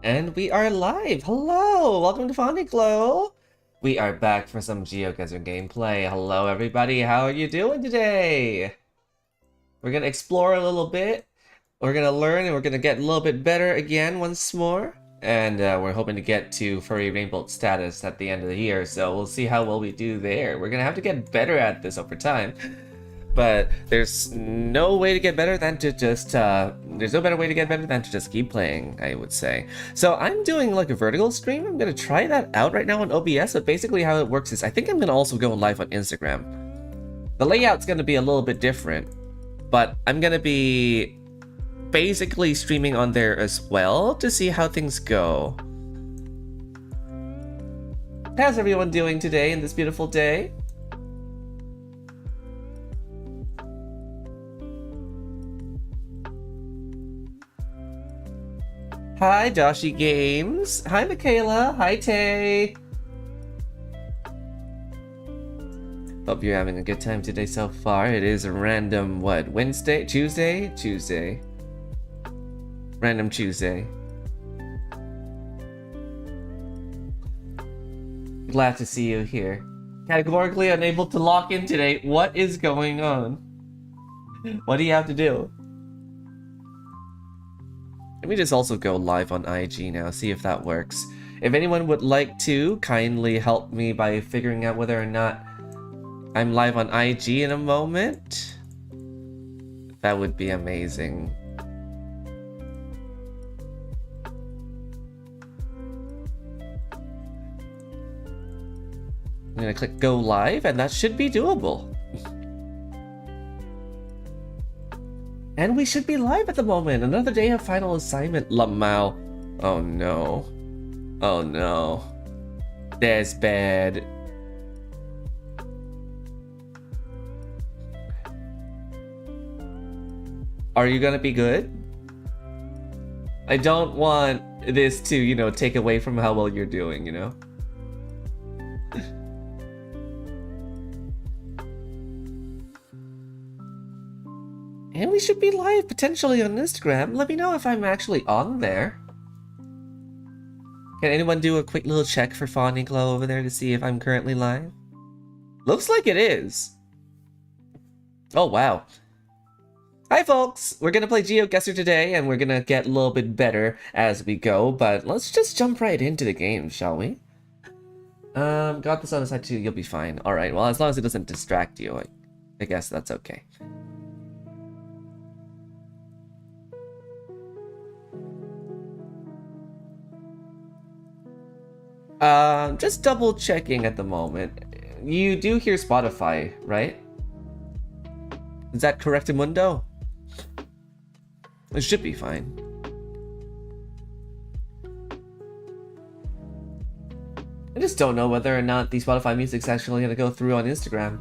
And we are live! Hello! Welcome to Glow. We are back for some GeoGuessr gameplay. Hello everybody, how are you doing today? We're gonna explore a little bit, we're gonna learn, and we're gonna get a little bit better again once more. And we're hoping to get to Furry Rainbolt status at the end of the year, so we'll see how well we do there. We're gonna have to get better at this over time. But there's no way to get better than to just, there's no better way to get better than to just keep playing, I would say. So I'm doing like a vertical stream. I'm gonna try that out right now on OBS, but basically how it works is I think I'm gonna also go live on Instagram. The layout's gonna be a little bit different, but I'm gonna be basically streaming on there as well to see how things go. How's everyone doing today in this beautiful day? Hi, Doshi Games. Hi, Michaela. Hi, Tay. Hope you're having a good time today so far. It is a random, what, Wednesday? Tuesday? Tuesday. Random Tuesday. Glad to see you here. Categorically unable to lock in today. What is going on? What do you have to do? Let me just also go live on IG now, see if that works. If anyone would like to, kindly help me by figuring out whether or not I'm live on IG in a moment. That would be amazing. I'm gonna click go live, and that should be doable. And we should be live at the moment. Another day of final assignment, Lamau. Oh no. Oh no. That's bad. Are you gonna be good? I don't want this to, you know, take away from how well you're doing, you know? And we should be live potentially on Instagram. Let me know if I'm actually on there. Can anyone do a quick little check for Fawny Glow over there to see if I'm currently live? Looks like it is. Oh, wow. Hi, folks. We're going to play GeoGuessr today, and we're going to get a little bit better as we go. But let's just jump right into the game, shall we? Got this on the side too. You'll be fine. All right. Well, as long as it doesn't distract you, I guess that's okay. Just double checking at the moment. You do hear Spotify, right? Is that correct, Mundo? It should be fine. I just don't know whether or not the Spotify music's actually gonna go through on Instagram.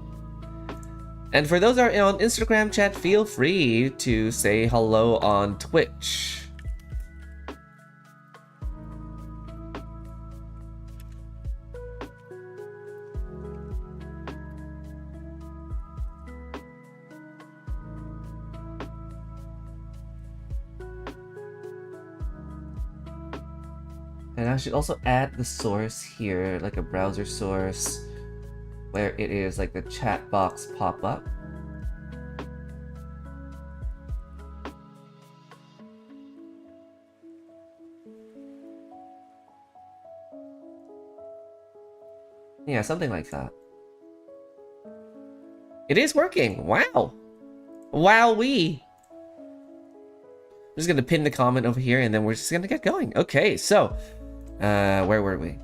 And for those that are on Instagram chat, feel free to say hello on Twitch. And I should also add the source here, like a browser source, where it is like the chat box pop-up. Yeah, something like that. It is working! Wow! Wowee! I'm just gonna pin the comment over here, and then we're just gonna get going. Okay, so where were we?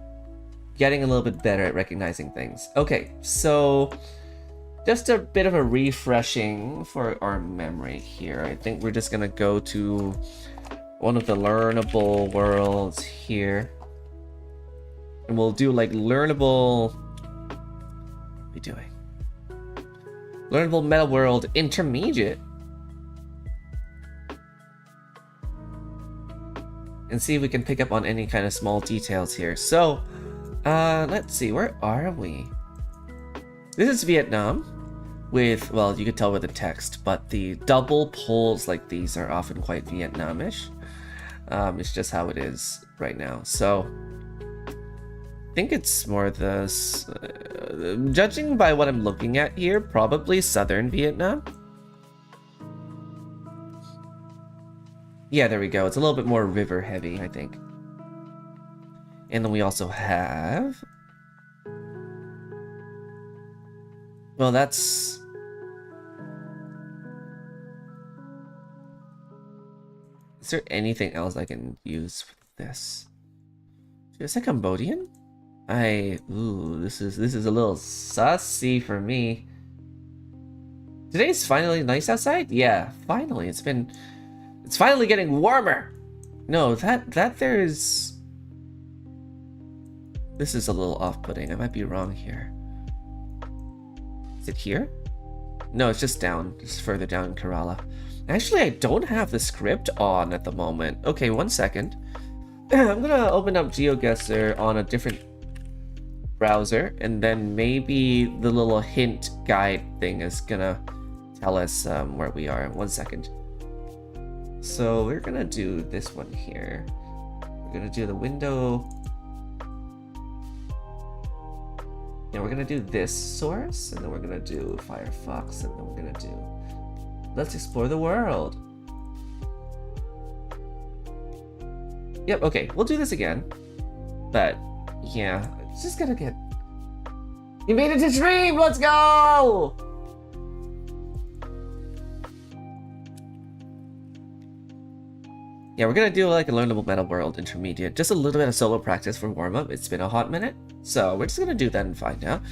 Getting a little bit better at recognizing things. Okay, so just a bit of a refreshing for our memory here. I think we're just gonna go to one of the learnable worlds here. And we'll do like learnable... What are we doing? Learnable Meta World Intermediate. And see if we can pick up on any kind of small details here. So, let's see, where are we? This is Vietnam with, well, you could tell with the text, but the double polls like these are often quite Vietnamish. It's just how it is right now. So I think it's more this, judging by what I'm looking at here, probably southern Vietnam. Yeah, there we go. It's a little bit more river heavy, I think. And then we also have... Well, that's... Is there anything else I can use with this? Is that Cambodian? Ooh, this is a little sussy for me. Today's finally nice outside? Yeah, finally. It's finally getting warmer. No, there's... This is a little off-putting. I might be wrong here. Is it here? No, it's just down. Just further down in Kerala. Actually, I don't have the script on at the moment. Okay, 1 second. I'm gonna open up GeoGuessr on a different browser, and then maybe the little hint guide thing is gonna tell us where we are. 1 second. So we're gonna do this one here. We're gonna do the window. Yeah, we're gonna do this source, and then we're gonna do Firefox, and then we're gonna do Let's Explore the World. Yep, okay, we'll do this again. But yeah, it's just gonna get... You made it to stream! Let's go! Yeah, we're gonna do like a learnable meta world intermediate. Just a little bit of solo practice for warm-up. It's been a hot minute. So we're just gonna do that and find out.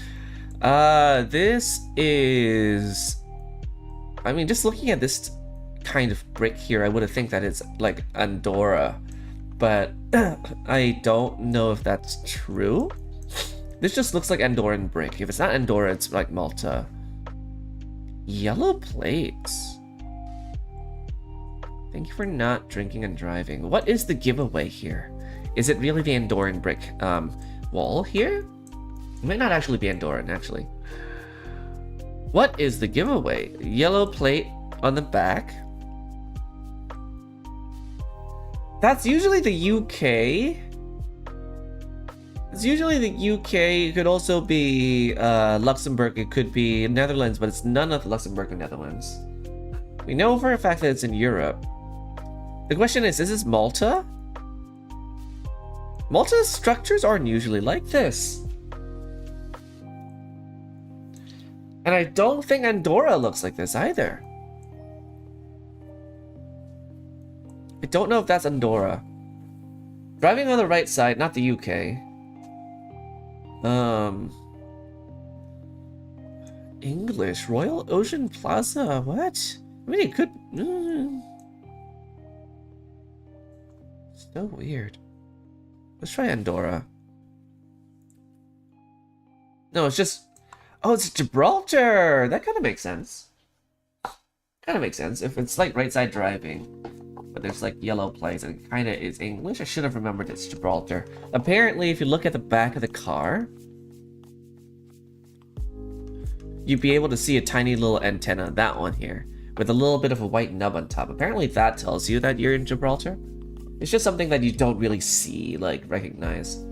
This is... I mean, just looking at this kind of brick here, I would have think that it's like Andorra. But I don't know if that's true. This just looks like Andorran brick. If it's not Andorra, it's like Malta. Yellow plates. Thank you for not drinking and driving. What is the giveaway here? Is it really the Andorran brick wall here? It might not actually be Andorran, actually. What is the giveaway? Yellow plate on the back. That's usually the UK. It's usually the UK. It could also be Luxembourg. It could be Netherlands, but it's none of the Luxembourg or Netherlands. We know for a fact that it's in Europe. The question is this Malta? Malta's structures aren't usually like this. And I don't think Andorra looks like this either. I don't know if that's Andorra. Driving on the right side, not the UK. English, Royal Ocean Plaza, what? I mean, it could... So weird. Let's try Andorra. No, it's just... Oh, it's Gibraltar! That kind of makes sense. Kind of makes sense. If it's like right side driving, but there's like yellow plates and it kind of is English. I should have remembered it's Gibraltar. Apparently, if you look at the back of the car, you'd be able to see a tiny little antenna, that one here, with a little bit of a white nub on top. Apparently that tells you that you're in Gibraltar. It's just something that you don't really see, like, recognize.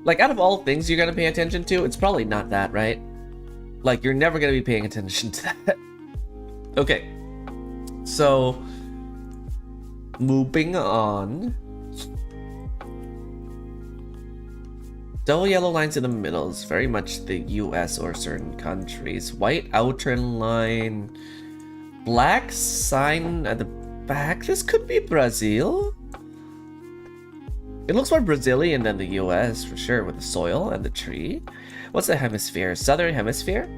Like, out of all things you're gonna pay attention to, it's probably not that, right? Like, you're never gonna be paying attention to that. Okay. So, moving on. Double yellow lines in the middle is very much the US or certain countries. White outer line. Black sign at the back. This could be Brazil. It looks more Brazilian than the US for sure, with the soil and the tree. What's the hemisphere? Southern hemisphere?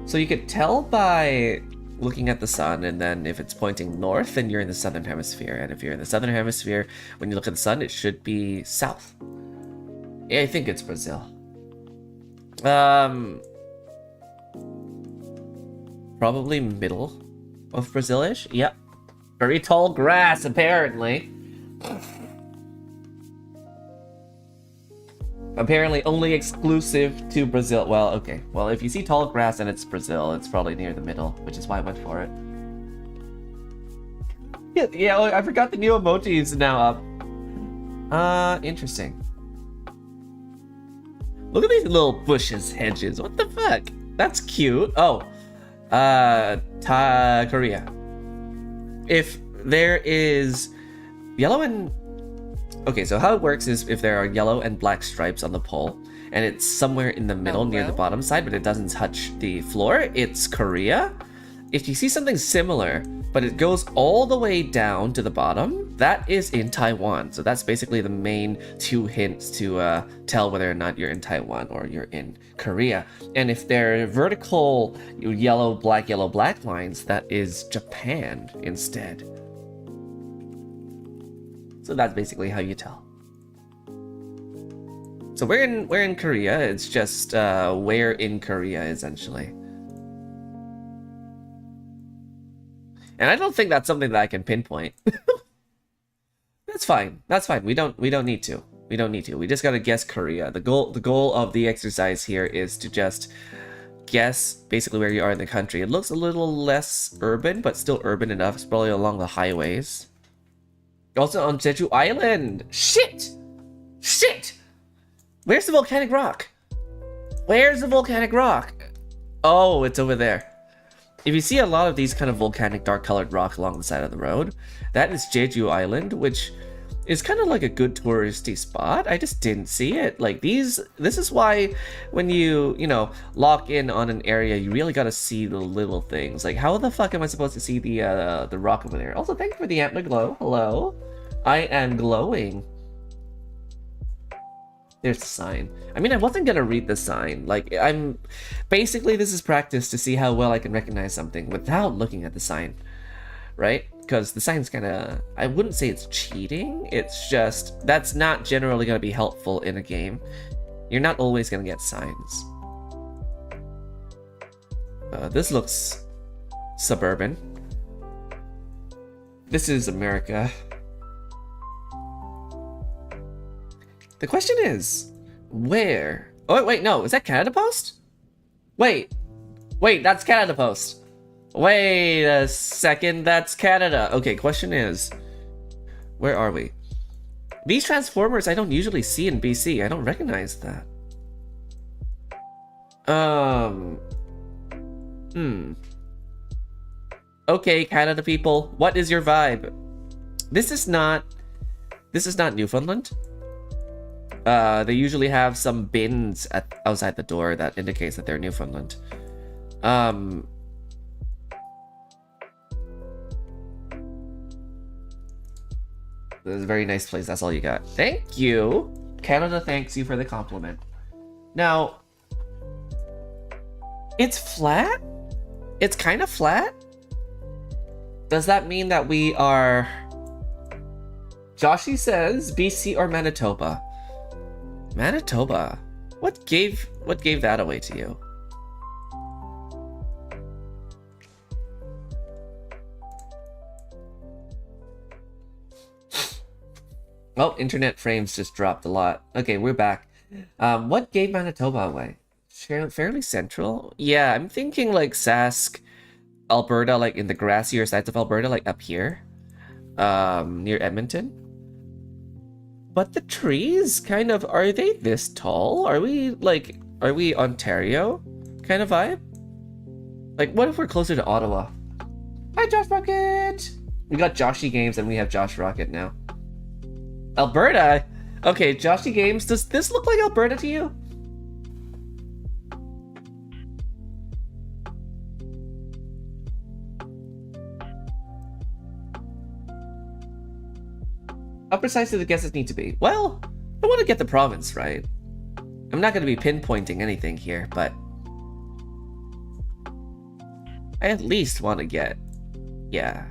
So you could tell by looking at the sun, and then if it's pointing north, then you're in the southern hemisphere. And if you're in the southern hemisphere, when you look at the sun, it should be south. Yeah, I think it's Brazil. Probably middle of Brazil-ish. Yep. Very tall grass, apparently. Apparently only exclusive to Brazil. Well, okay. Well, if you see tall grass and it's Brazil, it's probably near the middle, which is why I went for it. Yeah, I forgot the new emoji is now up. Interesting. Look at these little bushes, hedges. What the fuck? That's cute. Oh, Korea. If there is yellow and... Okay, so how it works is if there are yellow and black stripes on the pole, and it's somewhere in the middle near the bottom side, but it doesn't touch the floor, it's Korea. If you see something similar, but it goes all the way down to the bottom, that is in Taiwan. So that's basically the main two hints to tell whether or not you're in Taiwan or you're in Korea. And if they're vertical yellow, black lines, that is Japan instead. So that's basically how you tell. So we're in Korea. It's just where in Korea essentially. And I don't think that's something that I can pinpoint. That's fine. That's fine. We don't need to. We just gotta guess Korea. The goal of the exercise here is to just guess basically where you are in the country. It looks a little less urban, but still urban enough. It's probably along the highways. Also on Jeju Island. Shit! Where's the volcanic rock? Oh, it's over there. If you see a lot of these kind of volcanic dark colored rock along the side of the road, that is Jeju Island, which is kind of like a good touristy spot. I just didn't see it. Like this is why when you lock in on an area, you really gotta see the little things. Like how the fuck am I supposed to see the rock over there? Also, thank you for the amp to glow. Hello. I am glowing. There's the sign. I mean, I wasn't gonna read the sign. Like, basically this is practice to see how well I can recognize something without looking at the sign, right? Because the sign's kinda, I wouldn't say it's cheating. It's just, that's not generally gonna be helpful in a game. You're not always gonna get signs. This looks suburban. This is America. The question is, where? Oh, wait, no, is that Canada Post? Wait, that's Canada Post. Wait a second, that's Canada. Okay, question is, where are we? These transformers I don't usually see in BC. I don't recognize that. Okay, Canada people, what is your vibe? This is not Newfoundland. They usually have some bins outside the door that indicates that they're Newfoundland. This is a very nice place. That's all you got. Thank you. Canada thanks you for the compliment. Now, it's flat? It's kind of flat? Does that mean that we are... Joshi says BC or Manitoba? Manitoba. What gave that away to you? Oh, internet frames just dropped a lot. Okay, we're back. What gave Manitoba away? Fairly central? Yeah, I'm thinking like Sask, Alberta, like in the grassier sides of Alberta, like up here. Near Edmonton. But the trees kind of, are they this tall? Are we Ontario kind of vibe? Like, what if we're closer to Ottawa? Hi, Josh Rocket! We got Joshy Games and we have Josh Rocket now. Alberta? Okay, Joshy Games, does this look like Alberta to you? How precise do the guesses need to be? Well, I want to get the province right. I'm not going to be pinpointing anything here, but I at least want to get, yeah.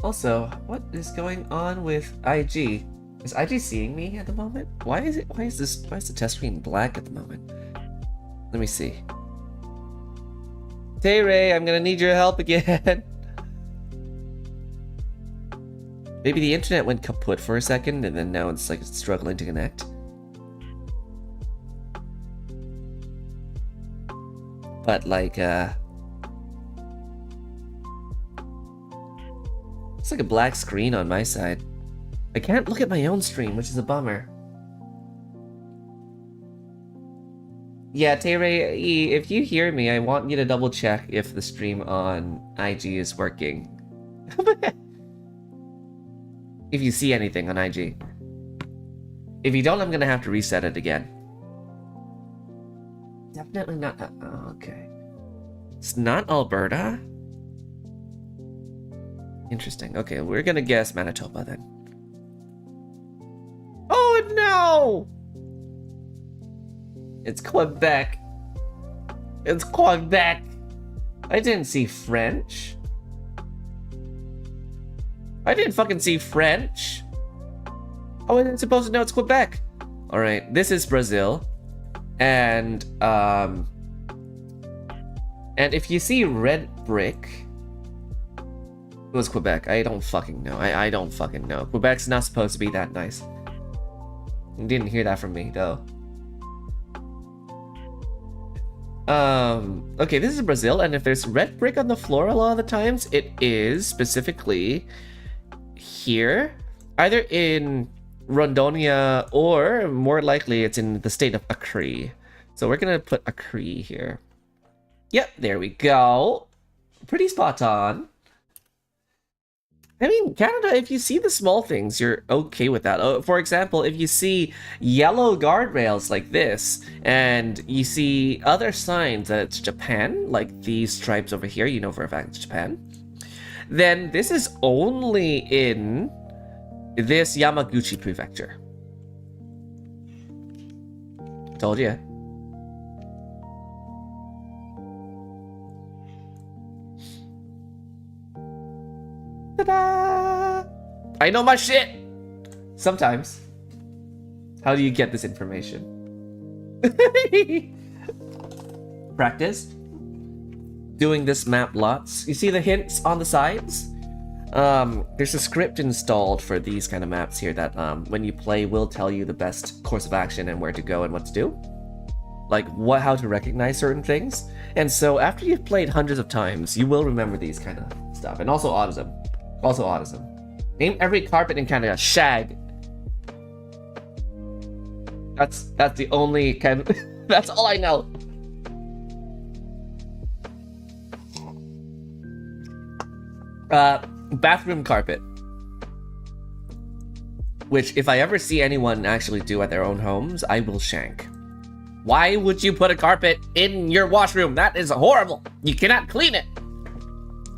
Also, what is going on with IG? Is IG seeing me at the moment? Why is the test screen black at the moment? Let me see. Hey Ray, I'm gonna need your help again. Maybe the internet went kaput for a second and then now it's like struggling to connect. But like, it's like a black screen on my side. I can't look at my own stream, which is a bummer. Yeah, Tay-Ray, if you hear me, I want you to double check if the stream on IG is working. If you see anything on IG. If you don't, I'm gonna have to reset it again. Definitely not. Oh, okay. It's not Alberta? Interesting. Okay, we're gonna guess Manitoba then. Oh no! It's Quebec. It's Quebec. I didn't see French. I didn't fucking see French. Oh, I wasn't supposed to know it's Quebec. All right, this is Brazil, and if you see red brick, it was Quebec. I don't fucking know. I don't fucking know. Quebec's not supposed to be that nice. You didn't hear that from me though. Okay, this is Brazil, and if there's red brick on the floor a lot of the times, it is specifically here, either in Rondonia or more likely it's in the state of Acre. So we're gonna put Acre here. Yep, there we go. Pretty spot on. I mean, Canada, if you see the small things, you're okay with that. Oh, for example, if you see yellow guardrails like this, and you see other signs that it's Japan, like these stripes over here, you know for a fact it's Japan, then this is only in this Yamaguchi prefecture. Told ya. Ta-da! I know my shit! Sometimes. How do you get this information? Practice. Doing this map lots. You see the hints on the sides? There's a script installed for these kind of maps here that when you play will tell you the best course of action and where to go and what to do. Like how to recognize certain things. And so after you've played hundreds of times, you will remember these kind of stuff. And also autism. Also autism. Name every carpet in Canada. Shag. That's the only kind of that's all I know. Bathroom carpet. Which if I ever see anyone actually do at their own homes, I will shank. Why would you put a carpet in your washroom? That is horrible. You cannot clean it.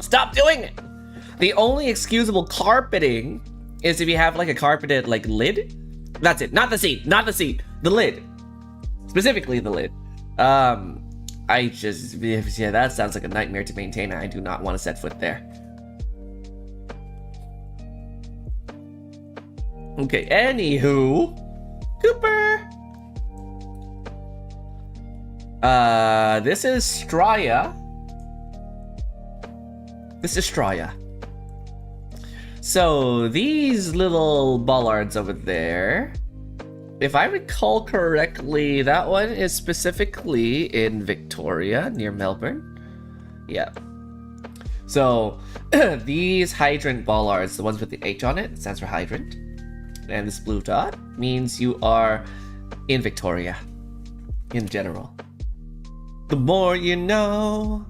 Stop doing it. The only excusable carpeting is if you have like a carpeted like lid. That's it. Not the seat. Not the seat. The lid. Specifically the lid. I just, yeah, that sounds like a nightmare to maintain. I do not want to set foot there. Okay, anywho. Cooper. This is Straya. This is Straya. So these little bollards over there, if I recall correctly, that one is specifically in Victoria, near Melbourne. Yeah. So these hydrant bollards, the ones with the H on it, stands for hydrant. And this blue dot means you are in Victoria, in general. The more you know.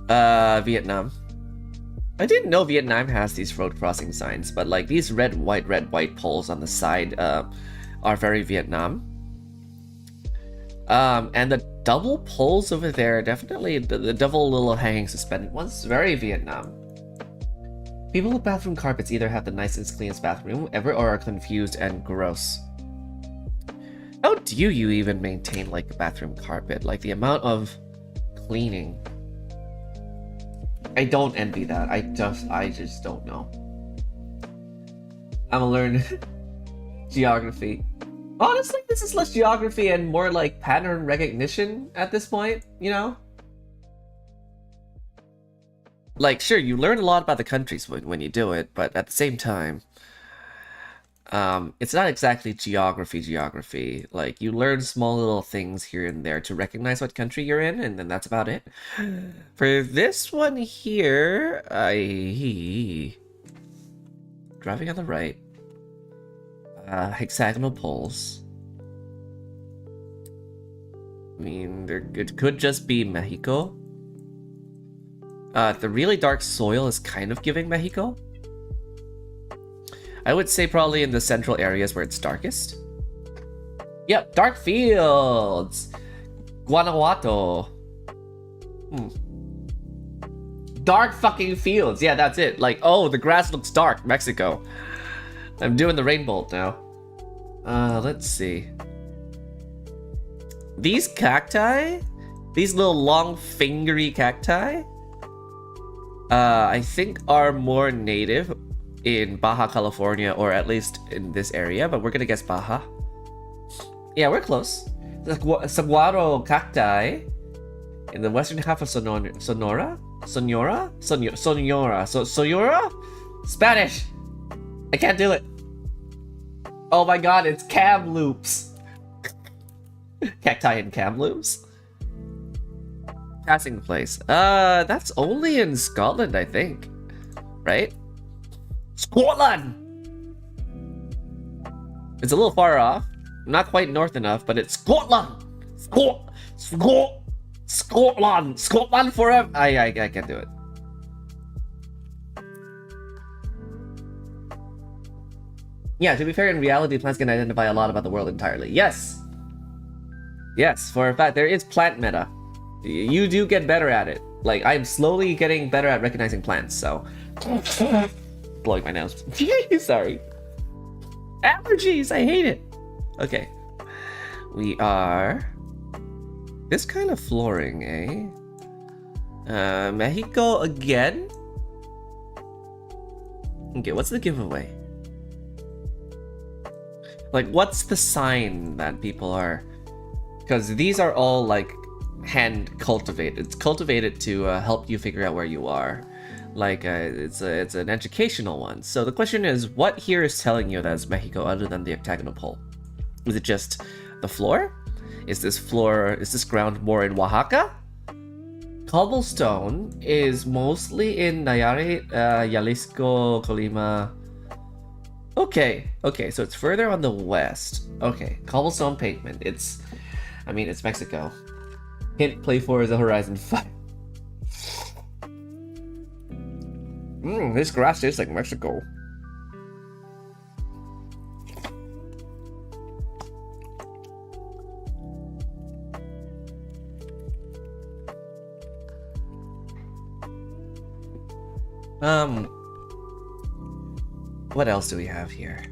Vietnam. I didn't know Vietnam has these road crossing signs, but like these red, white poles on the side are very Vietnam. And the double poles over there, definitely the double little hanging suspended ones, very Vietnam. People with bathroom carpets either have the nicest, cleanest bathroom ever or are confused and gross. How do you even maintain like a bathroom carpet? Like the amount of cleaning. I don't envy that. I just don't know. I'm gonna learn geography. Honestly, this is less geography and more like pattern recognition at this point, you know? like, sure, you learn a lot about the countries when you do it, but at the same time, it's not exactly geography. Like, you learn small little things here and there to recognize what country you're in, and then that's about it. For this one here, driving on the right. Hexagonal poles. I mean, it could just be Mexico. The really dark soil is kind of giving Mexico. I would say probably in the central areas where it's darkest. Yep, dark fields. Guanajuato. Dark fucking fields. Yeah, that's it. Like, oh, the grass looks dark. Mexico. I'm doing the rainbow now. Let's see. These cacti, these little long fingery cacti, I think are more native in Baja California, or at least in this area, but we're gonna guess Baja. Yeah, we're close. The saguaro cacti in the western half of Sonora? Spanish! I can't do it. Oh my god, it's Kamloops. Cacti and Kamloops? Passing place. That's only in Scotland, I think. Right? Scotland! It's a little far off. Not quite north enough, but it's Scotland! Scotland! Scotland forever! I can't do it. Yeah, to be fair, in reality, plants can identify a lot about the world entirely. Yes! Yes, for a fact, there is plant meta. You do get better at it. Like, I'm slowly getting better at recognizing plants, so... Blowing my nose. Sorry. Allergies, I hate it. Okay. We are... This kind of flooring, eh? Mexico again? Okay, what's the giveaway? Like, what's the sign that people are... Because these are all, like, hand cultivated. It's cultivated to help you figure out where you are. Like, it's an educational one. So the question is, what here is telling you that it's Mexico other than the octagonal pole? Is it just the floor? Is this ground more in Oaxaca? Cobblestone is mostly in Nayarit, Jalisco, Colima. Okay, so it's further on the west. Okay, cobblestone pavement. It's Mexico. Hint, play for is a Horizon 5. This grass tastes like Mexico. What else do we have here?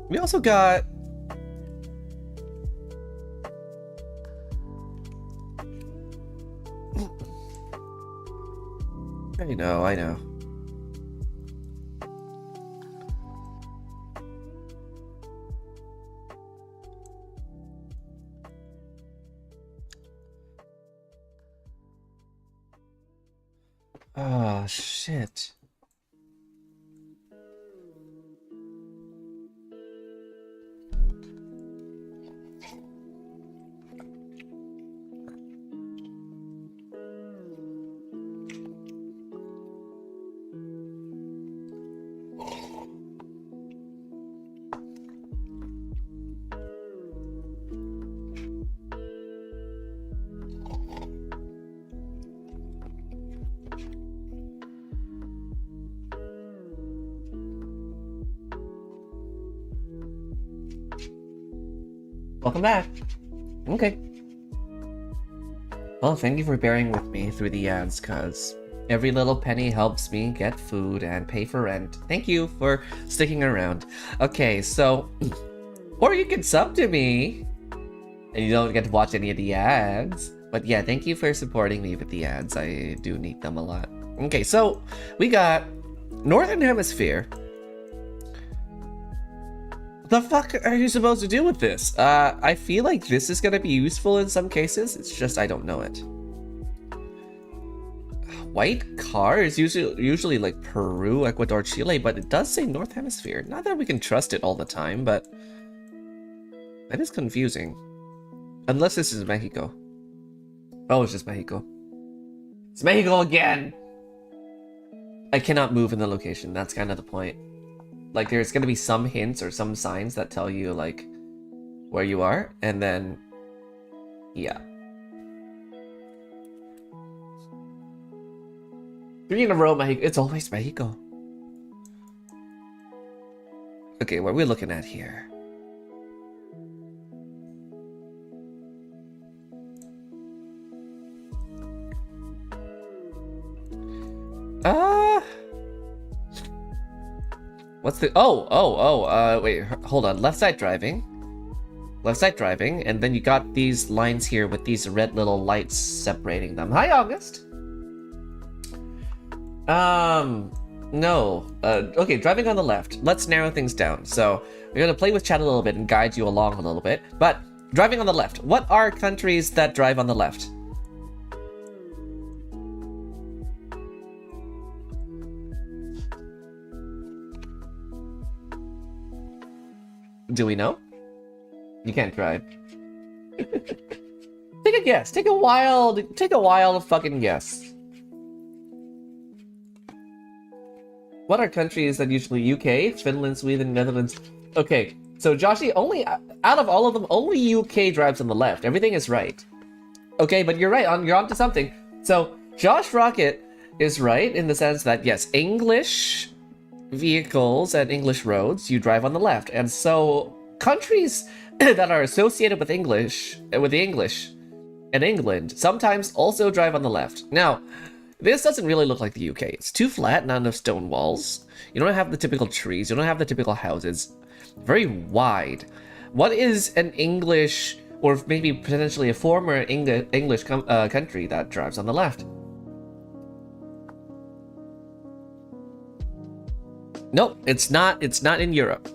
We also got... I know. Oh, shit. Welcome back. Okay. Well, thank you for bearing with me through the ads, cause every little penny helps me get food and pay for rent. Thank you for sticking around. Okay, so... Or you can sub to me, and you don't get to watch any of the ads. But yeah, thank you for supporting me with the ads. I do need them a lot. Okay, so we got Northern Hemisphere. What the fuck are you supposed to do with this? I feel like this is gonna be useful in some cases. It's just I don't know it. White car is usually like Peru, Ecuador, Chile, but it does say North Hemisphere. Not that we can trust it all the time, but that is confusing. Unless this is Mexico. Oh, it's just Mexico. It's Mexico again! I cannot move in the location. That's kind of the point. Like, there's gonna be some hints or some signs that tell you, like, where you are, and then, yeah. 3 in a row, Mexico. It's always Mexico. Okay, what are we looking at here? What's the... wait, hold on. Left side driving. Left side driving, and then you got these lines here with these red little lights separating them. Hi, August! No. Okay, driving on the left. Let's narrow things down. So, we're gonna play with chat a little bit and guide you along a little bit. But, driving on the left. What are countries that drive on the left? Do we know? You can't drive. Take a guess. Take a wild fucking guess. What are countries that usually UK, Finland, Sweden, Netherlands? Okay, so Joshy, only out of all of them, only UK drives on the left. Everything is right. Okay, but you're right. You're onto something. So Josh Rocket is right in the sense that yes, English vehicles and English roads, you drive on the left. And so countries that are associated with English, with the English and England, sometimes also drive on the left. Now, this doesn't really look like the UK. It's too flat, not enough stone walls. You don't have the typical trees. You don't have the typical houses. Very wide. What is an English, or maybe potentially a former English country that drives on the left? Nope, it's not in Europe.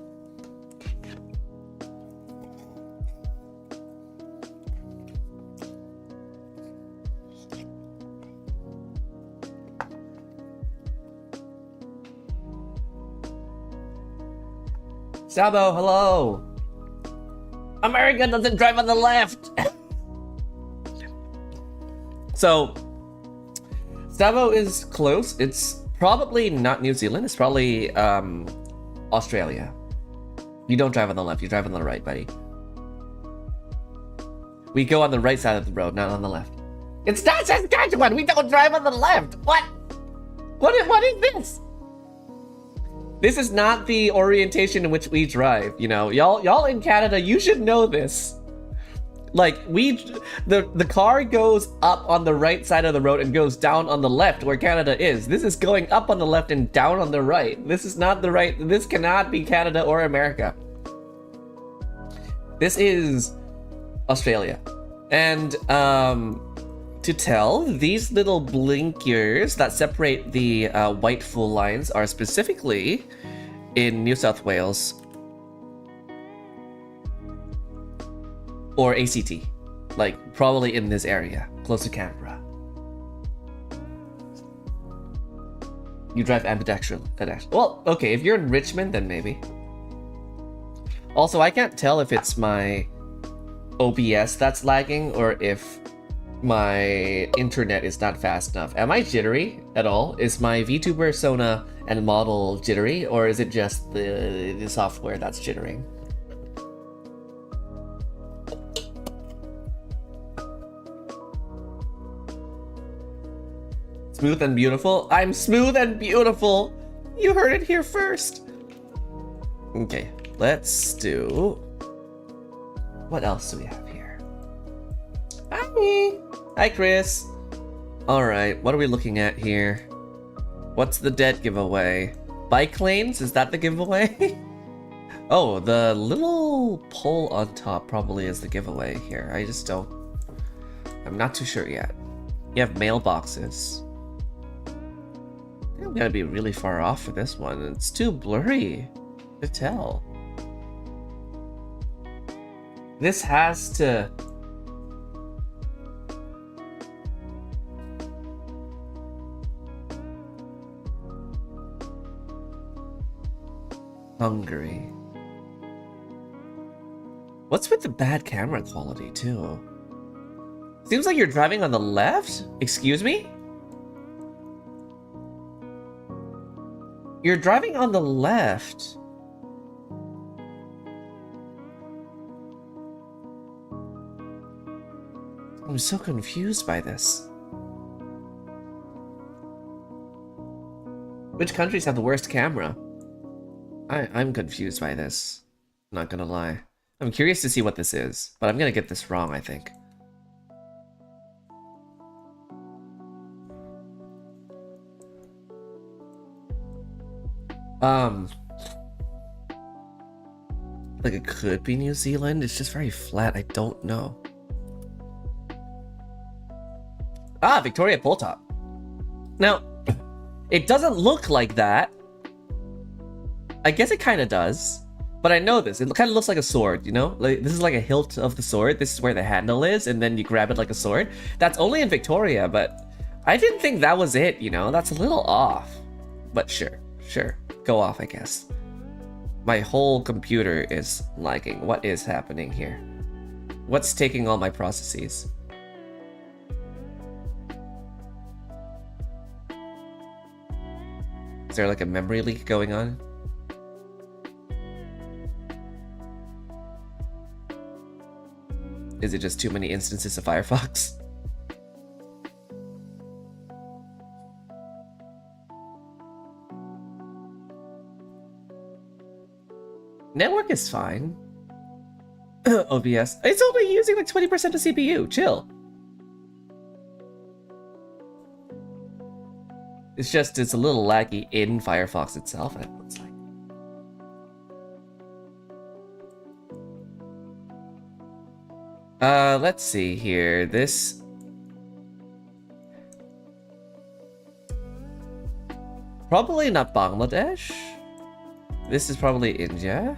Sabo, hello! America doesn't drive on the left! So, Sabo is close. It's probably not New Zealand. It's probably Australia. You don't drive on the left. You drive on the right, buddy. We go on the right side of the road, not on the left. It's not Saskatchewan! We don't drive on the left! What? What is this? This is not the orientation in which we drive, you know. Y'all in Canada, you should know this. Like, the car goes up on the right side of the road and goes down on the left where Canada is. This is going up on the left and down on the right. This is not the right, this cannot be Canada or America. This is Australia. And, to tell, these little blinkers that separate the white full lines are specifically in New South Wales or ACT, like probably in this area, close to Canberra. You drive ambidextrous. Well, okay, if you're in Richmond, then maybe. Also, I can't tell if it's my OBS that's lagging or if my internet is not fast enough. Am I jittery at all? Is my VTuber Sona and model jittery, or is it just the software that's jittering? Smooth and beautiful? I'm smooth and beautiful! You heard it here first! Okay, let's do... What else do we have here? Hi! Hi, Chris! Alright, what are we looking at here? What's the dead giveaway? Bike lanes? Is that the giveaway? Oh, the little pole on top probably is the giveaway here. I just don't... I'm not too sure yet. You have mailboxes. I'm gonna be really far off for this one. It's too blurry to tell. This has to... Hungary. What's with the bad camera quality, too? Seems like you're driving on the left? Excuse me? You're driving on the left. I'm so confused by this. Which countries have the worst camera? I'm confused by this. Not gonna lie. I'm curious to see what this is, but I'm gonna get this wrong, I think. Like it could be New Zealand. It's just very flat. I don't know. Ah, Victoria Poltop. Now, it doesn't look like that. I guess it kind of does. But I know this. It kind of looks like a sword, you know? Like this is like a hilt of the sword. This is where the handle is, and then you grab it like a sword. That's only in Victoria, but I didn't think that was it, you know? That's a little off. But sure. Go off, I guess. My whole computer is lagging. What is happening here? What's taking all my processes? Is there like a memory leak going on? Is it just too many instances of Firefox? Network is fine. OBS. It's only using like 20% of CPU. Chill. It's just, it's a little laggy in Firefox itself, it looks like. Let's see here. This... Probably not Bangladesh. This is probably India.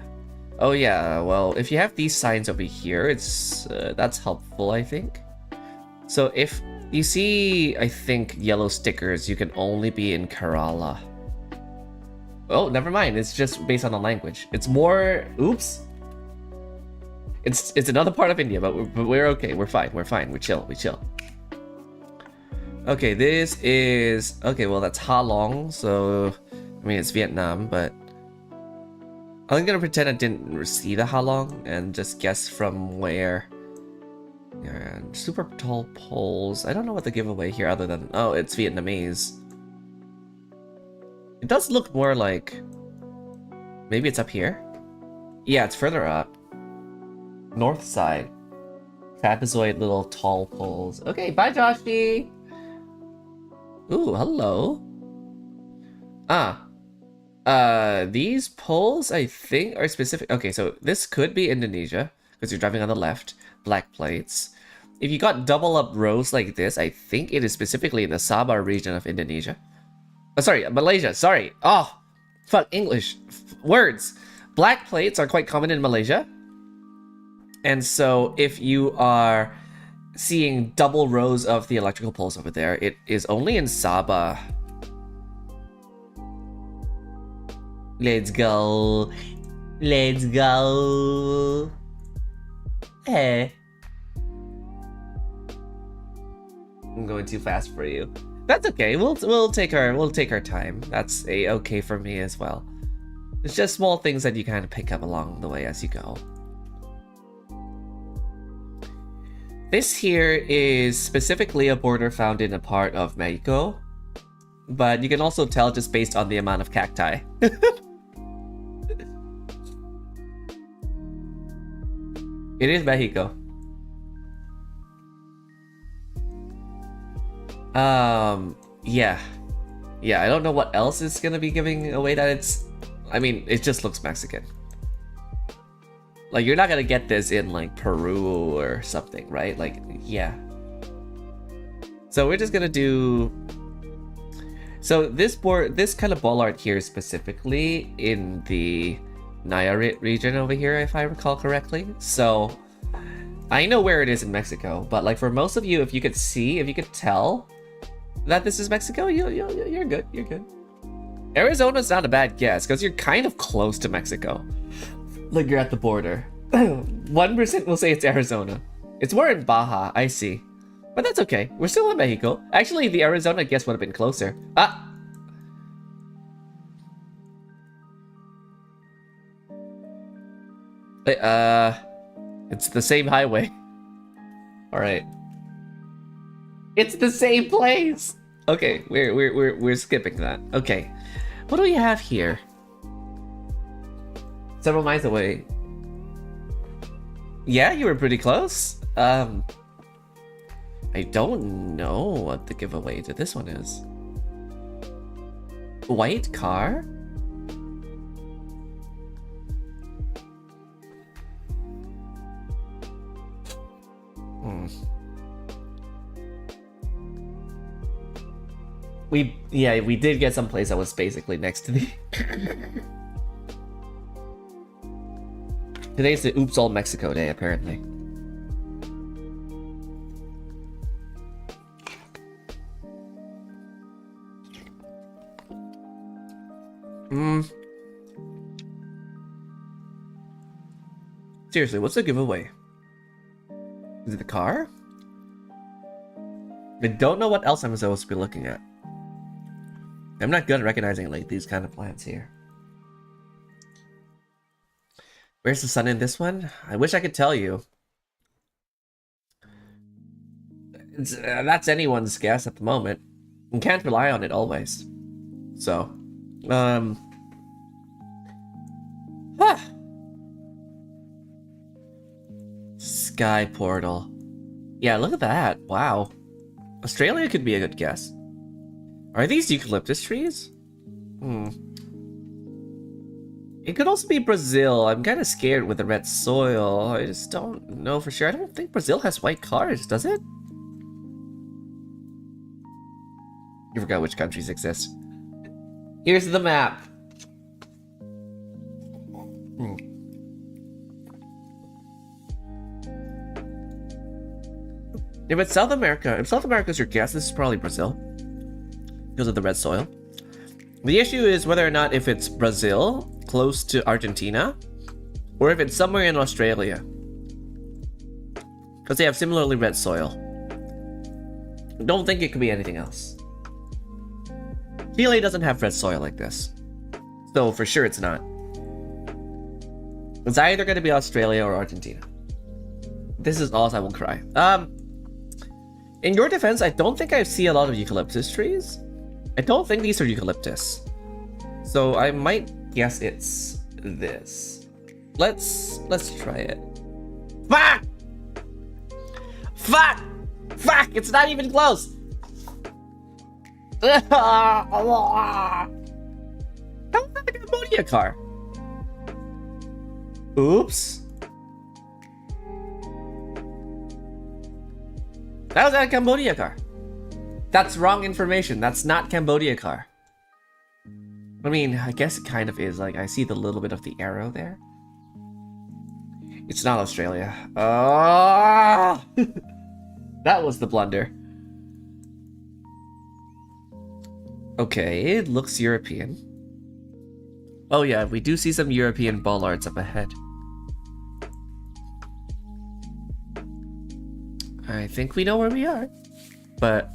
Oh yeah, well, if you have these signs over here, it's that's helpful, I think. So if you see, I think, yellow stickers, you can only be in Kerala. Oh, never mind. It's just based on the language. It's more... Oops. It's another part of India, but we're okay. We're fine. We chill. Okay, this is... Okay, well, that's Ha Long, so... I mean, it's Vietnam, but... I'm gonna pretend I didn't see the Ha Long and just guess from where. Yeah, super tall poles. I don't know what the giveaway here other than... Oh, it's Vietnamese. It does look more like... Maybe it's up here? Yeah, it's further up. North side. Trapezoid little tall poles. Okay, bye Joshi! Ooh, hello. These poles, I think, are specific. Okay, so this could be Indonesia, because you're driving on the left. Black plates. If you got double up rows like this, I think it is specifically in the Sabah region of Indonesia. Oh, sorry, Malaysia, sorry. Oh, fuck, English. Words. Black plates are quite common in Malaysia. And so if you are seeing double rows of the electrical poles over there, it is only in Sabah. Let's go. Let's go. Eh. I'm going too fast for you. That's okay. We'll take our time. That's okay for me as well. It's just small things that you kind of pick up along the way as you go. This here is specifically a border found in a part of Mexico, but you can also tell just based on the amount of cacti. It is Mexico. Yeah. Yeah, I don't know what else is gonna be giving away that it's... I mean, it just looks Mexican. Like, you're not gonna get this in, like, Peru or something, right? Like, yeah. So we're just gonna do... So this kind of ball art here specifically in the Nayarit region over here, if I recall correctly. So I know where it is in Mexico, but like for most of you, if you could see, if you could tell that this is Mexico, you're good. You're good. Arizona's not a bad guess because you're kind of close to Mexico. Like you're at the border. 1% will say it's Arizona. It's more in Baja, I see. But that's okay. We're still in Mexico. Actually, the Arizona guess would have been closer. Ah! It's the same highway. Alright. It's the same place! Okay, we're skipping that. Okay. What do we have here? Several miles away. Yeah, you were pretty close. I don't know what the giveaway to this one is. White car? We did get some place that was basically next to the Today's the Oops All Mexico Day, apparently. Seriously, what's the giveaway? Is it the car? I don't know what else I'm supposed to be looking at. I'm not good at recognizing like these kind of plants here. Where's the sun in this one? I wish I could tell you. That's anyone's guess at the moment. You can't rely on it always. So, Sky portal. Yeah, look at that. Wow. Australia could be a good guess. Are these eucalyptus trees? It could also be Brazil. I'm kind of scared with the red soil. I just don't know for sure. I don't think Brazil has white cars, does it? You forgot which countries exist. Here's the map. If it's South America, if South America's your guess, this is probably Brazil. Because of the red soil. The issue is whether or not if it's Brazil, close to Argentina, or if it's somewhere in Australia. Because they have similarly red soil. Don't think it could be anything else. Chile doesn't have red soil like this. So for sure it's not. It's either going to be Australia or Argentina. This is all I will cry. In your defense, I don't think I see a lot of eucalyptus trees. I don't think these are eucalyptus. So I might guess it's this. Let's try it. Fuck! Fuck! Fuck! It's not even close! How is that a Cambodia car? Oops. How is that a Cambodia car? That's wrong information. That's not Cambodia car. I mean, I guess it kind of is. Like, I see the little bit of the arrow there. It's not Australia. Oh! That was the blunder. Okay, it looks European. Oh yeah, we do see some European bollards up ahead. I think we know where we are, but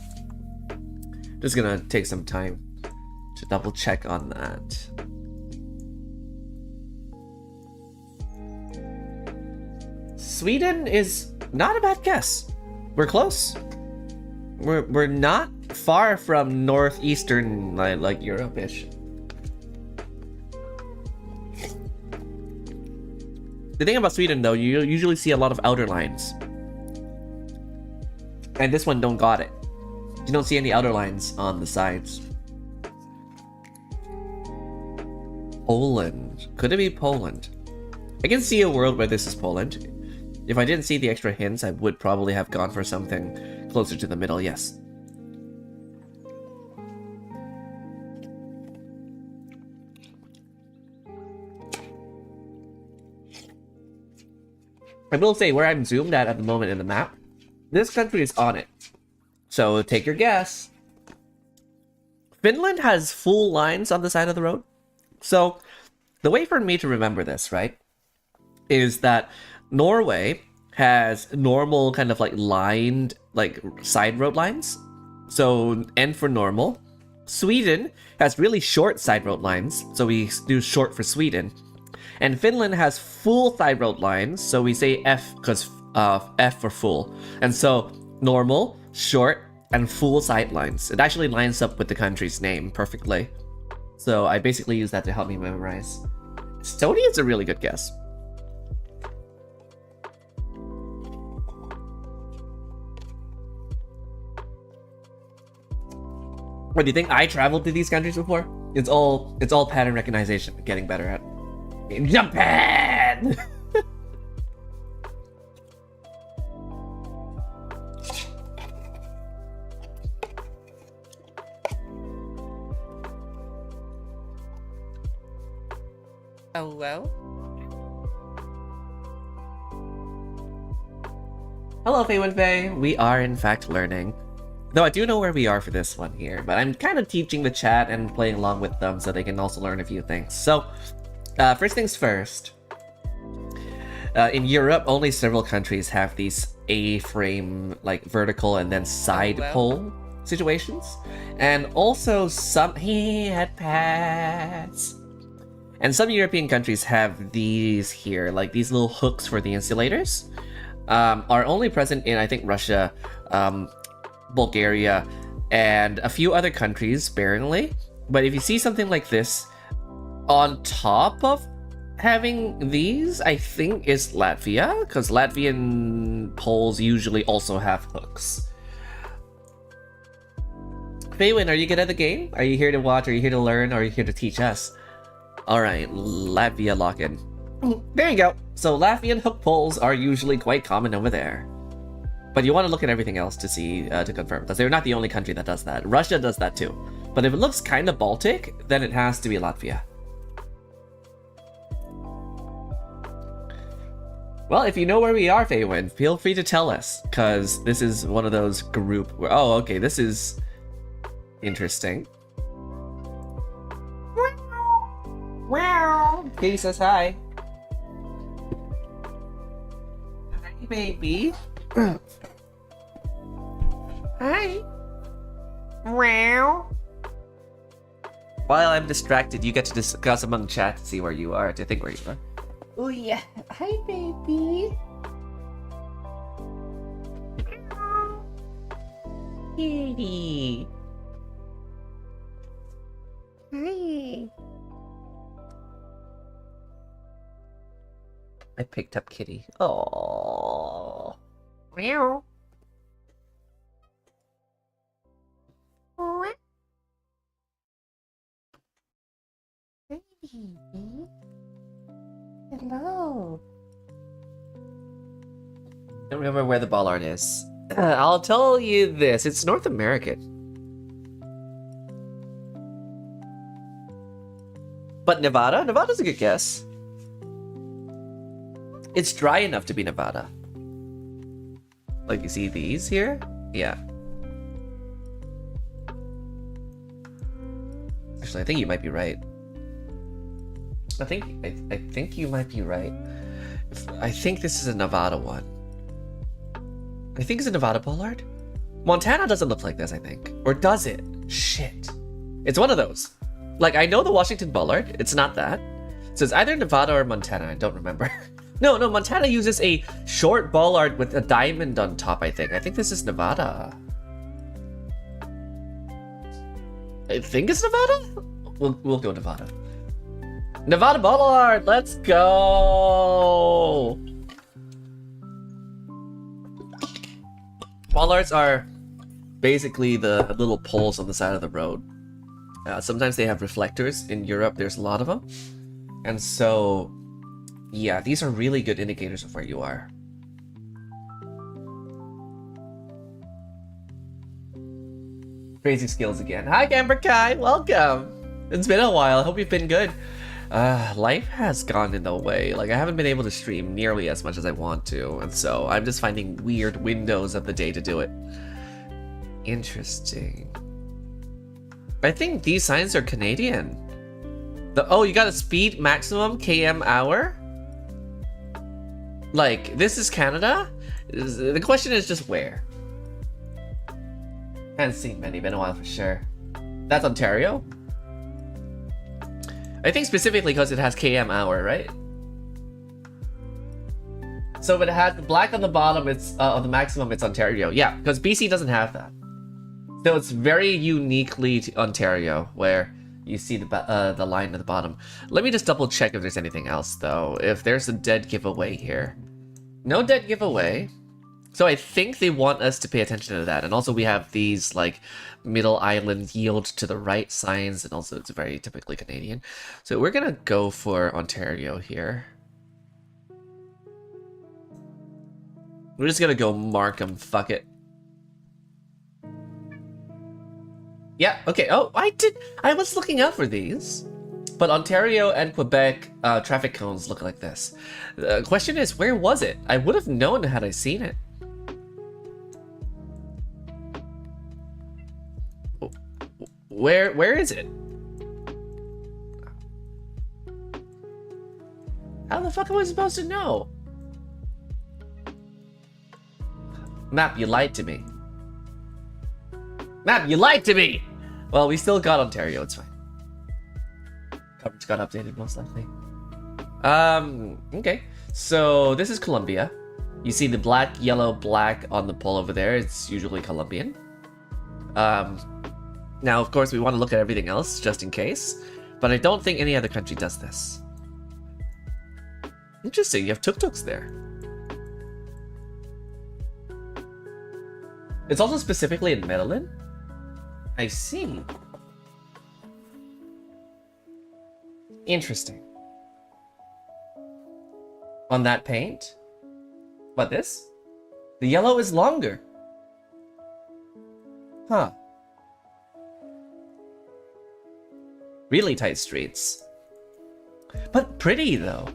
just gonna take some time to double check on that. Sweden is not a bad guess. We're close. We're not far from northeastern like Europe-ish. The thing about Sweden though, you usually see a lot of outer lines. And this one don't got it. You don't see any outer lines on the sides. Poland. Could it be Poland? I can see a world where this is Poland. If I didn't see the extra hints, I would probably have gone for something closer to the middle, yes. I will say where I'm zoomed at the moment in the map, this country is on it. So take your guess. Finland has full lines on the side of the road. So the way for me to remember this, right, is that Norway has normal kind of like lined like side road lines. So N for normal. Sweden has really short side road lines, so we do short for Sweden. And Finland has full side road lines, so we say F because F for full. And so normal, short, and full side lines. It actually lines up with the country's name perfectly. So I basically use that to help me memorize. Estonia is a really good guess. What do you think? I traveled to these countries before? It's all pattern recognition, getting better at. In Japan! Hello? Hello, Fei Wenfei. We are in fact learning. Though I do know where we are for this one here, but I'm kind of teaching the chat and playing along with them so they can also learn a few things. So, first things first. In Europe, only several countries have these A-frame, like vertical and then side pull situations. And also some headpads. And some European countries have these here, like these little hooks for the insulators. Are only present in, I think, Russia, Bulgaria, and a few other countries sparingly. But if you see something like this on top of having these, I think is Latvia, because Latvian poles usually also have hooks. Feywin, are you good at the game? Are you here to watch? Are you here to learn? Or are you here to teach us? Alright, Latvia lock-in. There you go. So Latvian hook poles are usually quite common over there. But you want to look at everything else to see, to confirm, because they're not the only country that does that. Russia does that too. But if it looks kind of Baltic, then it has to be Latvia. Well, if you know where we are, Feywin, feel free to tell us, because this is one of those group where, oh, okay, this is interesting. Wow. Katie says hi. Hi, baby. Hi. Wow. While I'm distracted, you get to discuss among chat to see where you are, to think where you are. Oh yeah. Hi, baby. Kitty. Hi. I picked up Kitty. Oh. Meow. Baby. Hello. I don't remember where the bollard is. I'll tell you this. It's North American. But Nevada? Nevada's a good guess. It's dry enough to be Nevada. Like, you see these here? Yeah. Actually, I think you might be right. I think you might be right. I think this is a Nevada one. I think it's a Nevada bollard. Montana doesn't look like this, I think. Or does it? Shit. It's one of those. Like, I know the Washington bollard. It's not that. So it's either Nevada or Montana. I don't remember. No, Montana uses a short bollard with a diamond on top, I think. I think this is Nevada. I think it's Nevada? We'll go Nevada. Nevada bollard, let's go! Bollards are basically the little poles on the side of the road. Sometimes they have reflectors. In Europe, there's a lot of them. And so, yeah, these are really good indicators of where you are. Crazy skills again. Hi, Gamber Kai, welcome! It's been a while, I hope you've been good. Life has gone in the way. Like, I haven't been able to stream nearly as much as I want to, and so I'm just finding weird windows of the day to do it. Interesting. I think these signs are Canadian. Oh, you got a speed maximum km/h? Like, this is Canada? The question is just where? Haven't seen many, been a while for sure. That's Ontario? I think specifically because it has km/h, right? So if it had the black on the bottom, it's on the maximum, it's Ontario. Yeah, because BC doesn't have that. So it's very uniquely to Ontario, where you see the line at the bottom. Let me just double check if there's anything else, though. If there's a dead giveaway here. No dead giveaway. So I think they want us to pay attention to that. And also we have these, like, middle island yield to the right signs, and also it's very typically Canadian. So we're gonna go for Ontario here. We're just gonna go mark them, fuck it. Yeah, okay. Oh, I was looking out for these. But Ontario and Quebec traffic cones look like this. The question is, where was it? I would have known had I seen it. Where is it? How the fuck am I supposed to know? Map, you lied to me. Map, you lied to me! Well, we still got Ontario, it's fine. Coverage got updated, most likely. Okay. So, this is Colombia. You see the black, yellow, black on the pole over there. It's usually Colombian. Now, of course, we want to look at everything else, just in case. But I don't think any other country does this. Interesting, you have tuk-tuks there. It's also specifically in Medellin? I see. Interesting. On that paint? What, this? The yellow is longer. Huh. Really tight streets. But pretty, though.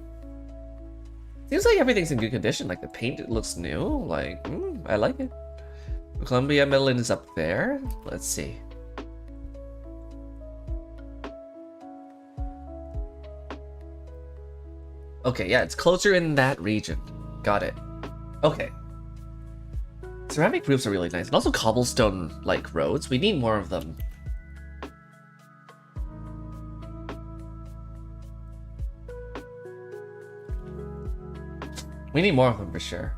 Seems like everything's in good condition. Like, the paint, it looks new. Like, I like it. Columbia, Medellin is up there. Let's see. Okay, yeah, it's closer in that region. Got it. Okay. Ceramic roofs are really nice. And also cobblestone, like, roads. We need more of them. We need more of them for sure.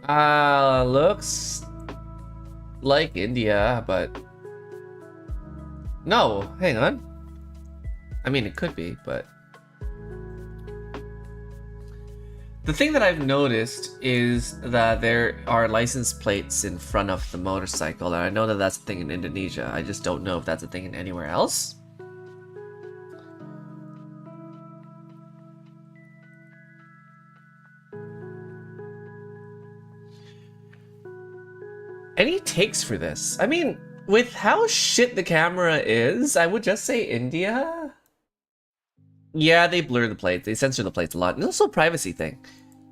Looks like India, but no, hang on. I mean, it could be, but the thing that I've noticed is that there are license plates in front of the motorcycle, and I know that that's a thing in Indonesia. I just don't know if that's a thing in anywhere else. Any takes for this? I mean, with how shit the camera is, I would just say India. Yeah, they blur the plates. They censor the plates a lot. And it's also a privacy thing.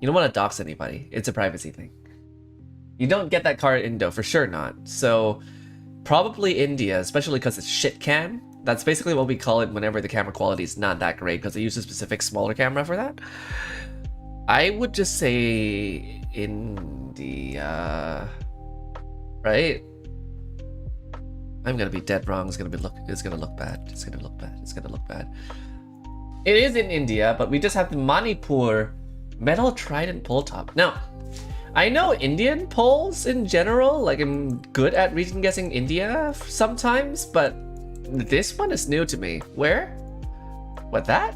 You don't want to dox anybody. It's a privacy thing. You don't get that car in Indo, for sure not. So, probably India, especially because it's shit cam. That's basically what we call it whenever the camera quality is not that great, because they use a specific smaller camera for that. I would just say India. Right? I'm gonna be dead wrong. It's gonna look bad. It's gonna look bad. It's gonna look bad. It is in India, but we just have the Manipur metal trident pole top. Now, I know Indian poles in general. Like, I'm good at region guessing India sometimes, but this one is new to me. Where? What, that?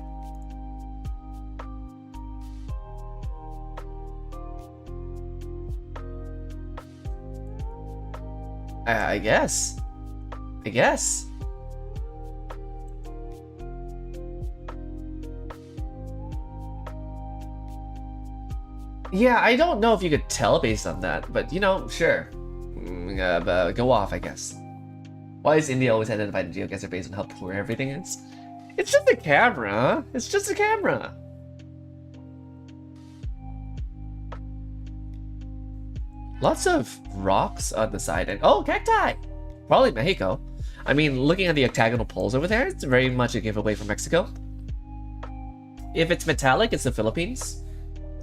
I guess. Yeah, I don't know if you could tell based on that, but you know, sure. Go off, I guess. Why is India always identified in GeoGuessr based on how poor everything is? It's just a camera. It's just a camera. Lots of rocks on the side. And oh, cacti! Probably Mexico. I mean, looking at the octagonal poles over there, it's very much a giveaway for Mexico. If it's metallic, it's the Philippines.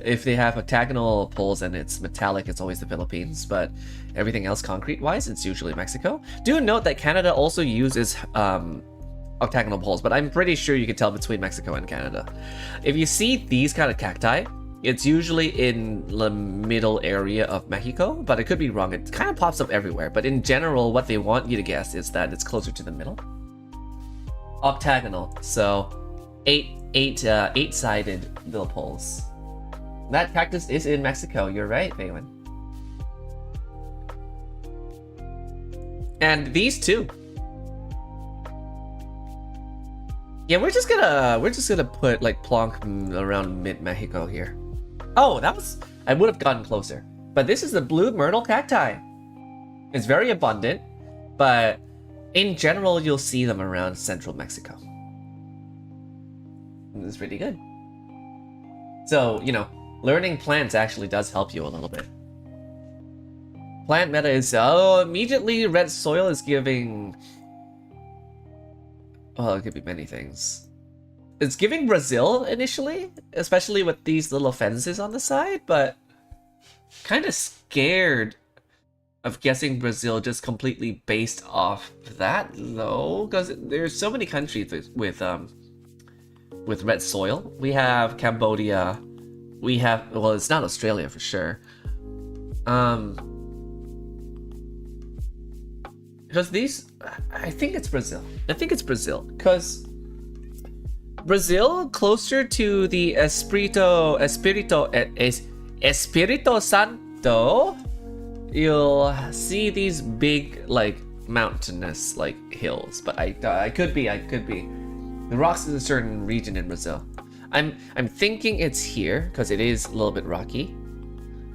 If they have octagonal poles and it's metallic, it's always the Philippines. But everything else concrete-wise, it's usually Mexico. Do note that Canada also uses octagonal poles, but I'm pretty sure you can tell between Mexico and Canada. If you see these kind of cacti, it's usually in the middle area of Mexico, but I could be wrong. It kind of pops up everywhere. But in general, what they want you to guess is that it's closer to the middle. Octagonal, so eight-sided little poles. That cactus is in Mexico. You're right, Baywin. And these two. Yeah, we're just gonna put like plonk around mid Mexico here. Oh, I would have gotten closer. But this is the blue myrtle cacti. It's very abundant, but in general, you'll see them around central Mexico. This is pretty good. So, you know, learning plants actually does help you a little bit. Plant meta is, immediately red soil is giving... Well, it could be many things. It's giving Brazil initially, especially with these little fences on the side, but kind of scared of guessing Brazil just completely based off that, though, because there's so many countries with red soil. We have Cambodia. We have, well, it's not Australia for sure. Because these, I think it's Brazil. I think it's Brazil, because Brazil closer to the Espirito Santo, you'll see these big like mountainous like hills. But I could be. The rocks in a certain region in Brazil. I'm thinking it's here because it is a little bit rocky.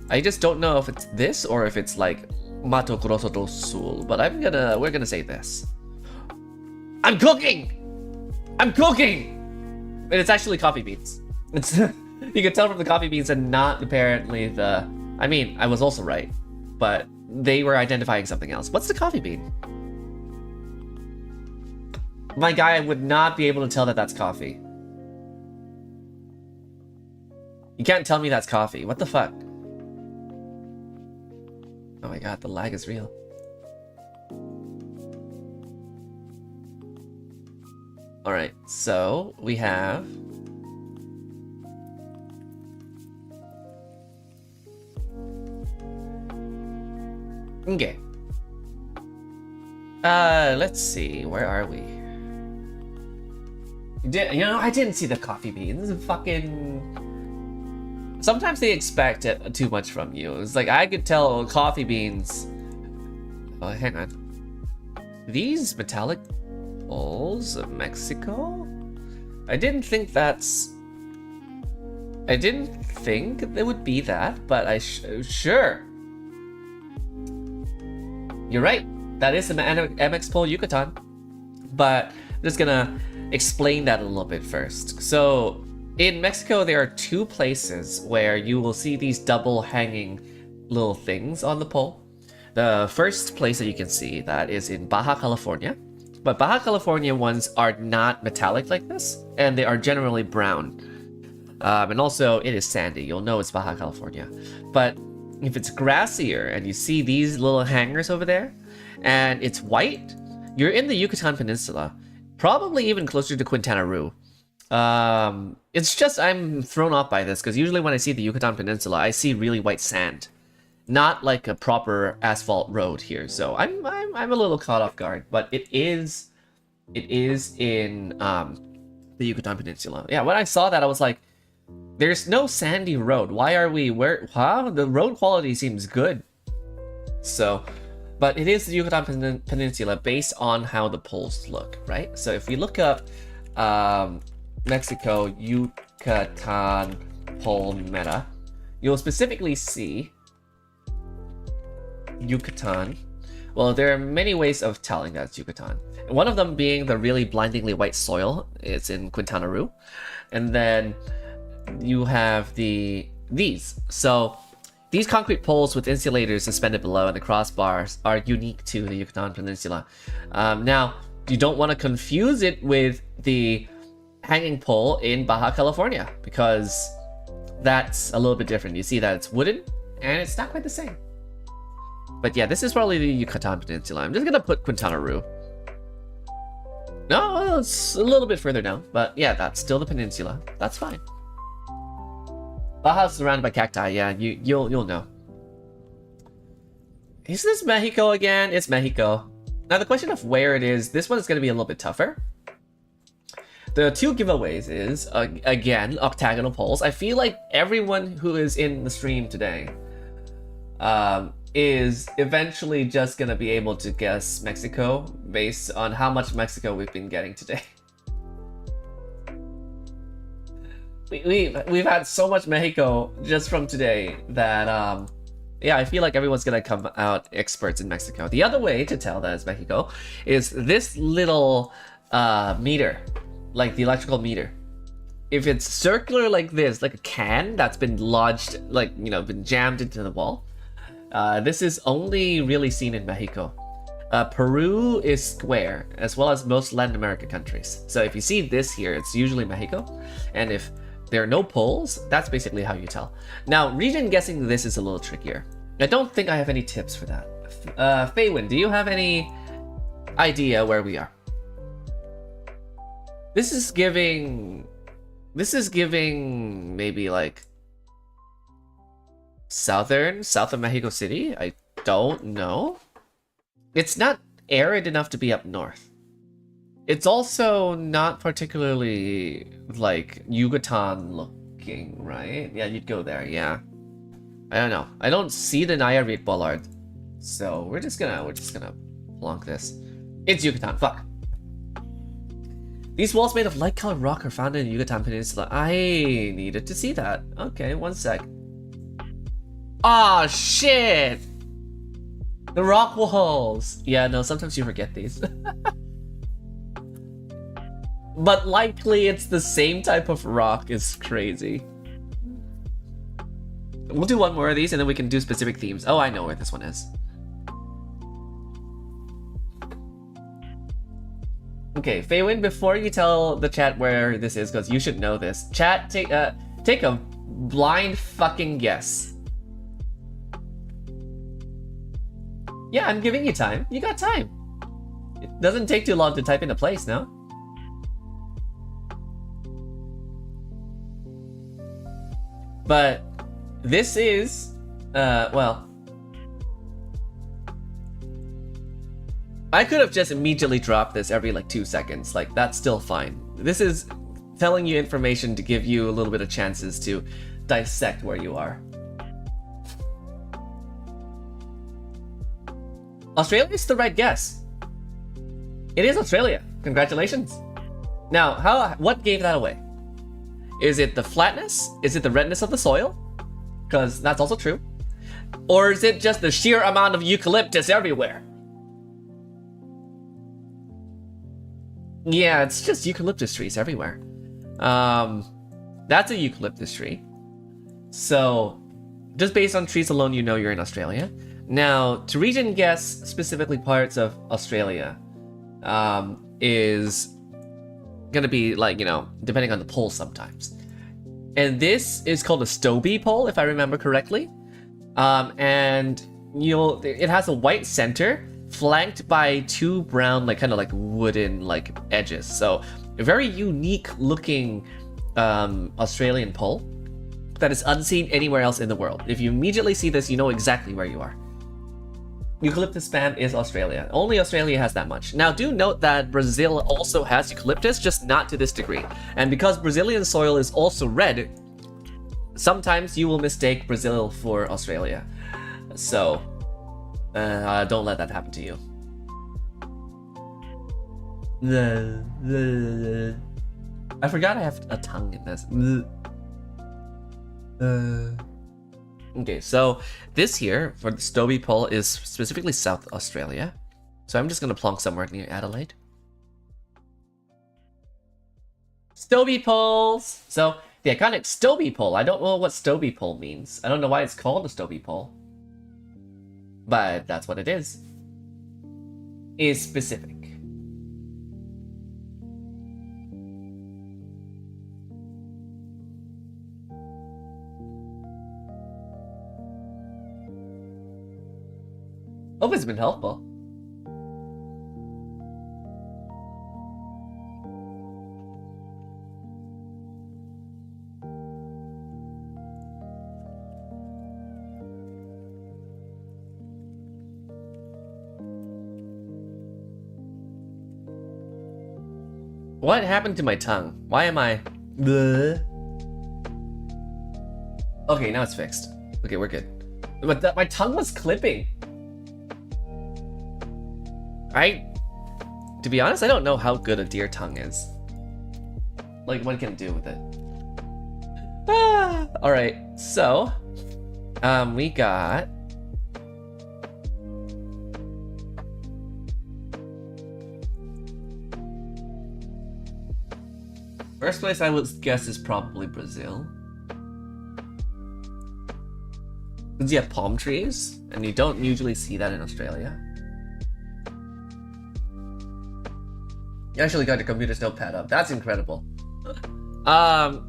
I just don't know if it's this or if it's like Mato Grosso do Sul. But we're gonna say this. I'm cooking. And it's actually coffee beans. It's you can tell from the coffee beans and not apparently the... I mean, I was also right, but they were identifying something else. What's the coffee bean? My guy would not be able to tell that that's coffee. You can't tell me that's coffee. What the fuck? Oh my god, the lag is real. Alright, so we have... Okay. Let's see, where are we? You know, I didn't see the coffee beans. Fucking... Sometimes they expect too much from you. It's like, I could tell coffee beans... Oh, hang on. These metallic... Poles of Mexico? I didn't think it would be that, but sure. You're right. That is an MX pole Yucatan. But I'm just gonna explain that a little bit first. So in Mexico, there are two places where you will see these double hanging little things on the pole. The first place that you can see that is in Baja California. But Baja California ones are not metallic like this, and they are generally brown. And also, it is sandy. You'll know it's Baja California. But if it's grassier, and you see these little hangers over there, and it's white, you're in the Yucatan Peninsula. Probably even closer to Quintana Roo. It's just, I'm thrown off by this, because usually when I see the Yucatan Peninsula, I see really white sand. Not like a proper asphalt road here, so I'm a little caught off guard. But it is in the Yucatan Peninsula. Yeah, when I saw that, I was like, "There's no sandy road. Why are we where? Huh? The road quality seems good." So, but it is the Yucatan Peninsula based on how the poles look, right? So if we look up Mexico Yucatan pole meta, you'll specifically see Yucatan. Well, there are many ways of telling that it's Yucatan. One of them being the really blindingly white soil. It's in Quintana Roo. And then you have these. So these concrete poles with insulators suspended below and the crossbars are unique to the Yucatan Peninsula. Now, you don't want to confuse it with the hanging pole in Baja California, because that's a little bit different. You see that it's wooden and it's not quite the same. But yeah, this is probably the Yucatan Peninsula. I'm just gonna put Quintana Roo. No, it's a little bit further down, but yeah, that's still the peninsula. That's fine. Baja's surrounded by cacti. Yeah, you'll know. Is this Mexico again? It's Mexico. Now the question of where it is, this one is gonna be a little bit tougher. The two giveaways is, again, octagonal poles. I feel like everyone who is in the stream today is eventually just going to be able to guess Mexico based on how much Mexico we've been getting today. We've had so much Mexico just from today that, yeah, I feel like everyone's going to come out experts in Mexico. The other way to tell that it's Mexico is this little meter. Like the electrical meter. If it's circular like this, like a can that's been lodged, like, you know, been jammed into the wall, this is only really seen in Mexico. Peru is square, as well as most Latin American countries. So if you see this here, it's usually Mexico. And if there are no poles, that's basically how you tell. Now, region guessing this is a little trickier. I don't think I have any tips for that. Faywin, do you have any idea where we are? This is giving maybe like south of Mexico City. I don't know. It's not arid enough to be up north. It's also not particularly like Yucatan looking, right? Yeah, you'd go there, yeah. I don't know. I don't see the Nayarit bollard. So we're just gonna plonk this. It's Yucatan, fuck. These walls made of light-colored rock are found in the Yucatan Peninsula. I needed to see that. Okay, one sec. Ah, shit! The rock walls! Yeah, no, sometimes you forget these. But likely it's the same type of rock. It's crazy. We'll do one more of these and then we can do specific themes. Oh, I know where this one is. Okay, Faywin, before you tell the chat where this is, because you should know this, chat, take a blind fucking guess. Yeah, I'm giving you time. You got time. It doesn't take too long to type in a place, no? But this is, well, I could have just immediately dropped this every like 2 seconds. Like, that's still fine. This is telling you information to give you a little bit of chances to dissect where you are. Australia is the right guess. It is Australia. Congratulations. Now, what gave that away? Is it the flatness? Is it the redness of the soil? Because that's also true. Or is it just the sheer amount of eucalyptus everywhere? Yeah, it's just eucalyptus trees everywhere. That's a eucalyptus tree. So, just based on trees alone, you know you're in Australia. Now, to region guess specifically parts of Australia, is gonna be like, you know, depending on the pole sometimes. And this is called a Stobie pole, if I remember correctly. And it has a white center, flanked by two brown, like kind of like wooden like edges. So a very unique looking Australian pole that is unseen anywhere else in the world. If you immediately see this, you know exactly where you are. Eucalyptus spam is Australia. Only Australia has that much. Now do note that Brazil also has eucalyptus, just not to this degree. And because Brazilian soil is also red, sometimes you will mistake Brazil for Australia. So don't let that happen to you. I forgot I have a tongue in this. Okay, so this here for the Stobie Pole is specifically South Australia. So I'm just gonna plonk somewhere near Adelaide. Stobie Poles! So, the iconic Stobie Pole. I don't know what Stobie Pole means. I don't know why it's called a Stobie Pole. But that's what it is. Is specific. Hope it's been helpful. What happened to my tongue? Why am I... Bleh? Okay, now it's fixed. Okay, we're good. But my tongue was clipping. To be honest, I don't know how good a deer tongue is. Like, what can it do with it? Alright, so... we got... First place I would guess is probably Brazil. Because you have palm trees, and you don't usually see that in Australia. You actually got your computer's notepad up. That's incredible.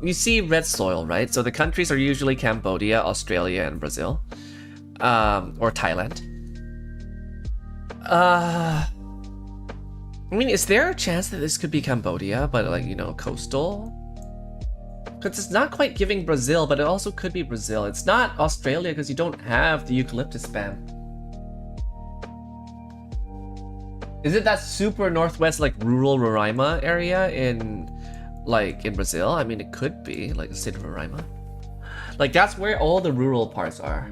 You see red soil, right? So the countries are usually Cambodia, Australia, and Brazil. Or Thailand. I mean, is there a chance that this could be Cambodia, but like, you know, coastal? Because it's not quite giving Brazil, but it also could be Brazil. It's not Australia because you don't have the eucalyptus ban. Is it that super northwest, like rural Roraima area in Brazil? I mean, it could be like the state of Roraima. Like that's where all the rural parts are.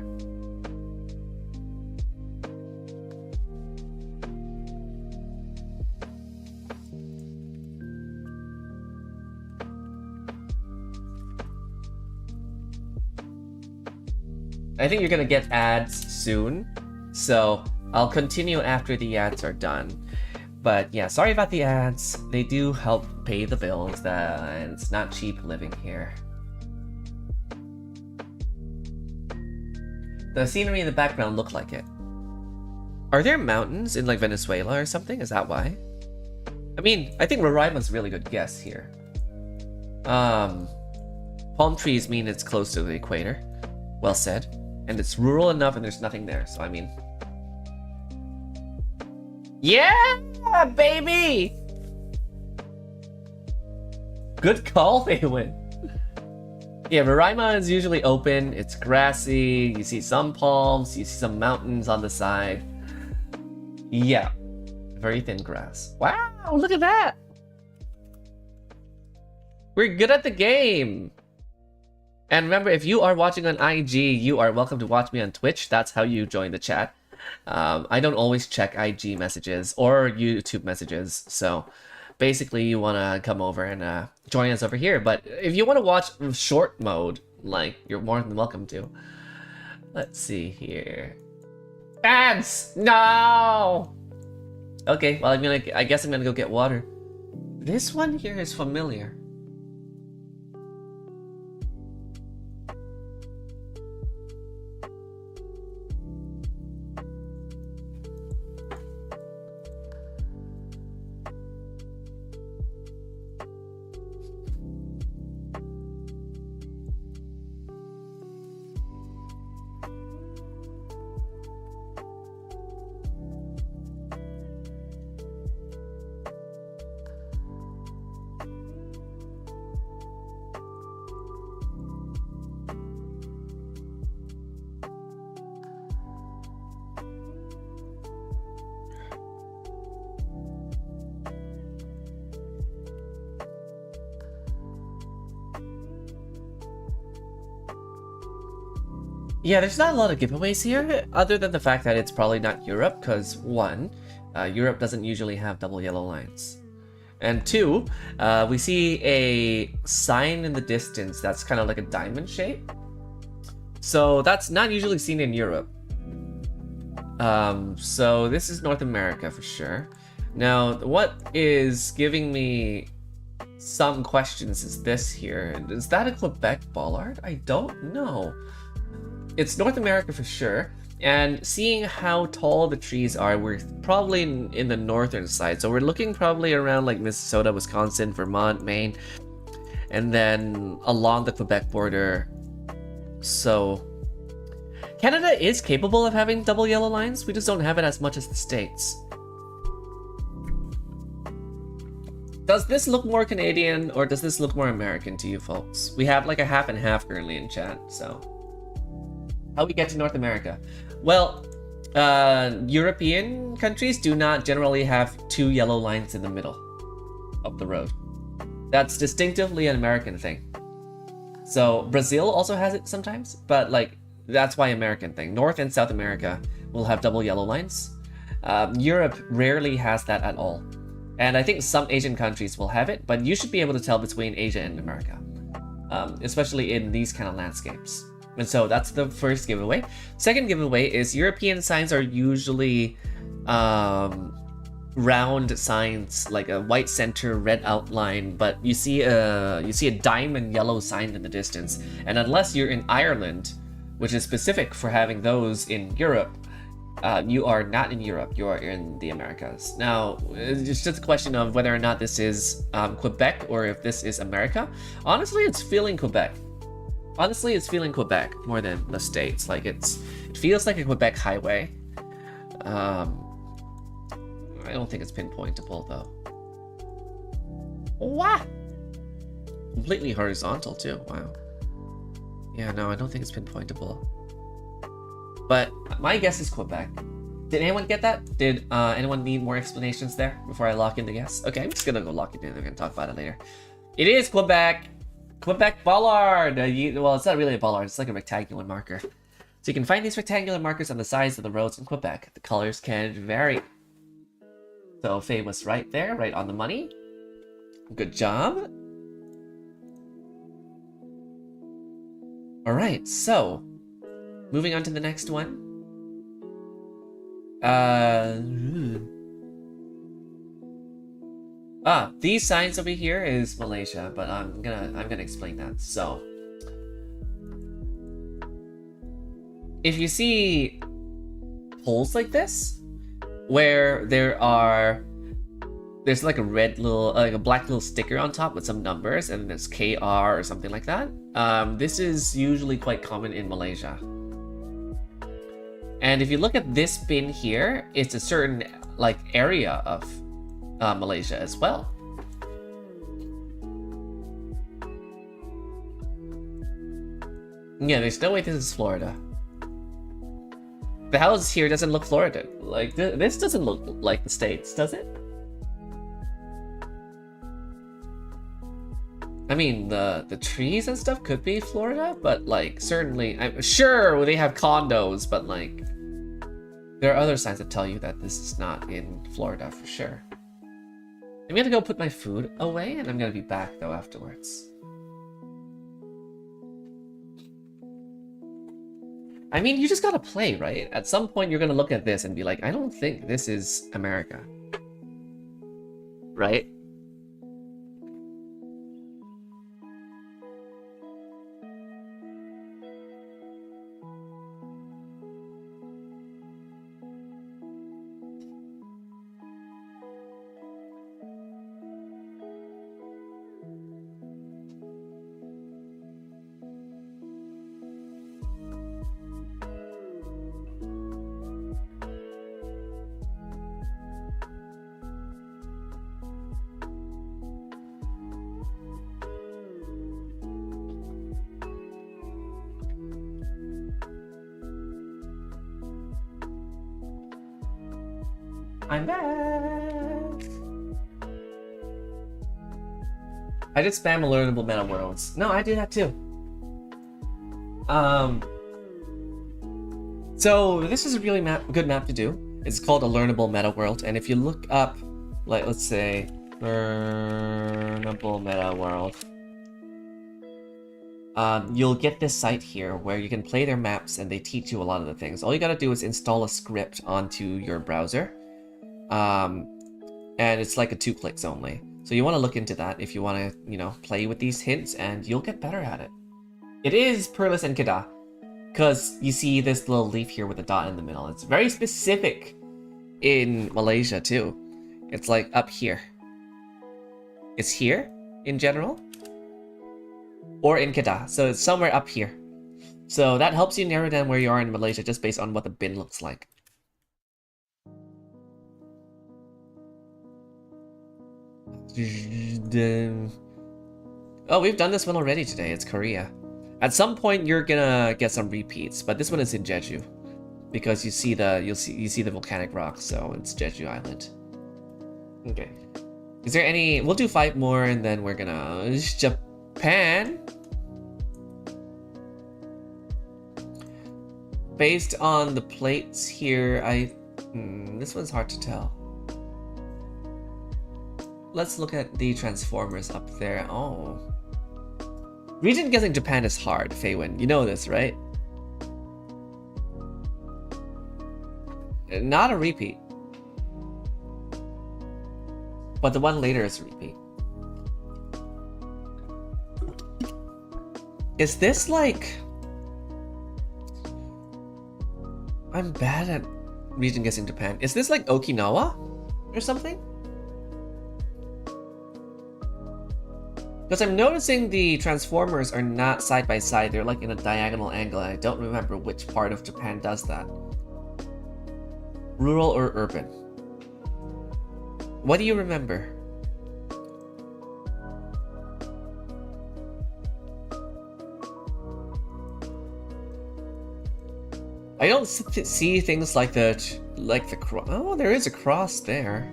I think you're gonna get ads soon, so I'll continue after the ads are done. But yeah, sorry about the ads. They do help pay the bills, and it's not cheap living here. The scenery in the background look like it. Are there mountains in like Venezuela or something? Is that why? I mean, I think Roraima's a really good guess here. Palm trees mean it's close to the equator. Well said. And it's rural enough and there's nothing there, so I mean... Yeah, baby! Good call, Maywin. Yeah, Roraima is usually open, it's grassy, you see some palms, you see some mountains on the side. Yeah, very thin grass. Wow, look at that! We're good at the game! And remember, if you are watching on IG, you are welcome to watch me on Twitch. That's how you join the chat. I don't always check IG messages or YouTube messages, so basically you want to come over and join us over here. But if you want to watch short mode, like, you're more than welcome to. Let's see here. Ads! No! Okay, well, I guess I'm gonna go get water. This one here is familiar. Yeah, there's not a lot of giveaways here, other than the fact that it's probably not Europe, because one, Europe doesn't usually have double yellow lines. And two, we see a sign in the distance that's kind of like a diamond shape. So that's not usually seen in Europe. So this is North America for sure. Now, what is giving me some questions is this here. Is that a Quebec bollard? I don't know. It's North America for sure. And seeing how tall the trees are, we're probably in the northern side. So we're looking probably around like Minnesota, Wisconsin, Vermont, Maine, and then along the Quebec border. So Canada is capable of having double yellow lines. We just don't have it as much as the States. Does this look more Canadian or does this look more American to you folks? We have like a half and half currently in chat, so. How we get to North America? Well, European countries do not generally have two yellow lines in the middle of the road. That's distinctively an American thing. So Brazil also has it sometimes, but like that's why American thing. North and South America will have double yellow lines. Europe rarely has that at all. And I think some Asian countries will have it, but you should be able to tell between Asia and America, especially in these kind of landscapes. And so that's the first giveaway. Second giveaway is European signs are usually round signs, like a white center, red outline, but you see a diamond yellow sign in the distance. And unless you're in Ireland, which is specific for having those in Europe, you are not in Europe, you are in the Americas. Now, it's just a question of whether or not this is Quebec or if this is America. Honestly, it's feeling Quebec. Honestly, it's feeling Quebec more than the States. Like it feels like a Quebec highway. I don't think it's pinpointable though. What? Completely horizontal too, wow. Yeah, no, I don't think it's pinpointable. But my guess is Quebec. Did anyone get that? Did anyone need more explanations there before I lock in the guess? Okay, I'm just gonna go lock it in. We're gonna talk about it later. It is Quebec! Quebec bollard! Well, it's not really a bollard, it's like a rectangular marker. So you can find these rectangular markers on the sides of the roads in Quebec. The colors can vary. So Faye was right there, right on the money. Good job. Alright, so moving on to the next one. These signs over here is Malaysia, but I'm gonna explain that. So if you see poles like this, where there's like a red little, like a black little sticker on top with some numbers, and there's KR or something like that. This is usually quite common in Malaysia. And if you look at this pin here, it's a certain like area of Malaysia as well. Yeah, there's no way this is Florida. The house here doesn't look Florida. Like this doesn't look like the States, does it? I mean, the trees and stuff could be Florida, but like certainly, I'm sure they have condos, but like there are other signs that tell you that this is not in Florida for sure. I'm gonna go put my food away, and I'm gonna be back though afterwards. I mean, you just gotta play, right? At some point, you're gonna look at this and be like, I don't think this is America. Right? I'm back! I did spam a learnable meta worlds. No, I do that too. So this is a really good map to do. It's called a learnable meta world, and if you look up, like let's say, learnable meta world. you'll get this site here where you can play their maps and they teach you a lot of the things. All you gotta do is install a script onto your browser. And it's like a 2 clicks only. So you want to look into that if you want to, you know, play with these hints and you'll get better at it. It is Perlis and Kedah, because you see this little leaf here with a dot in the middle. It's very specific in Malaysia too. It's like up here. It's here in general, or in Kedah. So it's somewhere up here. So that helps you narrow down where you are in Malaysia just based on what the bin looks like. Oh, we've done this one already today. It's Korea. At some point, you're gonna get some repeats, but this one is in Jeju, because you see the volcanic rocks, so it's Jeju Island. Okay. Is there any? We'll do 5 more, and then we're gonna Japan. Based on the plates here, this one's hard to tell. Let's look at the transformers up there. Oh. Region guessing Japan is hard, Feywin. You know this, right? Not a repeat. But the one later is a repeat. Is this like... I'm bad at region guessing Japan. Is this like Okinawa or something? Because I'm noticing the transformers are not side by side, they're like in a diagonal angle, and I don't remember which part of Japan does that. Rural or urban? What do you remember? I don't see things like the cross. Oh, there is a cross there.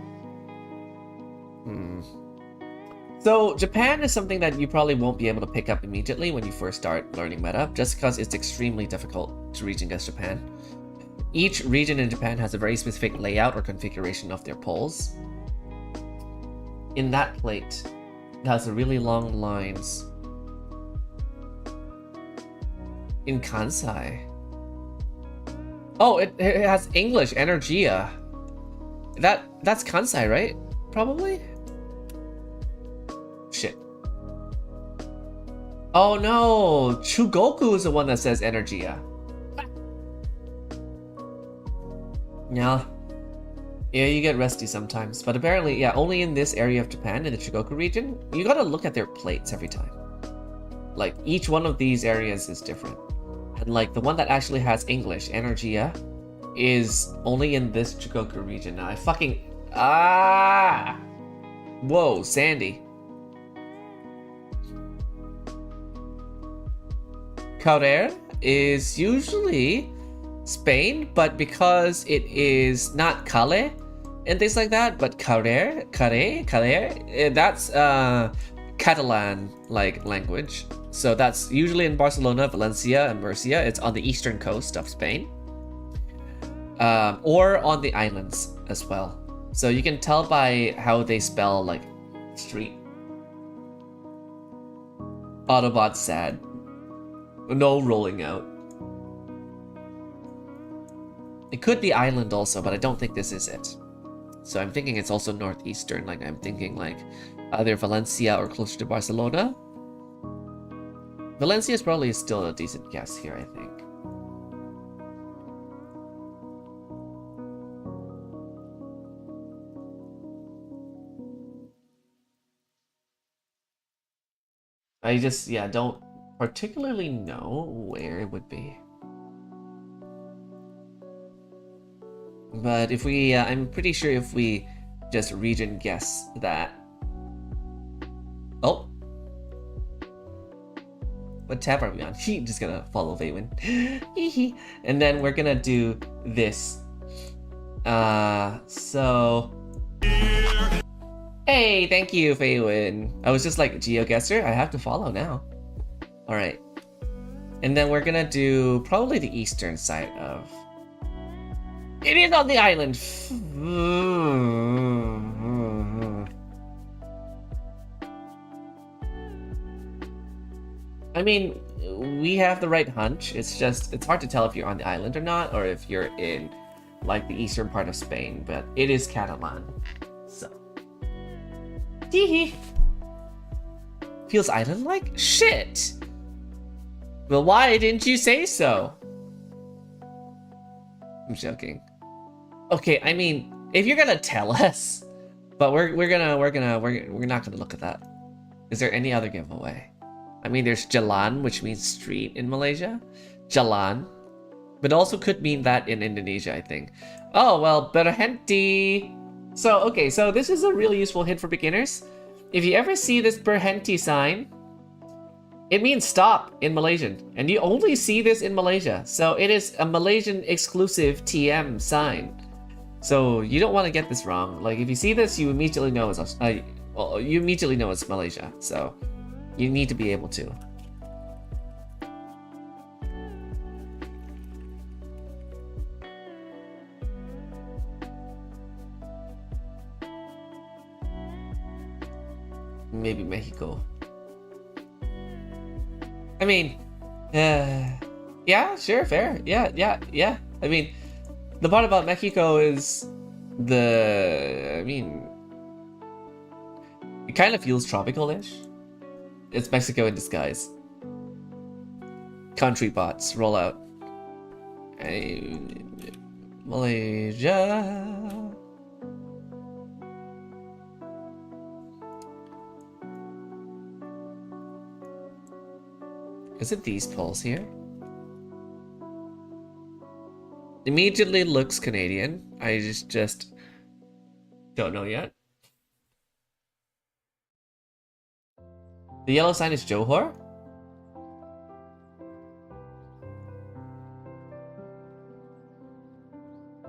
So Japan is something that you probably won't be able to pick up immediately when you first start learning meta, just because it's extremely difficult to region guess Japan. Each region in Japan has a very specific layout or configuration of their poles. In that plate, it has a really long lines. In Kansai. Oh, it has English, Energia. That's Kansai, right? Probably? Shit. Oh no! Chugoku is the one that says Energia. Yeah. Yeah, you get rusty sometimes. But apparently, yeah, only in this area of Japan, in the Chugoku region, you gotta look at their plates every time. Like, each one of these areas is different. And like, the one that actually has English, Energia, is only in this Chugoku region. Now, I fucking... Ah! Whoa, Sandy. Carrer is usually Spain, but because it is not Calais and things like that, but Carrer, that's Catalan like language. So that's usually in Barcelona, Valencia, and Murcia. It's on the eastern coast of Spain, or on the islands as well. So you can tell by how they spell like street. Autobot sad. No rolling out. It could be island also, but I don't think this is it. So I'm thinking it's also northeastern. Like I'm thinking like either Valencia or closer to Barcelona. Valencia is probably still a decent guess here, I think. I just, yeah, don't particularly know where it would be. But if we, I'm pretty sure if we just region guess that. Oh. What tab are we on? Just gonna follow Feywin. And then we're gonna do this. So... Hey, thank you, Feywin. I was just like, GeoGuessr, I have to follow now. Alright. And then we're gonna do probably the eastern side of... It is on the island! I mean, we have the right hunch. It's just, it's hard to tell if you're on the island or not, or if you're in, like, the eastern part of Spain, but it is Catalan. So. Teehee. Feels island-like? Shit! Well, why didn't you say so? I'm joking. Okay, I mean, if you're gonna tell us, but we're not gonna look at that. Is there any other giveaway? I mean, there's Jalan, which means street in Malaysia. Jalan. But also could mean that in Indonesia, I think. Oh, well, berhenti. So, okay, so this is a really useful hint for beginners. If you ever see this berhenti sign, it means stop in Malaysian. And you only see this in Malaysia. So it is a Malaysian exclusive TM sign. So you don't want to get this wrong. Like, if you see this, you immediately know it's Malaysia. So you need to be able to. Maybe Mexico. I mean, yeah, sure, fair. Yeah. I mean, the part about Mexico is it kind of feels tropical-ish. It's Mexico in disguise. Country bots roll out. Malaysia. Is it these poles here? Immediately looks Canadian. I just don't know yet. The yellow sign is Johor?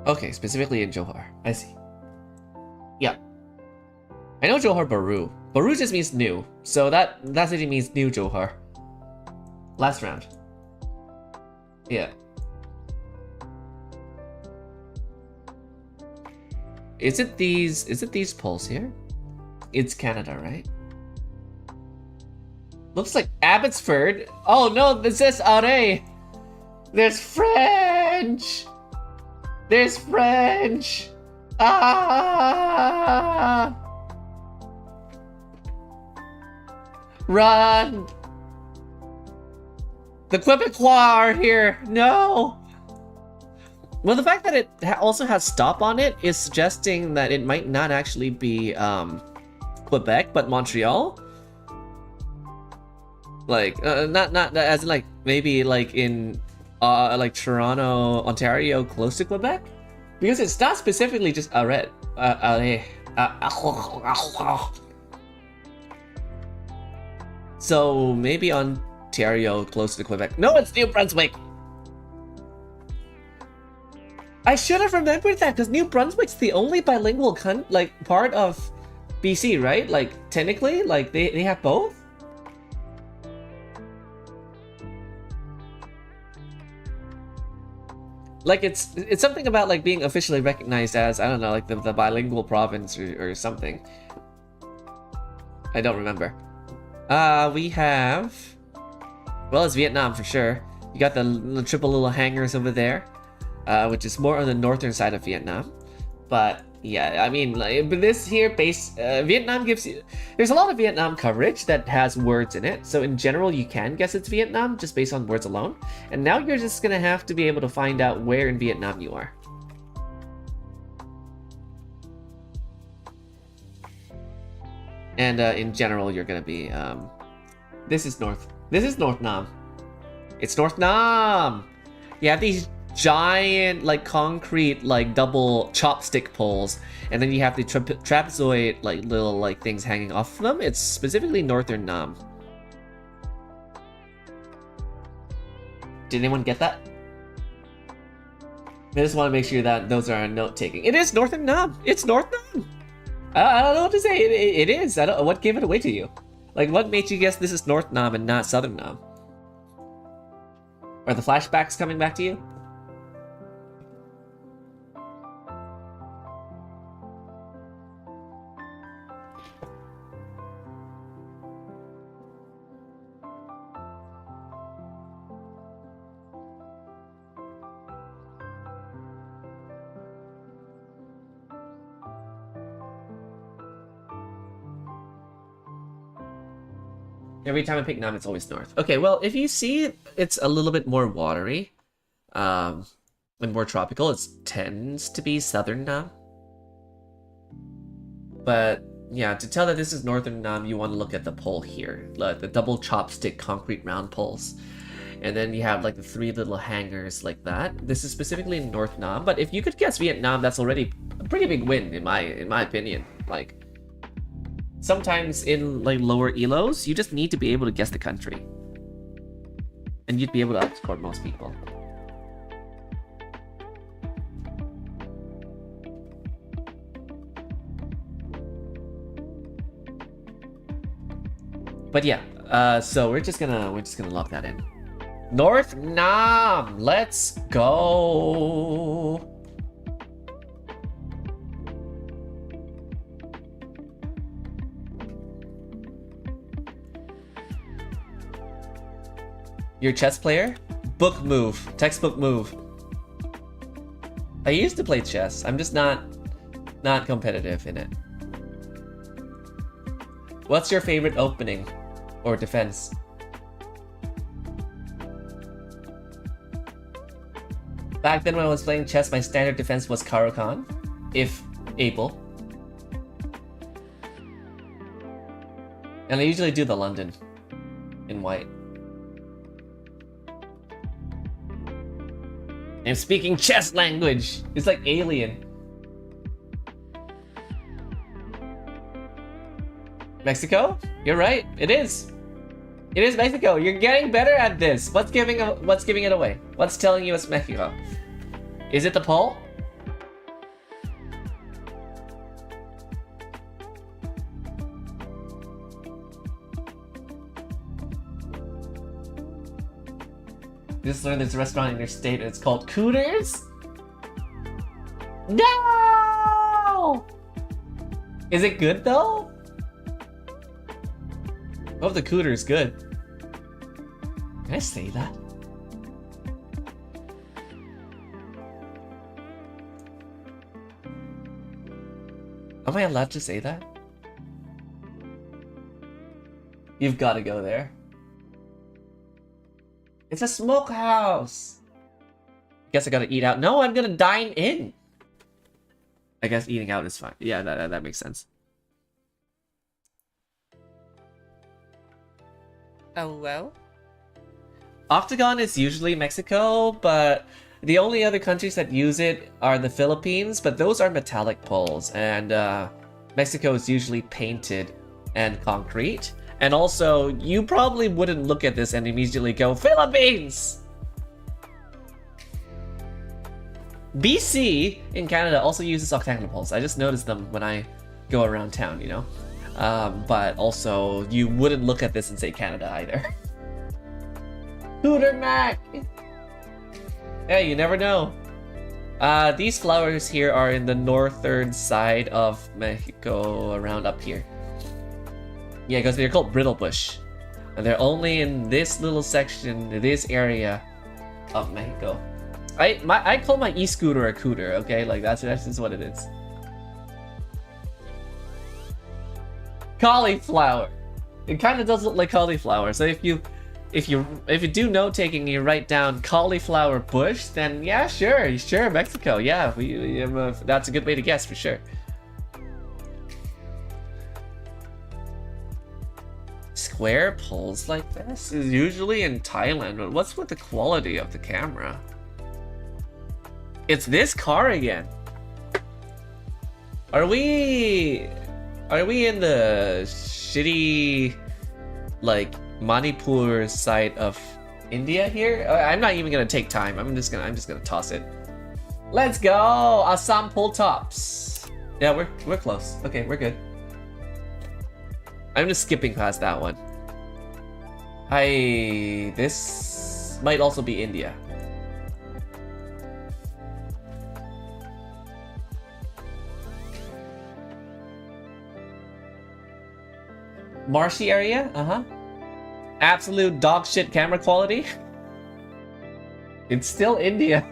Okay, specifically in Johor. I see. Yeah. I know Johor Bahru. Bahru just means new. So that city means new Johor. Last round. Yeah. Is it these poles here? It's Canada, right? Looks like Abbotsford. Oh no, this is Are. There's French. There's French. Ah! Run! The Quebecois are here. No. Well, the fact that it also has stop on it is suggesting that it might not actually be Quebec, but Montreal. Like, not as in like maybe like in like Toronto, Ontario, close to Quebec, because it's not specifically just Arret. So maybe Ontario, close to Quebec. No, it's New Brunswick. I should have remembered that because New Brunswick's the only bilingual part of BC, right? Like technically, like they have both. Like it's something about like being officially recognized as, I don't know, like the bilingual province or something. I don't remember. We have, well, it's Vietnam for sure. You got the triple little hangars over there, which is more on the northern side of Vietnam. But yeah, I mean, like, but this here Vietnam gives you, there's a lot of Vietnam coverage that has words in it. So in general, you can guess it's Vietnam just based on words alone. And now you're just gonna have to be able to find out where in Vietnam you are. And in general, you're gonna be, this is North Nam. It's North Nam! You have these giant, like, concrete, like, double chopstick poles, and then you have the trapezoid, like, little, like, things hanging off of them. It's specifically Northern Nam. Did anyone get that? I just want to make sure that those are note-taking. It is Northern Nam! It's North Nam! I don't know what to say. It is. What gave it away to you? Like, what made you guess this is North Nam and not Southern Nam? Are the flashbacks coming back to you? Every time I pick Nam, it's always north. Okay, well, if you see it's a little bit more watery, and more tropical, it tends to be southern Nam. But yeah, to tell that this is northern Nam, you want to look at the pole here, the double chopstick concrete round poles. And then you have like the 3 little hangers like that. This is specifically in North Nam, but if you could guess Vietnam, that's already a pretty big win in my opinion. Like, sometimes in like lower elos, you just need to be able to guess the country. And you'd be able to outscore most people. But yeah, so we're just gonna lock that in. North Nam, let's go. You're a chess player? Book move, textbook move. I used to play chess. I'm just not competitive in it. What's your favorite opening or defense? Back then when I was playing chess, my standard defense was Caro-Kann, if able. And I usually do the London in white. I'm speaking chess language! It's like alien. Mexico? You're right, it is. It is Mexico. You're getting better at this. What's giving it away? What's telling you it's Mexico? Is it the pole? Just learned there's a restaurant in your state and it's called Cooters? No! Is it good though? I hope the Cooter is good. Can I say that? Am I allowed to say that? You've got to go there. It's a smokehouse. Guess I gotta eat out. No, I'm gonna dine in. I guess eating out is fine. Yeah, that makes sense. Hello? Octagon is usually Mexico, but the only other countries that use it are the Philippines, but those are metallic poles, and Mexico is usually painted and concrete. And also, you probably wouldn't look at this and immediately go, Philippines! BC in Canada also uses octagonal poles. I just noticed them when I go around town, you know? But also, you wouldn't look at this and say Canada either. Hooter Mac! Yeah, you never know. These flowers here are in the northern side of Mexico, around up here. Yeah, because they're called brittle bush. And they're only in this little section, this area of Mexico. I call my e-scooter a cooter, okay? Like, that's just what it is. Cauliflower. It kind of does look like cauliflower. So if you do note taking and you write down cauliflower bush, then yeah, sure, Mexico. Yeah, that's a good way to guess for sure. Square poles like this is usually in Thailand, but what's with the quality of the camera? It's this car again. Are we in the shitty, like, Manipur side of India here? I'm not even gonna take time. I'm just gonna toss it. Let's go! Assam pole tops. Yeah, we're close. Okay, we're good. I'm just skipping past that one. This might also be India. Marshy area? Absolute dog shit camera quality. It's still India.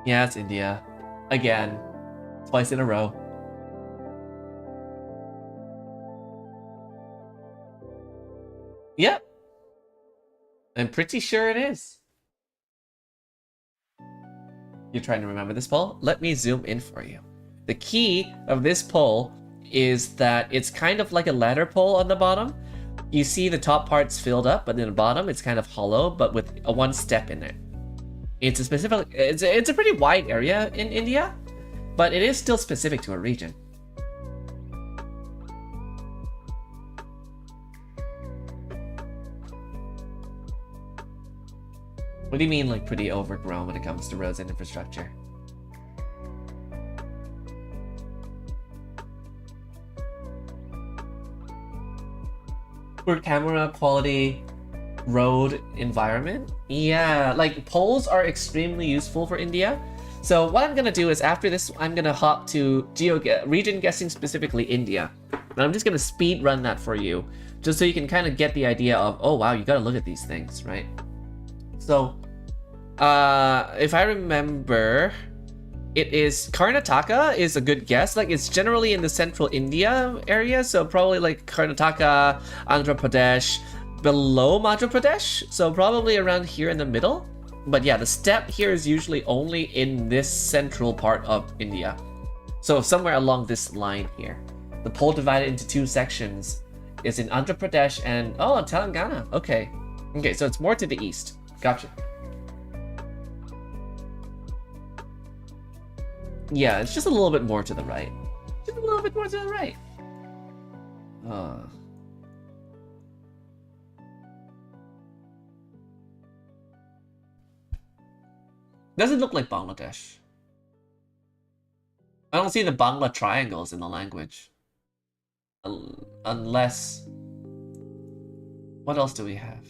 Yeah, it's India. Again. Twice in a row. Yep. I'm pretty sure it is. You're trying to remember this poll? Let me zoom in for you. The key of this poll is that it's kind of like a ladder pole on the bottom. You see the top part's filled up, but in the bottom it's kind of hollow, but with a one step in it. It's a specific, it's a pretty wide area in India, but it is still specific to a region. What do you mean, like, pretty overgrown when it comes to roads and infrastructure? For camera quality road environment? Yeah, like, poles are extremely useful for India. So what I'm gonna do is after this, I'm gonna hop to region guessing, specifically India. And I'm just gonna speed run that for you, just so you can kind of get the idea of, oh wow, you gotta look at these things, right? So, if I remember, it is Karnataka is a good guess. Like, it's generally in the central India area, so probably like Karnataka, Andhra Pradesh, below Madhya Pradesh, so probably around here in the middle. But yeah, the step here is usually only in this central part of India. So somewhere along this line here. The pole divided into two sections is in Andhra Pradesh and, oh, Telangana. Okay. Okay, so it's more to the east. Gotcha. Yeah, it's just a little bit more to the right. Just a little bit more to the right. Doesn't look like Bangladesh. I don't see the Bangla triangles in the language. Unless... What else do we have?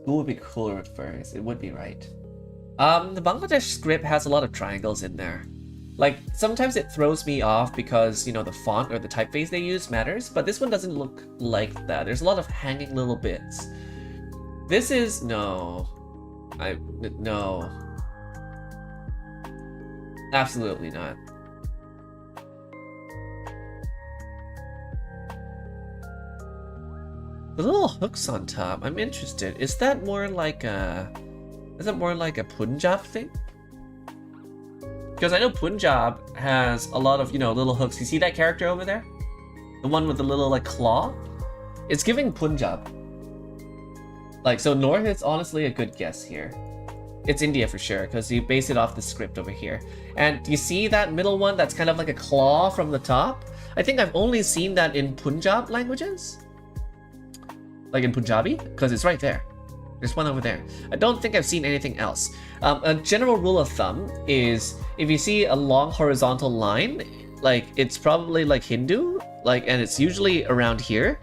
Who would be cooler at first? It would be right. The Bangladesh script has a lot of triangles in there. Like, sometimes it throws me off because, you know, the font or the typeface they use matters, but this one doesn't look like that. There's a lot of hanging little bits. This is... no. No. Absolutely not. The little hooks on top, I'm interested. Is that more like a... Is that more like a Punjab thing? Because I know Punjab has a lot of, you know, little hooks. You see that character over there? The one with the little, like, claw? It's giving Punjab. Like, so North is honestly a good guess here. It's India for sure, because you base it off the script over here. And you see that middle one that's kind of like a claw from the top? I think I've only seen that in Punjab languages. Like in Punjabi, because it's right there. There's one over there. I don't think I've seen anything else. A general rule of thumb is if you see a long horizontal line, like it's probably like Hindu, like, and it's usually around here.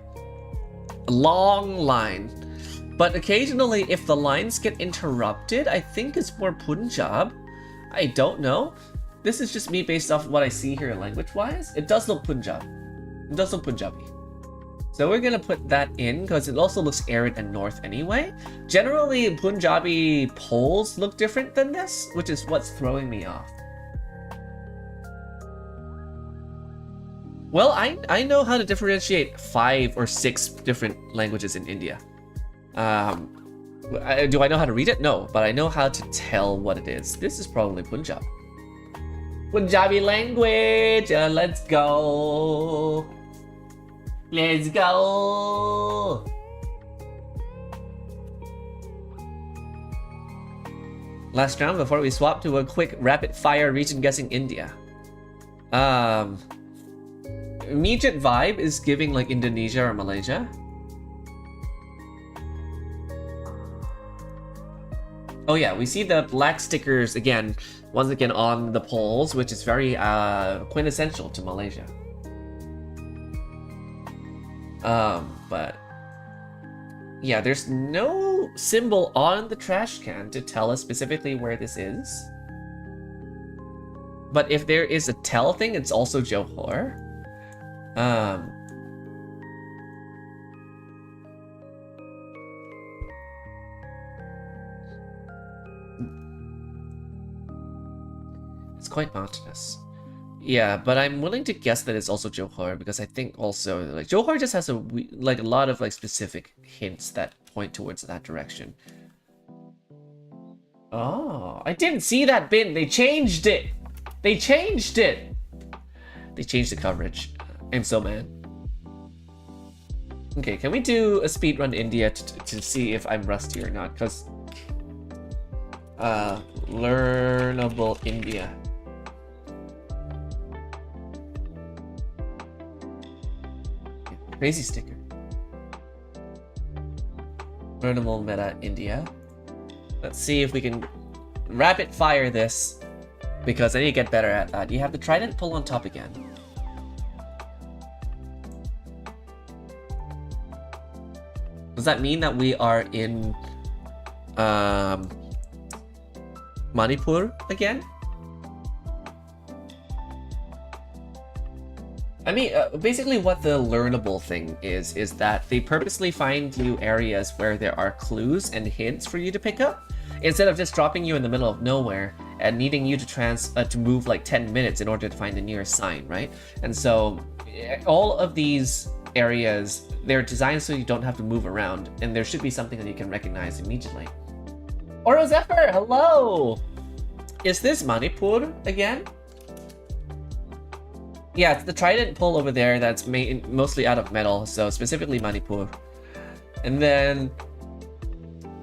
A long line. But occasionally, if the lines get interrupted, I think it's more Punjab. I don't know. This is just me based off what I see here language-wise. It does look Punjab. It does look Punjabi. So we're gonna put that in because it also looks arid and north anyway. Generally, Punjabi poles look different than this, which is what's throwing me off. Well, I know how to differentiate 5 or 6 different languages in India. Do I know how to read it? No, but I know how to tell what it is. This is probably Punjab. Punjabi language, let's go. Let's go! Last round before we swap to a quick rapid fire region guessing India. Immediate vibe is giving like Indonesia or Malaysia. Oh yeah, we see the black stickers again, once again on the poles, which is very quintessential to Malaysia. But yeah, there's no symbol on the trash can to tell us specifically where this is. But if there is a tell thing, it's also Johor. It's quite mountainous. Yeah, but I'm willing to guess that it's also Johor because I think also like Johor just has a lot of like specific hints that point towards that direction. Oh, I didn't see that bin. They changed it. They changed it. They changed the coverage. I'm so mad. Okay, can we do a speedrun India to see if I'm rusty or not? Because learnable India. Crazy sticker. Learnable meta India. Let's see if we can rapid fire this because I need to get better at that. You have the trident pull on top again. Does that mean that we are in Manipur again? I mean, basically what the learnable thing is that they purposely find you areas where there are clues and hints for you to pick up, instead of just dropping you in the middle of nowhere and needing you to move like 10 minutes in order to find the nearest sign, right? And so all of these areas, they're designed so you don't have to move around, and there should be something that you can recognize immediately. Oro Zephyr, hello! Is this Manipur again? Yeah, it's the trident pull over there that's made mostly out of metal, so specifically Manipur. And then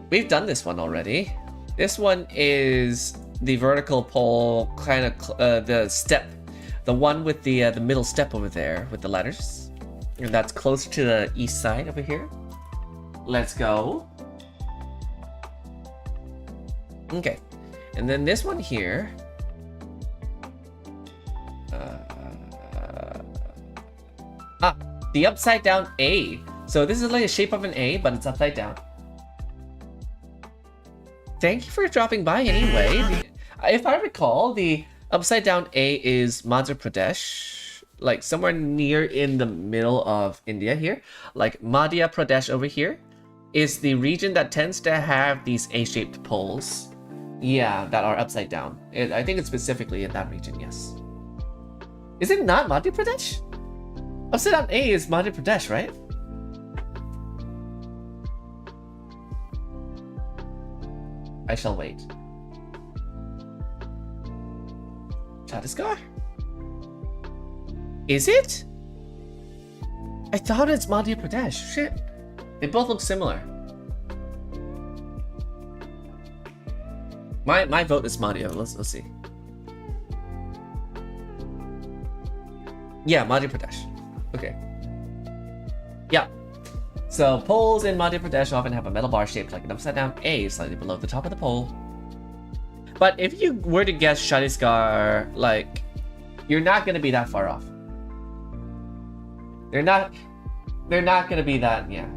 we've done this one already. This one is the vertical pull, kind of the step, the one with the middle step over there with the letters, and that's closer to the east side over here. Let's go. Okay, and then this one here. The upside down A. So this is like a shape of an A, but it's upside down. Thank you for dropping by anyway. If I recall, the upside down A is Madhya Pradesh, like somewhere near in the middle of India here. Like Madhya Pradesh over here is the region that tends to have these A-shaped poles. Yeah, that are upside down. I think it's specifically in that region, yes. Is it not Madhya Pradesh? Upside down A is Madhya Pradesh, right? I shall wait. Chhattisgarh? Is it? I thought it's Madhya Pradesh. Shit. They both look similar. My vote is Madhya. Let's see. Yeah, Madhya Pradesh. Okay. Yeah. So poles in Madhya Pradesh often have a metal bar shaped like an upside down A slightly below the top of the pole. But if you were to guess Chhattisgarh, like, you're not gonna be that far off. They're not gonna be that, yeah.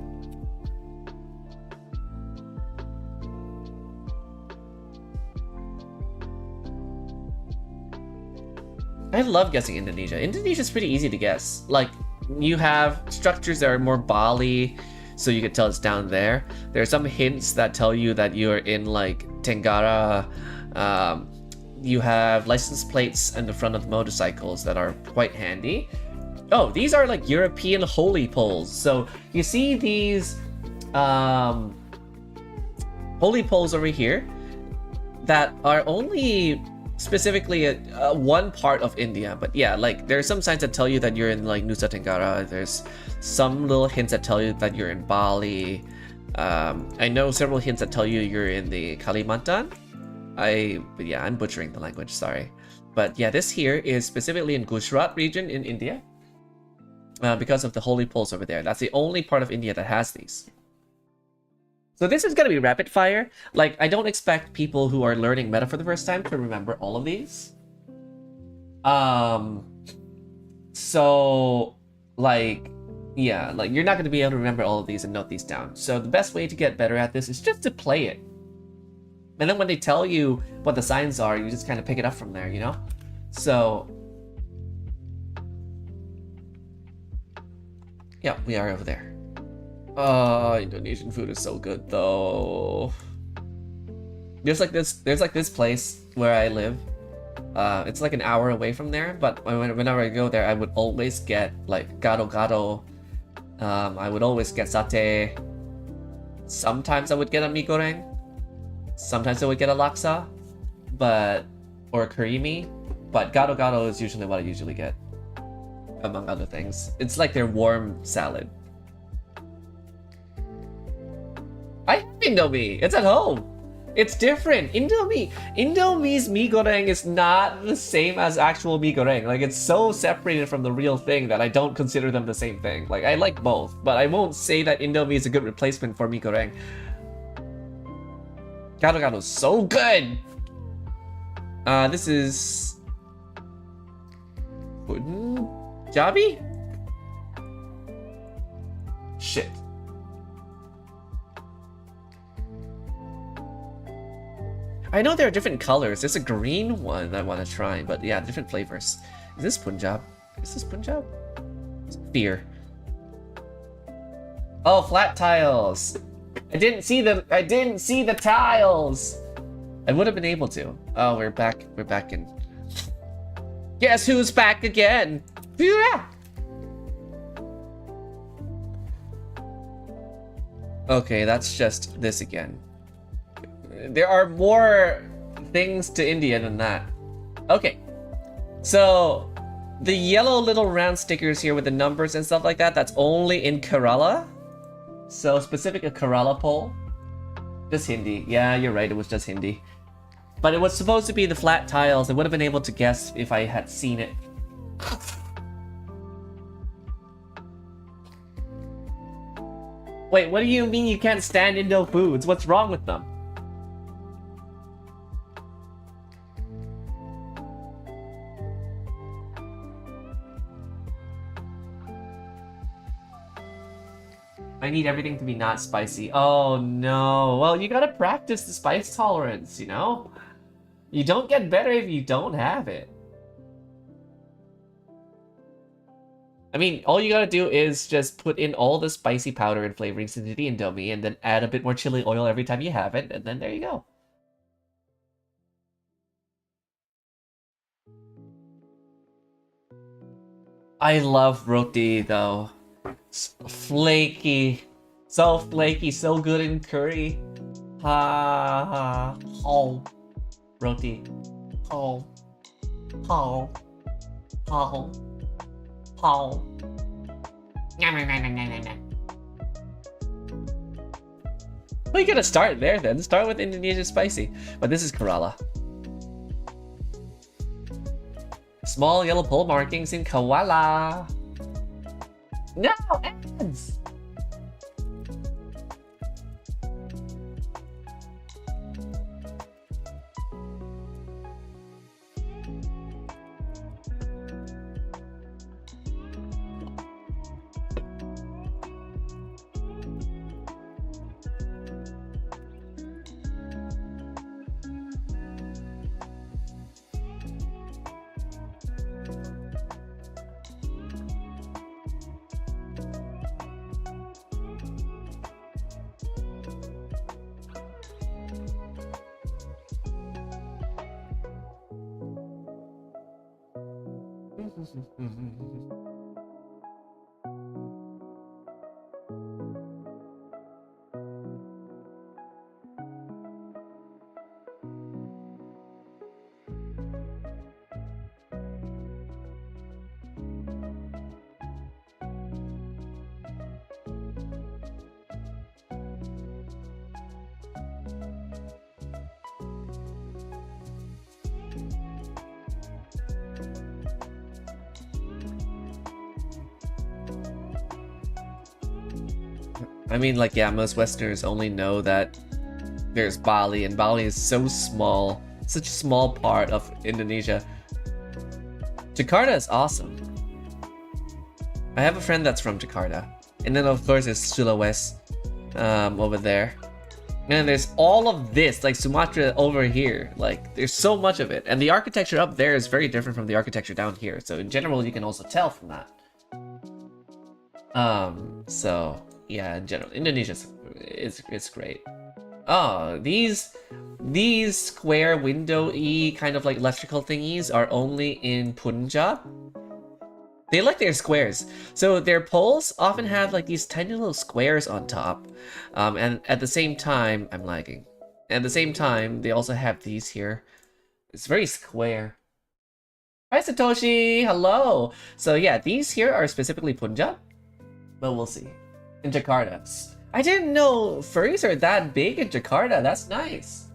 I love guessing Indonesia. Indonesia's pretty easy to guess. Like, you have structures that are more Bali, so you can tell it's down there. There are some hints that tell you that you're in like Tenggara. You have license plates in the front of the motorcycles that are quite handy. Oh, these are like European holy poles. So you see these holy poles over here that are only specifically one part of India, but yeah, like there are some signs that tell you that you're in like Nusa Tenggara. There's some little hints that tell you that you're in Bali. I know several hints that tell you you're in the Kalimantan. But yeah, I'm butchering the language, sorry. But yeah, this here is specifically in Gujarat region in India because of the holy poles over there. That's the only part of India that has these. So this is going to be rapid fire. Like, I don't expect people who are learning meta for the first time to remember all of these. So, like, yeah, like you're not going to be able to remember all of these and note these down. So the best way to get better at this is just to play it. And then when they tell you what the signs are, you just kind of pick it up from there, you know? So yeah, we are over there. Oh, Indonesian food is so good though. There's like this place where I live. It's like an hour away from there, but whenever I go there, I would always get like gado-gado. I would always get satay. Sometimes I would get a mie goreng. Sometimes I would get a laksa, or a curry. But gado-gado is usually what I usually get, among other things. It's like their warm salad. I have Indomie. It's at home. It's different. Indomie's mie goreng is not the same as actual mie goreng. Like, it's so separated from the real thing that I don't consider them the same thing. Like, I like both, but I won't say that Indomie is a good replacement for mie goreng. Gado-gado is so good. This is Punjabi? Shit. I know there are different colors. There's a green one I want to try, but yeah, different flavors. Is this Punjab? Is this Punjab? Fear. Oh, flat tiles. I didn't see the tiles. I would have been able to. Oh, we're back in. Guess who's back again? Yeah. Okay, that's just this again. There are more things to India than that. Okay, so the yellow little round stickers here with the numbers and stuff like that, that's only in Kerala. So specific a Kerala poll. Just Hindi. Yeah, you're right, it was just Hindi. But it was supposed to be the flat tiles. I would have been able to guess if I had seen it. Wait, what do you mean you can't stand Indo foods? What's wrong with them? I need everything to be not spicy. Oh no. Well, you gotta practice the spice tolerance, you know? You don't get better if you don't have it. I mean, all you gotta do is just put in all the spicy powder and flavorings into the Indomie and then add a bit more chili oil every time you have it, and then there you go. I love roti though. Flaky, so flaky, so good in curry. Ha ha. Oh, roti. Oh, oh, oh, oh. Well, you gotta start there then. Start with Indonesia spicy. But this is Kerala. Small yellow pole markings in Kuala. No, ads! I mean, like, yeah, most Westerners only know that there's Bali, and Bali is so small, such a small part of Indonesia. Jakarta is awesome. I have a friend that's from Jakarta. And then, of course, there's Sulawesi over there. And there's all of this, like Sumatra over here. Like, there's so much of it. And the architecture up there is very different from the architecture down here. So in general, you can also tell from that. So yeah, in general, Indonesia it's great. Oh, these square window-y kind of like electrical thingies are only in Punjab. They like their squares. So their poles often have like these tiny little squares on top. And at the same time, I'm lagging. At the same time, they also have these here. It's very square. Hi Satoshi, hello. So yeah, these here are specifically Punjab, but we'll see. In Jakarta. I didn't know furries are that big in Jakarta. That's nice.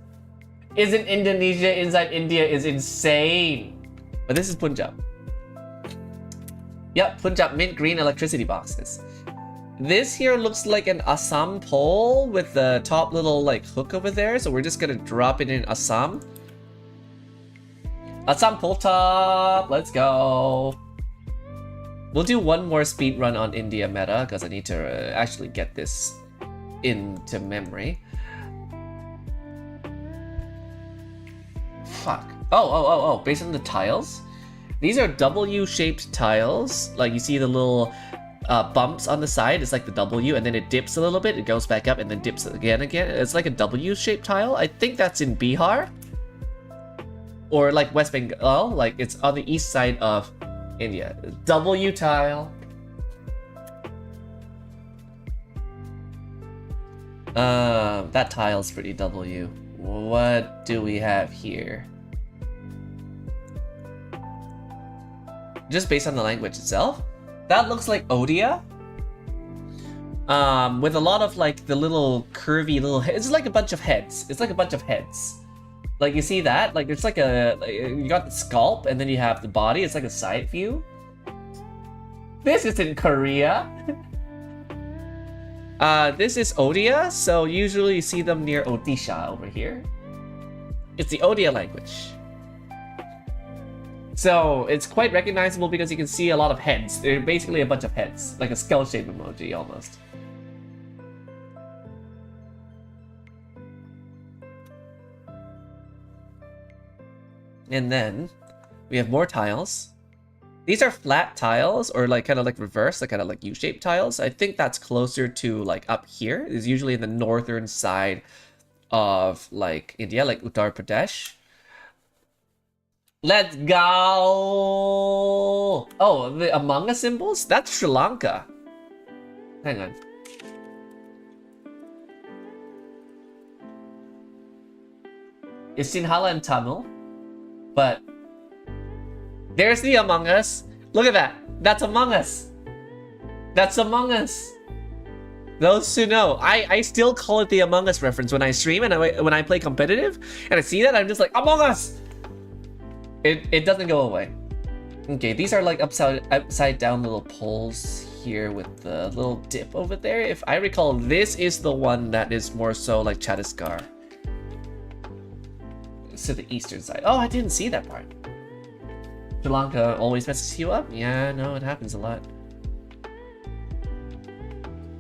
Isn't Indonesia inside India is insane. But this is Punjab. Yep, Punjab mint green electricity boxes. This here looks like an Assam pole with the top little like hook over there. So we're just gonna drop it in Assam. Assam pole top, let's go. We'll do one more speed run on India meta because I need to actually get this into memory. Fuck. Oh, based on the tiles? These are W-shaped tiles. Like you see the little bumps on the side. It's like the W, and then it dips a little bit. It goes back up and then dips again. It's like a W-shaped tile. I think that's in Bihar. Or like West Bengal. Like it's on the east side of India. W tile. That tile's pretty W. What do we have here? Just based on the language itself? That looks like Odia. With a lot of like the little curvy little heads. It's like a bunch of heads. It's like a bunch of heads. Like you see that? Like it's like you got the scalp and then you have the body. It's like a side view. This is in Korea. This is Odia, so usually you see them near Odisha over here. It's the Odia language. So it's quite recognizable because you can see a lot of heads. They're basically a bunch of heads, like a skull-shaped emoji almost. And then we have more tiles. These are flat tiles, or like kind of like reverse, like kind of like U-shaped tiles. I think that's closer to like up here. It's usually in the northern side of like India, like Uttar Pradesh. Let's go! Oh, the Among Us symbols? That's Sri Lanka. Hang on. It's Sinhala and Tamil, but there's the Among Us. Look at that. That's Among Us. That's Among Us. Those who know, I still call it the Among Us reference when I stream and when I play competitive, and I see that, I'm just like, Among Us! It doesn't go away. Okay, these are like upside down little poles here with the little dip over there. If I recall, this is the one that is more so like Chhattisgarh. It's to the eastern side. Oh, I didn't see that part. Sri Lanka always messes you up? Yeah, no, it happens a lot.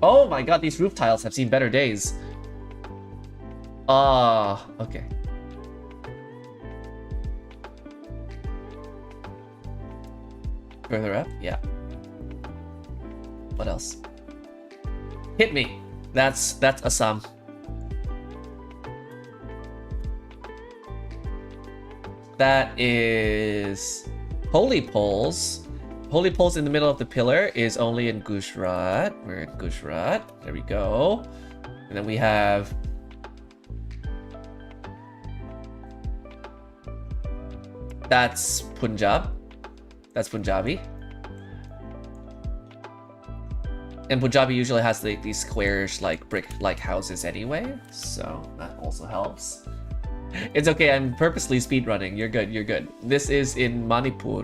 Oh my god, these roof tiles have seen better days. Okay. Further up? Yeah. What else? Hit me. That's Assam. That is Holy Poles. Holy Poles in the middle of the pillar is only in Gujarat. We're in Gujarat. There we go. And then we have that's Punjab. That's Punjabi. And Punjabi usually has like these squarish like brick-like houses anyway, so that also helps. It's okay, I'm purposely speedrunning. You're good, you're good. This is in Manipur.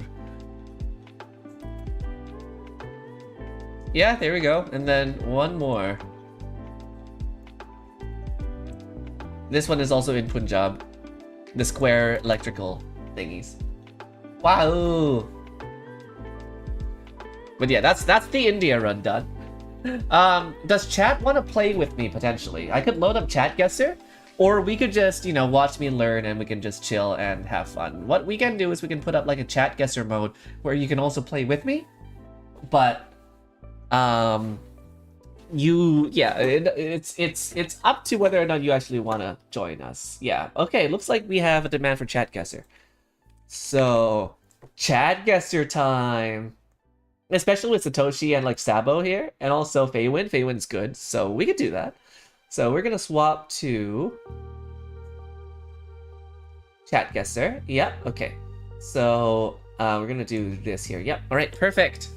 Yeah, there we go. And then one more. This one is also in Punjab. The square electrical thingies. Wow! But yeah, that's the India run done. Does chat want to play with me potentially? I could load up Chat Guesser, or we could just, you know, watch me learn and we can just chill and have fun. What we can do is we can put up like a Chat Guesser mode where you can also play with me, but it's up to whether or not you actually want to join us. Yeah. Okay. Looks like we have a demand for Chat Guesser. So, Chat Guesser time. Especially with Satoshi and like Sabo here, and also Feywin. Feywin's good, so we could do that. So we're gonna swap to Chat Guesser. Yep. Okay. So we're gonna do this here. Yep. All right. Perfect.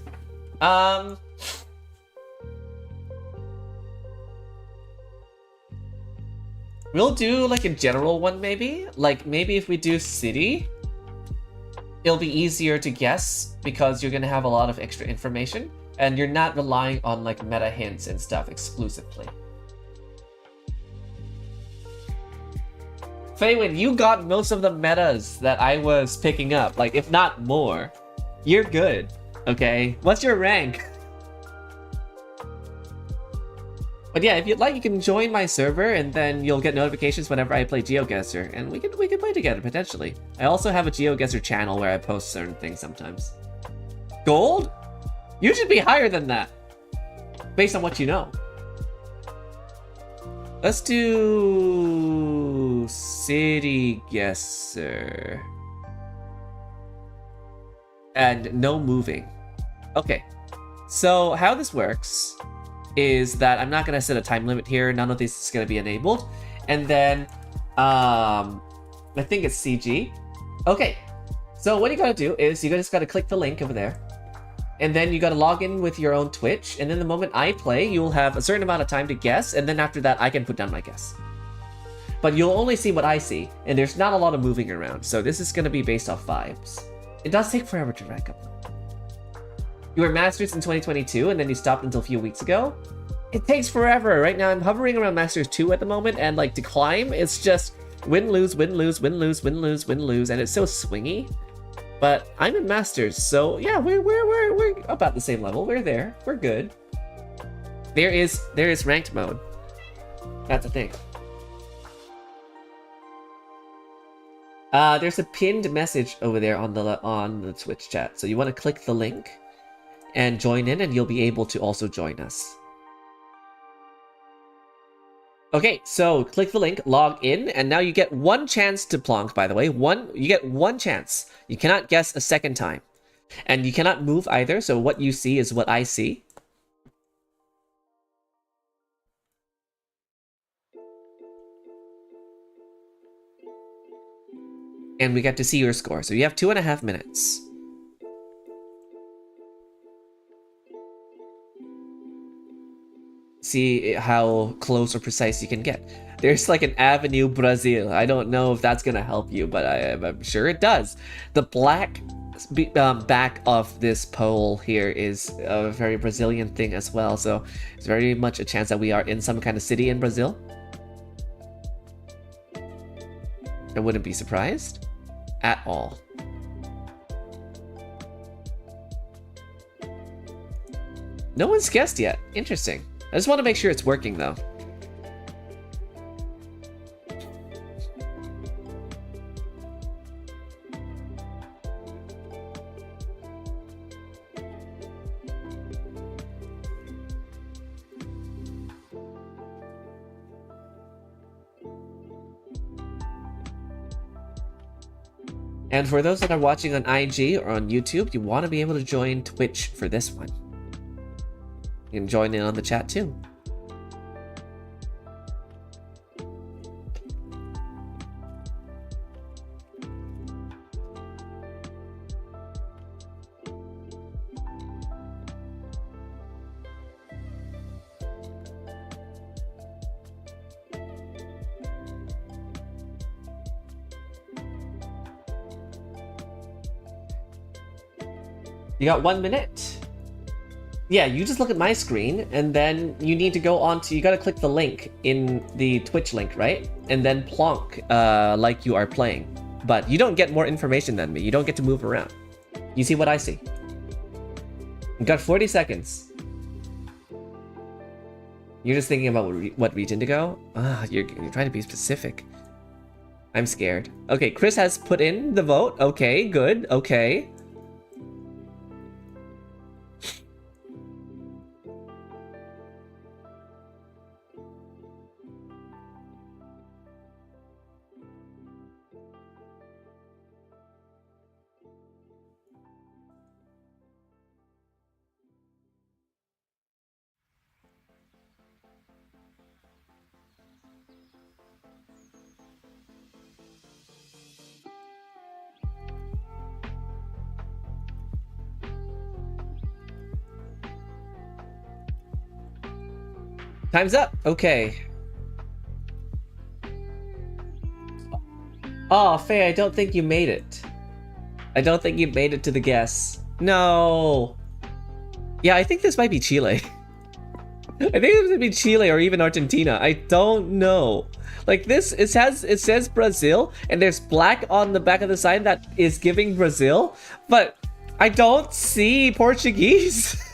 We'll do like a general one maybe. Like maybe if we do city, it'll be easier to guess because you're gonna have a lot of extra information and you're not relying on like meta hints and stuff exclusively. Feywin, you got most of the metas that I was picking up, like if not more. You're good, okay? What's your rank? But yeah, if you'd like, you can join my server, and then you'll get notifications whenever I play GeoGuessr, and we can play together potentially. I also have a GeoGuessr channel where I post certain things sometimes. Gold? You should be higher than that, based on what you know. Let's do City Guesser. And no moving. Okay, so how this works is that I'm not gonna set a time limit here. None of this is gonna be enabled. And then, I think it's CG. Okay, so what you gotta do is you just gotta click the link over there. And then you gotta log in with your own Twitch. And then the moment I play, you'll have a certain amount of time to guess. And then after that, I can put down my guess. But you'll only see what I see. And there's not a lot of moving around. So this is gonna be based off vibes. It does take forever to rank up though. You were Masters in 2022 and then you stopped until a few weeks ago. It takes forever. Right now I'm hovering around Masters 2 at the moment, and like to climb, it's just win, lose, win, lose, win, lose, win, lose, win, lose, and it's so swingy. But I'm in Masters, so yeah, we're about the same level. We're there. We're good. There is ranked mode. That's a thing. There's a pinned message over there on the Twitch chat, so you want to click the link and join in, and you'll be able to also join us. Okay, so click the link, log in, and now you get one chance to plonk, by the way. You get one chance. You cannot guess a second time. And you cannot move either, so what you see is what I see. And we get to see your score. So you have 2.5 minutes. See how close or precise you can get. There's like an Avenue Brazil. I don't know if that's gonna help you, but I'm sure it does. The black back of this pole here is a very Brazilian thing as well, so it's very much a chance that we are in some kind of city in Brazil. I wouldn't be surprised at all. No one's guessed yet. Interesting. I just want to make sure it's working, though. And for those that are watching on IG or on YouTube, you want to be able to join Twitch for this one. You can join in on the chat too. You got 1 minute. Yeah, you just look at my screen, and then you need to go on to, you gotta click the link in the Twitch link, right? And then plonk like you are playing. But you don't get more information than me. You don't get to move around. You see what I see. You got 40 seconds. You're just thinking about what region to go? Ah, you're trying to be specific. I'm scared. Okay, Chris has put in the vote. Okay, good. Okay. Time's up. Okay. Oh, Faye, I don't think you made it. I don't think you made it to the guess. No. Yeah, I think this might be Chile. I think it would be Chile or even Argentina. I don't know. Like this, it says Brazil, and there's black on the back of the sign that is giving Brazil, but I don't see Portuguese.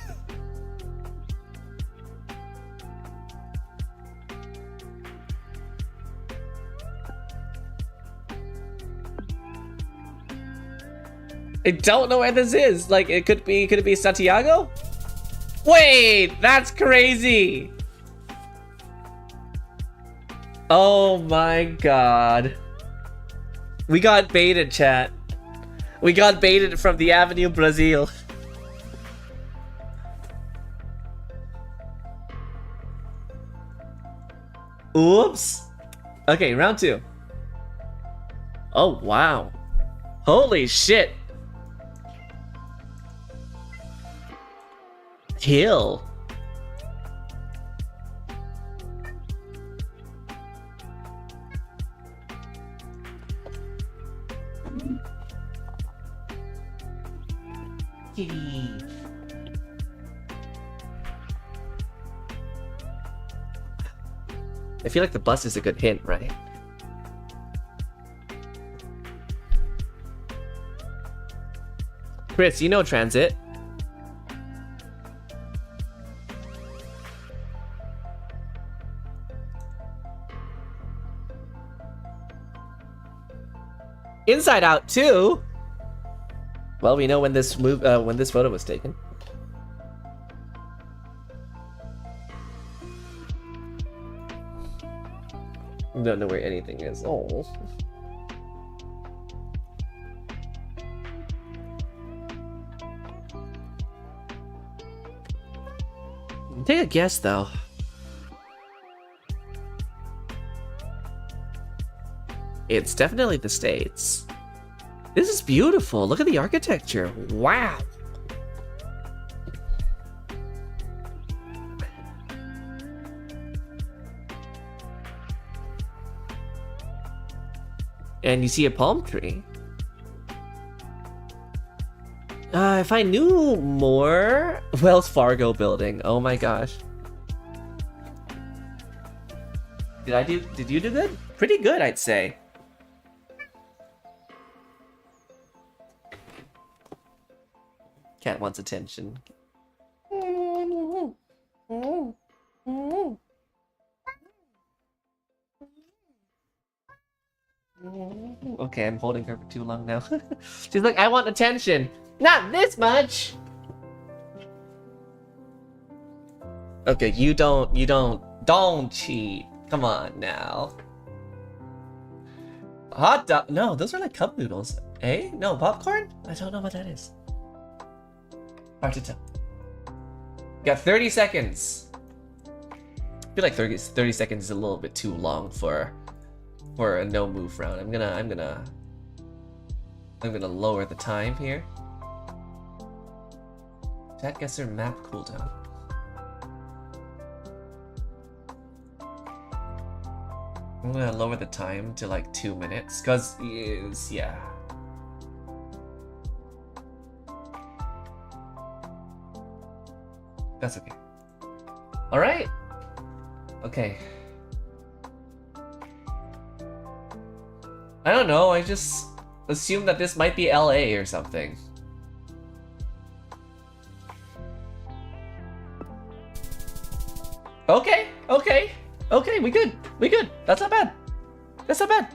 I don't know where this is. Like, could it be Santiago? Wait, that's crazy. Oh my god. We got baited, chat. We got baited from the Avenue Brazil. Oops. Okay, round 2. Oh, wow. Holy shit. Hill. Kitty. I feel like the bus is a good hint, right? Chris, you know transit. Inside Out 2? Well, we know when this photo was taken. Don't know where anything is. Oh. Take a guess, though. It's definitely the States. This is beautiful. Look at the architecture. Wow. And you see a palm tree. If I knew more... Wells Fargo building. Oh my gosh. Did you do good? Pretty good, I'd say. Cat wants attention. Okay, I'm holding her for too long now. She's like, I want attention. Not this much. Okay, don't cheat. Come on now. Hot dog? No, those are like cup noodles. Eh? No, popcorn? I don't know what that is. Hard to tell. Got 30 seconds. I feel like 30 seconds is a little bit too long for a no move round. I'm gonna lower the time here. GEOGUESSR map cooldown. I'm gonna lower the time to like 2 minutes, cause yeah. That's okay. All right. Okay. I don't know. I just assumed that this might be LA or something. Okay, okay, okay, we good. We good. That's not bad. That's not bad.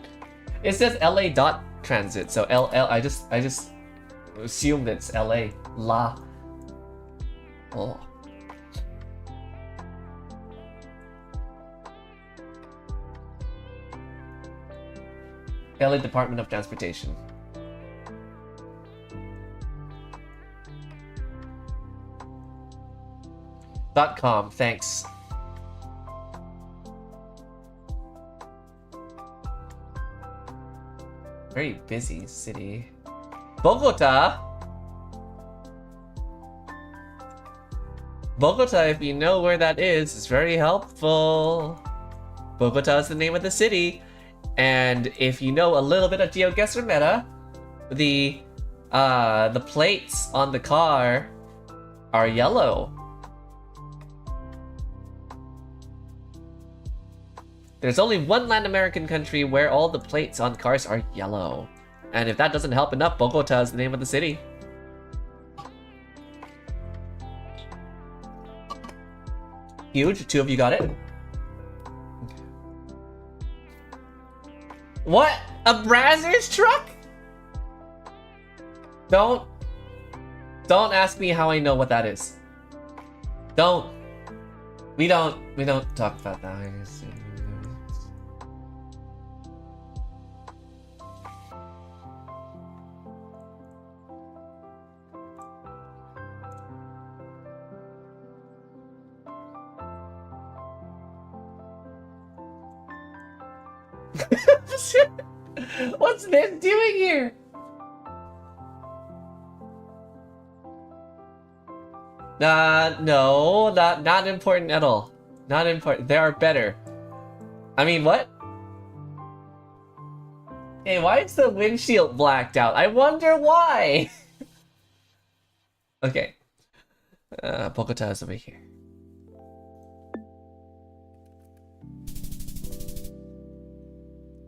It says LA dot transit, so LL. I just assumed it's LA. La. Oh. LA Department of Transportation. .com, thanks. Very busy city. Bogota? Bogota, if you know where that is very helpful. Bogota is the name of the city. And if you know a little bit of GeoGuessr meta, the plates on the car are yellow. There's only one Latin American country where all the plates on cars are yellow. And if that doesn't help enough, Bogota is the name of the city. Huge, 2 of you got it. What? A Brazzers truck? Don't ask me how I know what that is. We don't talk about that. What's this doing here? No, not important at all. Not important. There are better. I mean, what? Hey, why is the windshield blacked out? I wonder why. Okay. Bogota is over here.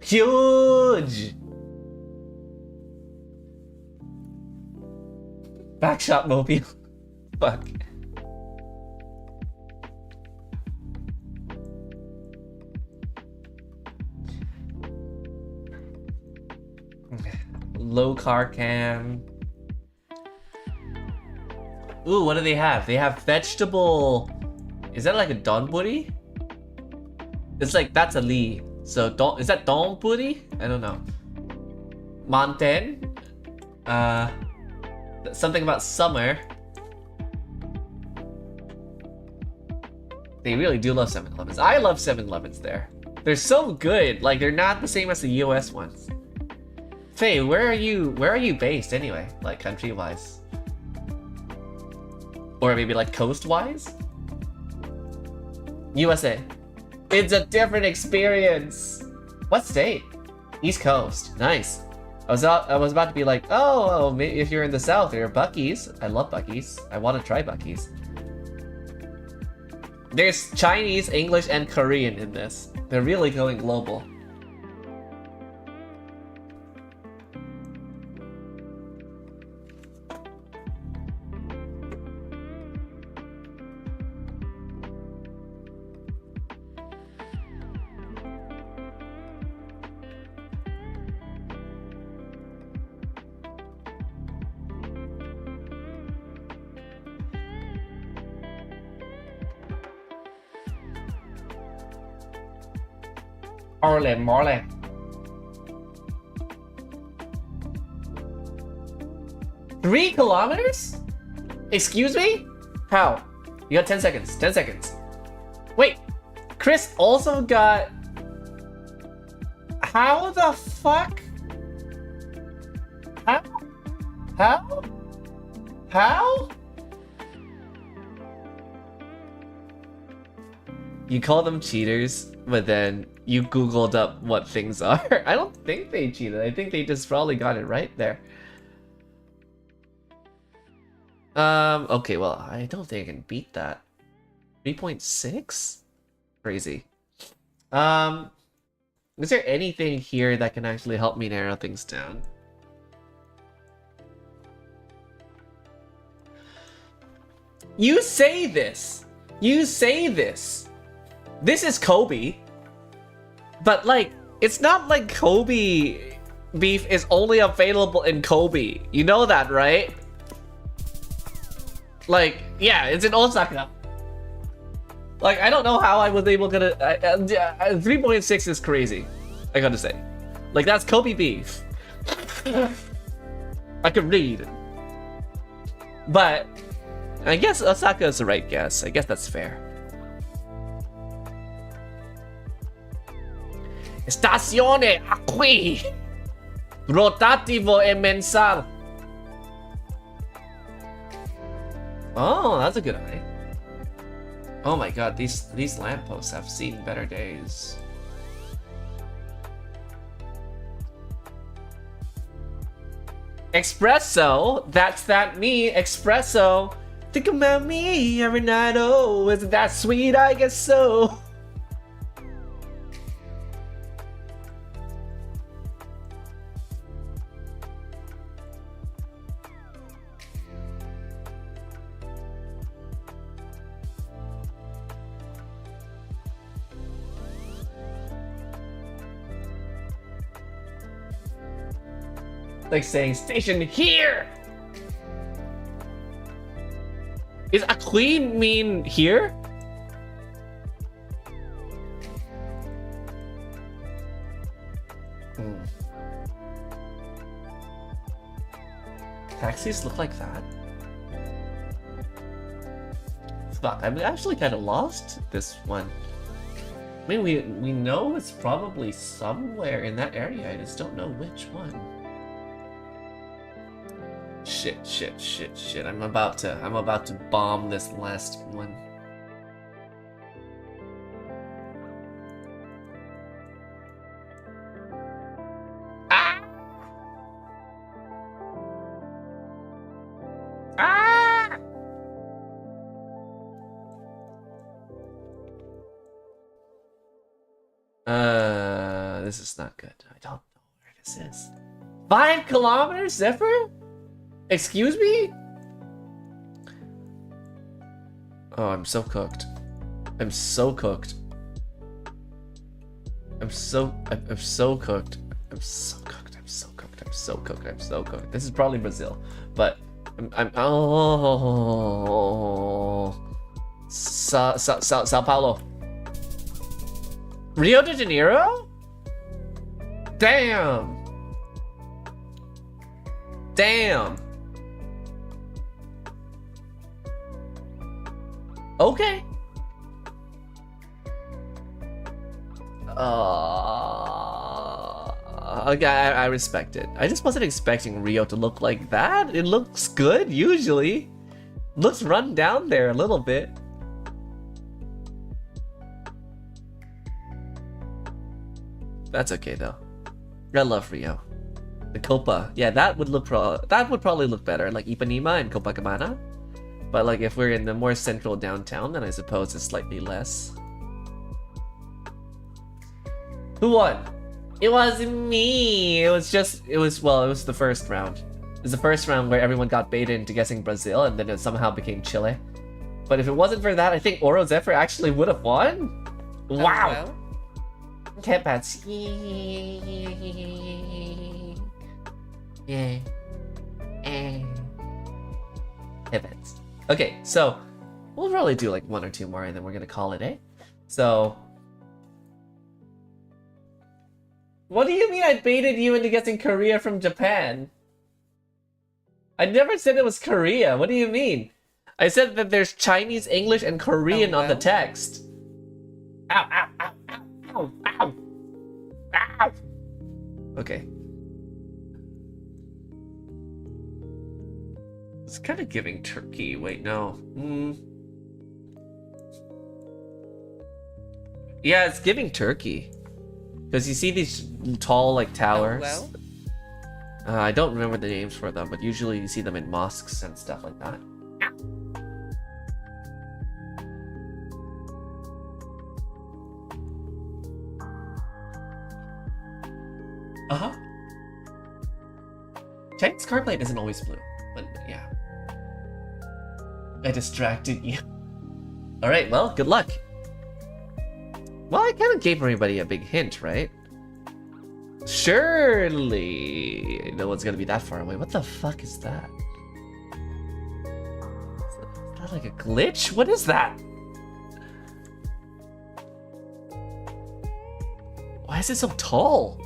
Huge! Backshot mobile. Fuck. Low car cam. Ooh, what do they have? They have vegetable. Is that like a donburi? It's like, that's a Lee. So, is that donburi? I don't know. Manten. Something about summer. They really do love 7-Elevens. I love 7-Elevens there. They're so good. Like, they're not the same as the US ones. Faye, where are you based anyway? Like, country-wise? Or maybe like coast-wise? USA. It's a different experience. What state? East Coast. Nice. I was about to be like, oh, maybe if you're in the South, you're Buc-ee's. I love Buc-ee's. I want to try Buc-ee's. There's Chinese, English, and Korean in this. They're really going global. Morle. 3 kilometers? Excuse me? How? You got 10 seconds. 10 seconds. Wait, Chris also got... How the fuck? How? How? How? You call them cheaters, but then you Googled up what things are. I don't think they cheated. I think they just probably got it right there. Okay, well, I don't think I can beat that. 3.6? Crazy. Is there anything here that can actually help me narrow things down? You say this. You say this. This is Kobe. But like, it's not like Kobe beef is only available in Kobe. You know that, right? Like, yeah, it's in Osaka. Like, I don't know how I was able to... 3.6 is crazy, I gotta say. Like, that's Kobe beef. I could read. But, I guess Osaka is the right guess. I guess that's fair. Stazione qui. Rotativo e mensal. Oh, that's a good eye. Oh my god, these lampposts have seen better days. Espresso, that's that me, espresso. Think about me every night, oh, isn't that sweet? I guess so. Like saying station here. Is a queen mean here? Taxis look like that? Fuck, I'm actually kind of lost this one. I mean, we know it's probably somewhere in that area. I just don't know which one. Shit. I'm about to bomb this last one. Ah! Ah! This is not good. I don't know where this is. 5 kilometers, Zephyr? Excuse me? Oh, I'm so cooked. I'm so cooked. I'm so cooked. This is probably Brazil, but Sao Paulo. Rio de Janeiro? Damn. Okay. Okay, I respect it. I just wasn't expecting Rio to look like that. It looks good, usually. Looks run down there a little bit. That's okay though. I love Rio. The Copa, yeah, that would probably look better, like Ipanema and Copacabana. But like if we're in the more central downtown, then I suppose it's slightly less. Who won? It wasn't me. It was the first round. It was the first round where everyone got baited into guessing Brazil, and then it somehow became Chile. But if it wasn't for that, I think Oro Zephyr actually would have won. Wow. Headbats. Yeah. Headbats. Okay, so we'll probably do like 1 or 2 more and then we're gonna call it, eh? So, what do you mean I baited you into guessing Korea from Japan? I never said it was Korea. What do you mean? I said that there's Chinese, English, and Korean on the text. Ow, ow, ow, ow, ow, ow, ow. Okay. It's kind of giving Turkey. Wait, no. Yeah, it's giving Turkey. Because you see these tall, like, towers. I don't remember the names for them, but usually you see them in mosques and stuff like that. Uh-huh. Chinese card plate isn't always blue, but yeah. I distracted you. Alright, well, good luck. Well, I kind of gave everybody a big hint, right? Surely no one's gonna be that far away. What the fuck is that? Is that like a glitch? What is that? Why is it so tall?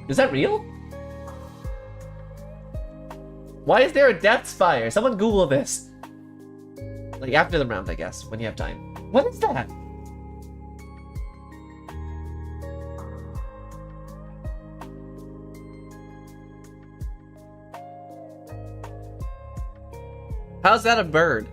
Is that real? Why is there a depth spire? Someone Google this. Like after the round, I guess, when you have time. What is that? How's that a bird?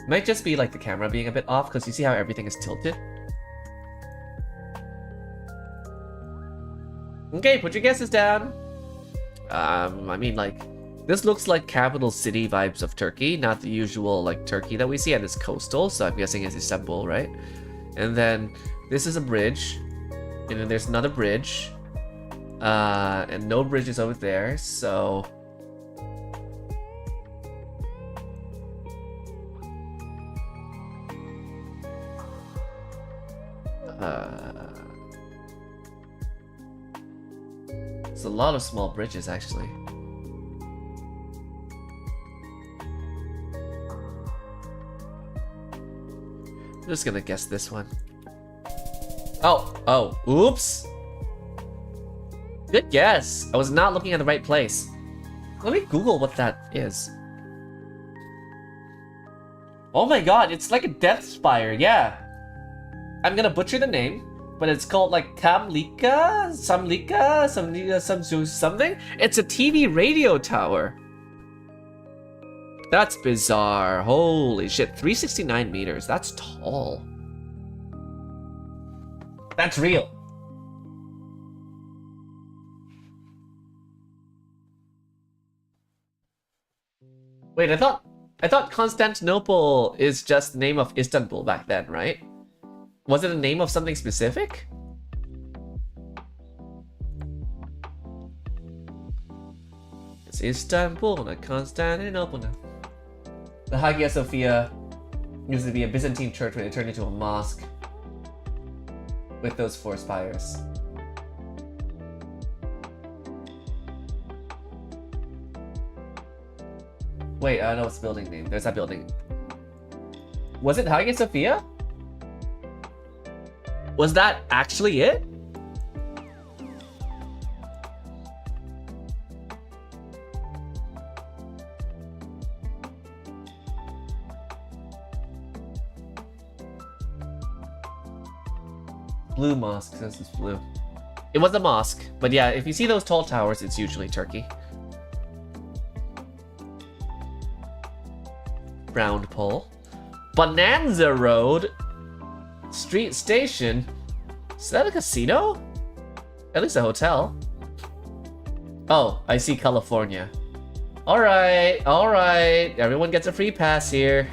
Might just be like the camera being a bit off, because you see how everything is tilted? Okay, put your guesses down. I mean, like, this looks like capital city vibes of Turkey, not the usual, like, Turkey that we see, and it's coastal, so I'm guessing it's Istanbul, right? And then, this is a bridge, and then there's another bridge, and no bridges over there, so... It's a lot of small bridges, actually. I'm just gonna guess this one. Oh, oops! Good guess! I was not looking at the right place. Let me Google what that is. Oh my god, it's like a death spire, yeah! I'm gonna butcher the name, but it's called like Samlika? Something? It's a TV radio tower. That's bizarre. Holy shit, 369 meters. That's tall. That's real. Wait, I thought Constantinople is just the name of Istanbul back then, right? Was it a name of something specific? It's Istanbul, not Constantinople now. The Hagia Sophia used to be a Byzantine church when it turned into a mosque. With those 4 spires. Wait, I know it's the building name. There's that building. Was it Hagia Sophia? Was that actually it? Blue mosque, says it's blue. It was a mosque, but yeah, if you see those tall towers, it's usually Turkey. Round pole. Bonanza Road. Street station. Is that a casino? At least a hotel. Oh, I see California. Alright. Everyone gets a free pass here.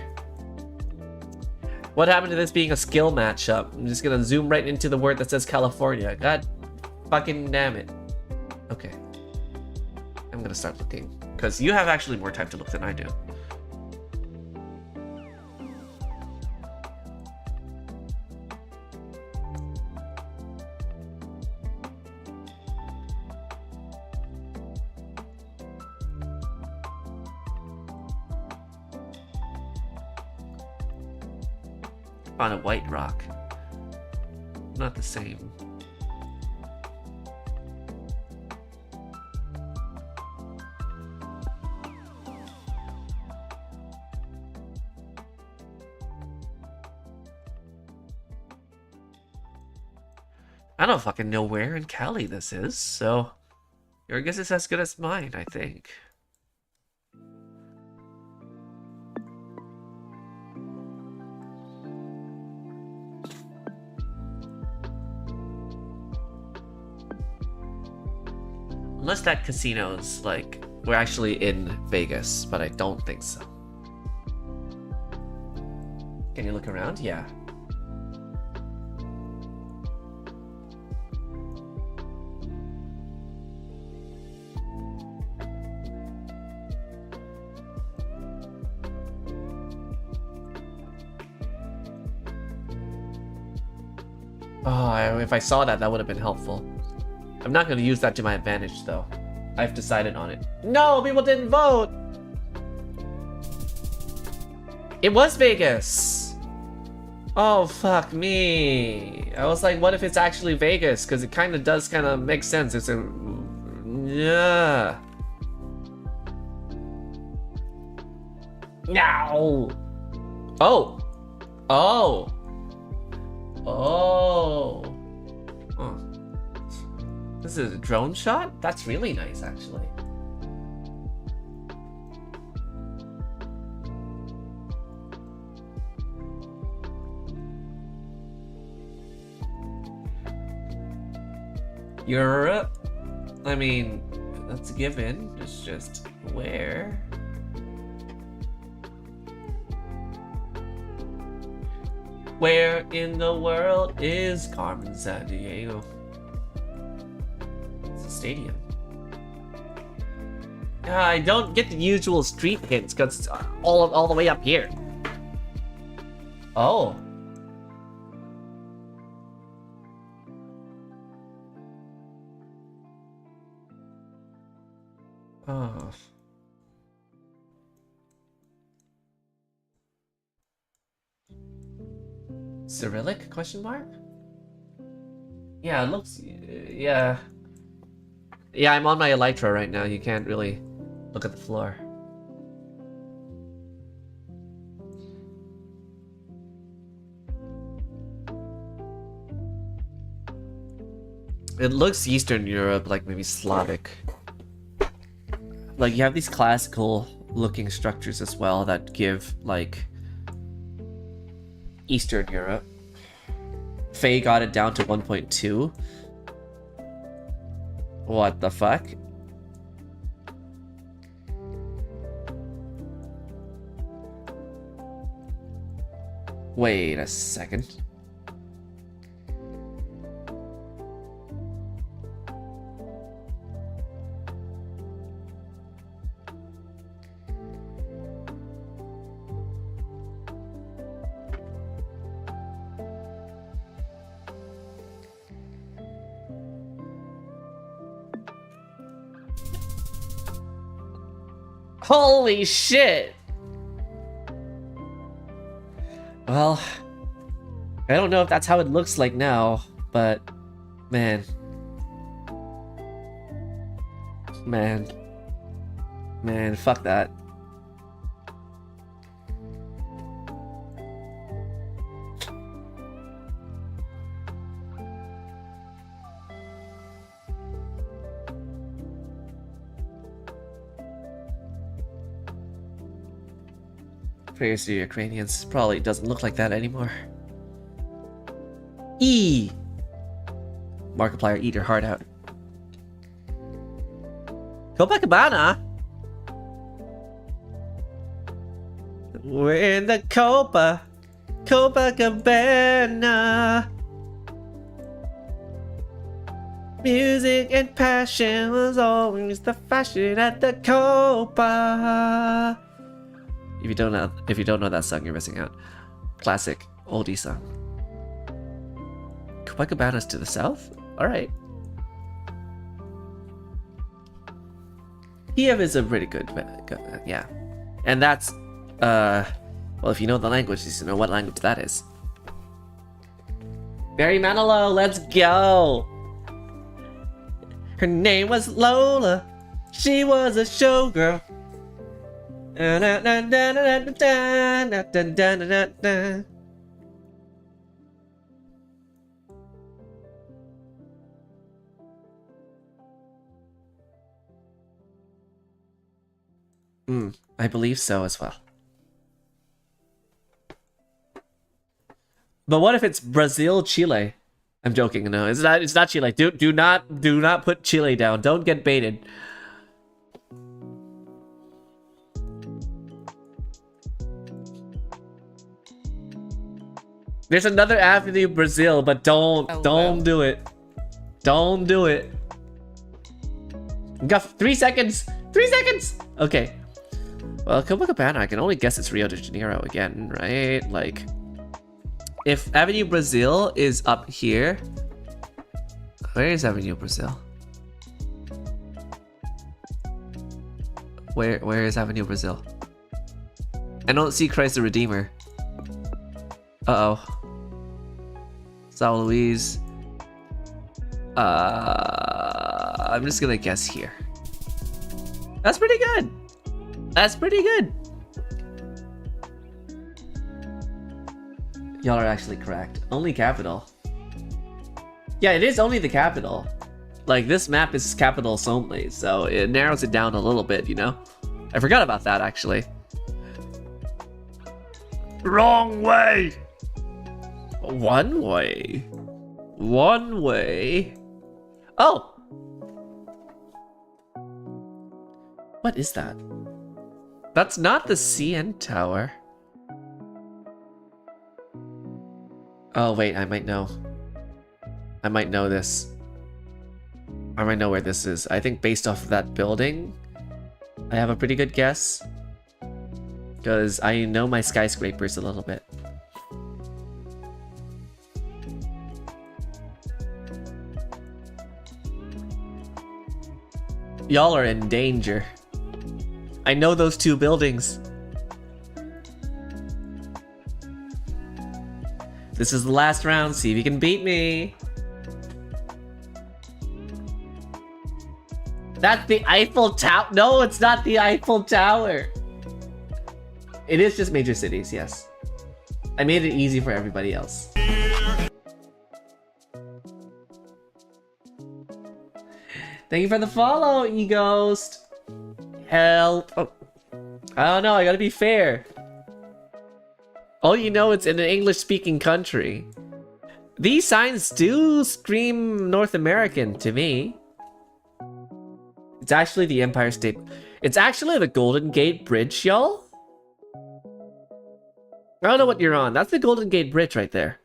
What happened to this being a skill matchup? I'm just gonna zoom right into the word that says California. God fucking damn it. Okay. I'm gonna start looking. Because you have actually more time to look than I do. On a white rock. Not the same. I don't fucking know where in Cali this is, so your guess is as good as mine, I think. Unless that casino's like, we're actually in Vegas, but I don't think so. Can you look around? Yeah. Oh, if I saw that, that would have been helpful. I'm not going to use that to my advantage, though. I've decided on it. No, people didn't vote! It was Vegas! Oh, fuck me. I was like, what if it's actually Vegas? Because it kind of does kind of make sense. It's a... Yeah. No! Oh! Oh! Oh. Oh. This is a drone shot? That's really nice, actually. Europe? I mean, that's a given. It's just where? Where in the world is Carmen Sandiego? It's a stadium. I don't get the usual street hints because it's all the way up here. Oh. Oh. Cyrillic? Question mark? Yeah, it looks... Yeah. Yeah, I'm on my elytra right now. You can't really look at the floor. It looks Eastern Europe, like maybe Slavic. Like, you have these classical looking structures as well that give, like, Eastern Europe. Faye got it down to 1.2. What the fuck? Wait a second. Holy shit! Well, I don't know if that's how it looks like now, but man. Man, fuck that. Prayers to Ukrainians. Probably doesn't look like that anymore. E! Markiplier, eat your heart out. Copacabana? We're in the Copacabana. Music and passion was always the fashion at the Copa. If you don't know that song, you're missing out. Classic oldie song. Copacabana's to the south? Alright. Kiev is a pretty good, yeah. And that's, well, if you know the language, you know what language that is. Barry Manilow, let's go! Her name was Lola. She was a showgirl. I believe so as well. But what if it's Brazil, Chile? I'm joking. No, it's not Chile. Do not put Chile down. Don't get baited. There's another Avenue Brazil, but don't do it. Don't do it. You got 3 seconds. 3 seconds. Okay. Well, Copacabana, I can only guess it's Rio de Janeiro again, right? Like, if Avenue Brazil is up here, where is Avenue Brazil? Where is Avenue Brazil? I don't see Christ the Redeemer. Uh-oh. Sao Luis. I'm just gonna guess here. That's pretty good. That's pretty good. Y'all are actually correct. Only capital. Yeah, it is only the capital. Like, this map is capitals only, so it narrows it down a little bit, you know? I forgot about that, actually. Wrong way! One way. One way. Oh! What is that? That's not the CN Tower. Oh, wait, I might know. I might know this. I might know where this is. I think based off of that building, I have a pretty good guess. Because I know my skyscrapers a little bit. Y'all are in danger. I know those two buildings. This is the last round. See if you can beat me. That's the Eiffel Tower. No, it's not the Eiffel Tower. It is just major cities, yes. I made it easy for everybody else. Thank you for the follow, eGhost. Help. Oh. I don't know, I gotta be fair. Oh, you know, it's in an English-speaking country. These signs do scream North American to me. It's actually the Empire State. It's actually the Golden Gate Bridge, y'all. I don't know what you're on. That's the Golden Gate Bridge right there.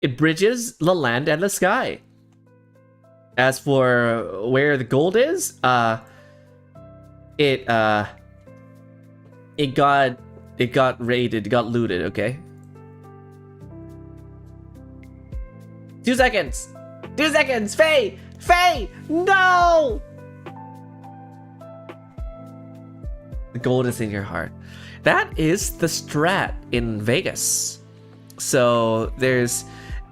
It bridges the land and the sky. As for where the gold is, it got raided, got looted, okay? 2 seconds! 2 seconds! Faye! Faye! No! The gold is in your heart. That is the Strat in Vegas. So there's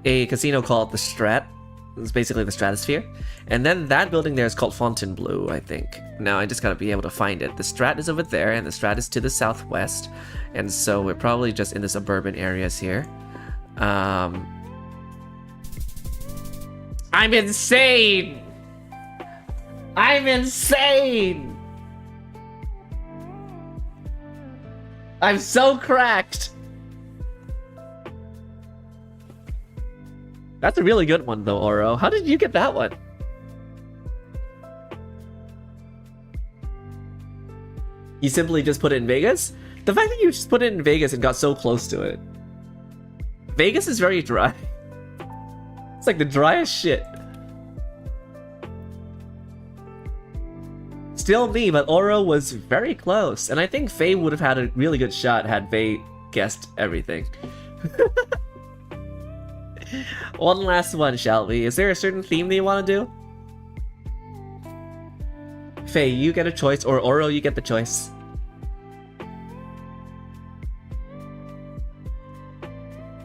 a casino called the Strat. It's basically the Stratosphere. And then that building there is called Fontainebleau, I think. Now I just gotta be able to find it. The Strat is over there, and the Strat is to the southwest. And so we're probably just in the suburban areas here. I'm insane! I'm insane! I'm so cracked! That's a really good one though, Oro. How did you get that one? You simply just put it in Vegas? The fact that you just put it in Vegas and got so close to it. Vegas is very dry. It's like the driest shit. Still me, but Oro was very close. And I think Faye would have had a really good shot had Faye guessed everything. One last one, shall we? Is there a certain theme that you want to do? Faye, you get a choice, or Oro, you get the choice.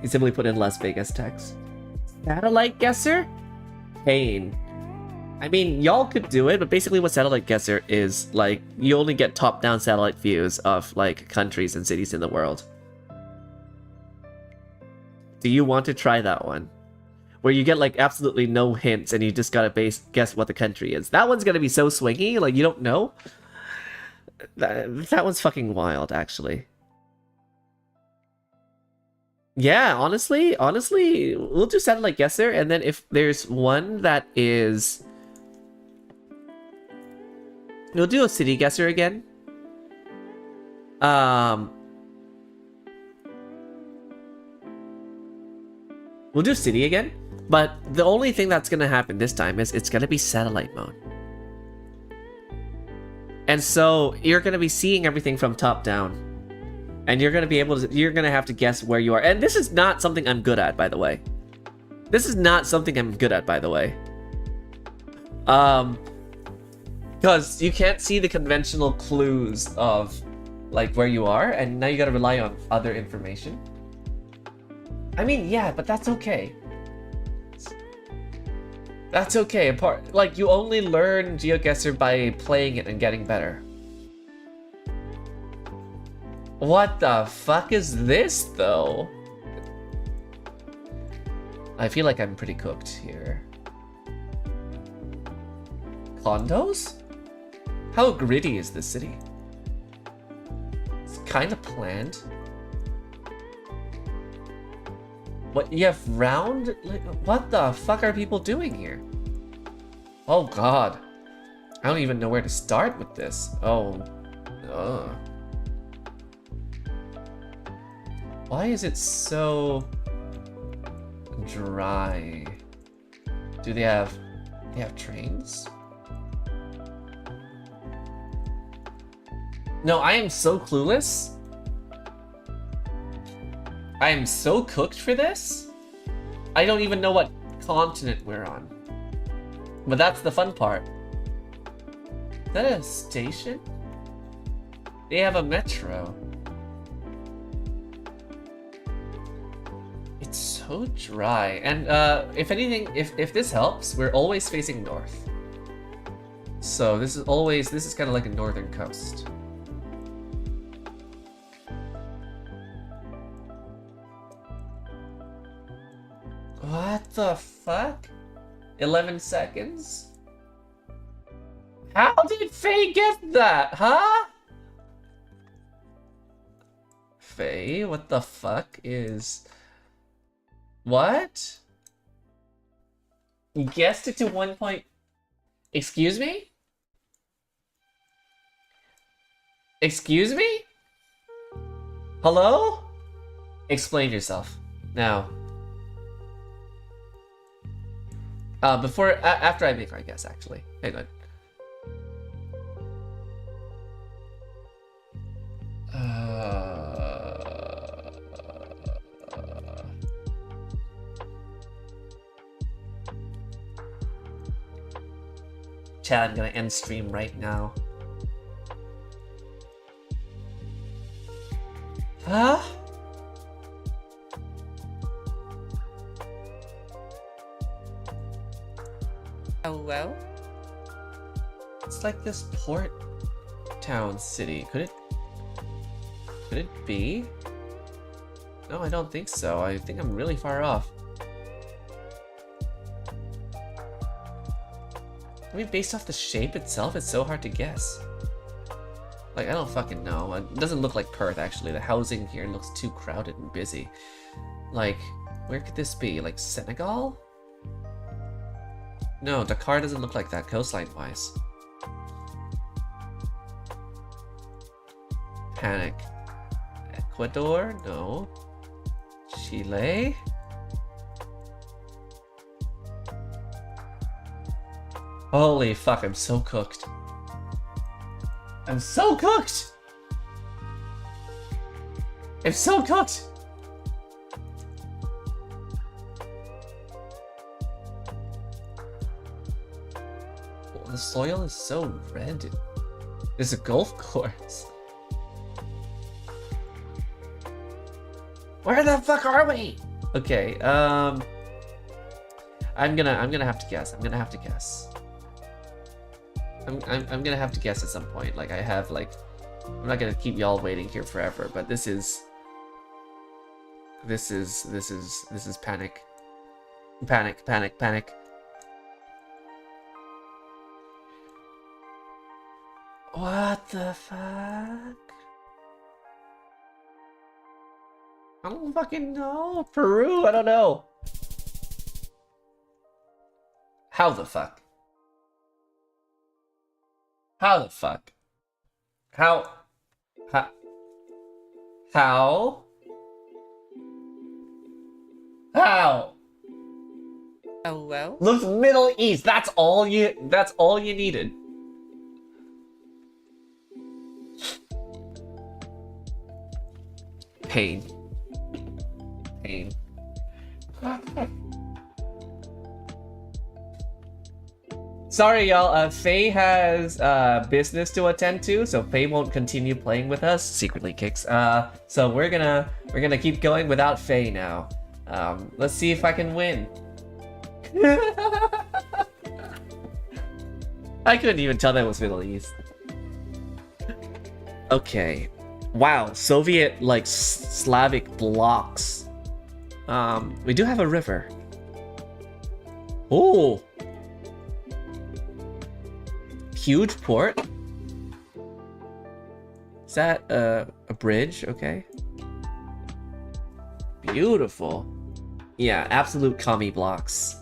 You simply put in Las Vegas text. Satellite guesser? Pain. I mean, y'all could do it, but basically what Satellite Guesser is, like, you only get top-down satellite views of, like, countries and cities in the world. Do you want to try that one? Where you get, like, absolutely no hints and you just gotta guess what the country is. That one's gonna be so swingy, like, you don't know. That one's fucking wild, actually. Yeah, honestly, we'll do Satellite Guesser, and then if there's one that is... We'll do a City Guesser again. We'll do city again, but the only thing that's gonna happen this time is it's gonna be satellite mode. And so you're gonna be seeing everything from top down. And you're gonna be able to, you're gonna have to guess where you are. And this is not something I'm good at, by the way. This is not something I'm good at, by the way. Because you can't see the conventional clues of like where you are, and now you gotta rely on other information. I mean, yeah, but that's okay. That's okay. Apart, like, you only learn GeoGuessr by playing it and getting better. What the fuck is this, though? I feel like I'm pretty cooked here. Condos? How gritty is this city? It's kind of planned. What, you have round? Like, what the fuck are people doing here? Oh god. I don't even know where to start with this. Oh. Ugh. Why is it so dry? Do they have trains? No, I am so clueless. I am so cooked for this. I don't even know what continent we're on. But that's the fun part. Is that a station? They have a metro. It's so dry. And if anything, if this helps, we're always facing north. So this is kind of like a northern coast. What the fuck? 11 seconds? How did Faye get that, huh? Faye, what the fuck is... What? You guessed it to 1 point... Excuse me? Excuse me? Hello? Explain yourself. Now. After I make my guess, actually. Hang on. Chat, I'm gonna end stream right now. Huh? Hello? It's like this port town city. Could it be? No, I don't think so. I think I'm really far off. I mean, based off the shape itself, it's so hard to guess. Like, I don't fucking know. It doesn't look like Perth, actually. The housing here looks too crowded and busy. Like, where could this be? Like, Senegal? No, Dakar doesn't look like that coastline-wise. Panic. Ecuador? No. Chile? Holy fuck, I'm so cooked. I'm so cooked! I'm so cooked! Oh, the soil is so red. There's a golf course. Where the fuck are we? Okay, I'm gonna have to guess. I'm gonna have to guess. I'm gonna have to guess at some point. Like, I have, like, I'm not gonna keep y'all waiting here forever, but this is panic. Panic, panic, panic. What the fuck? I don't fucking know. Peru, I don't know. How the fuck? How the fuck? How? How? How? How? Hello? Look, Middle East. That's all you needed. Pain. Pain. Sorry, y'all. Faye has business to attend to, so Faye won't continue playing with us. Secretly kicks. So we're gonna keep going without Faye now. Let's see if I can win. I couldn't even tell that was Middle East. Okay. Wow, Soviet like Slavic blocks. We do have a river. Oh. Huge port. Is that a bridge? Okay. Beautiful. Yeah, absolute commie blocks.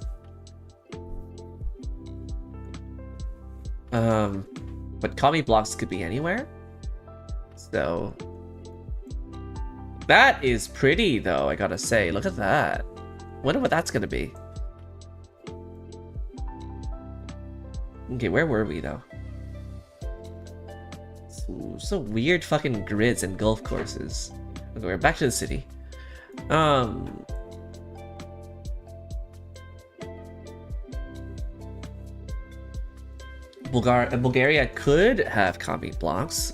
But commie blocks could be anywhere. So that is pretty though, I gotta say. Look at that. Wonder what that's gonna be. Okay, where were we though? So weird fucking grids and golf courses. Okay, we're back to the city. Bulgaria could have commie blocks.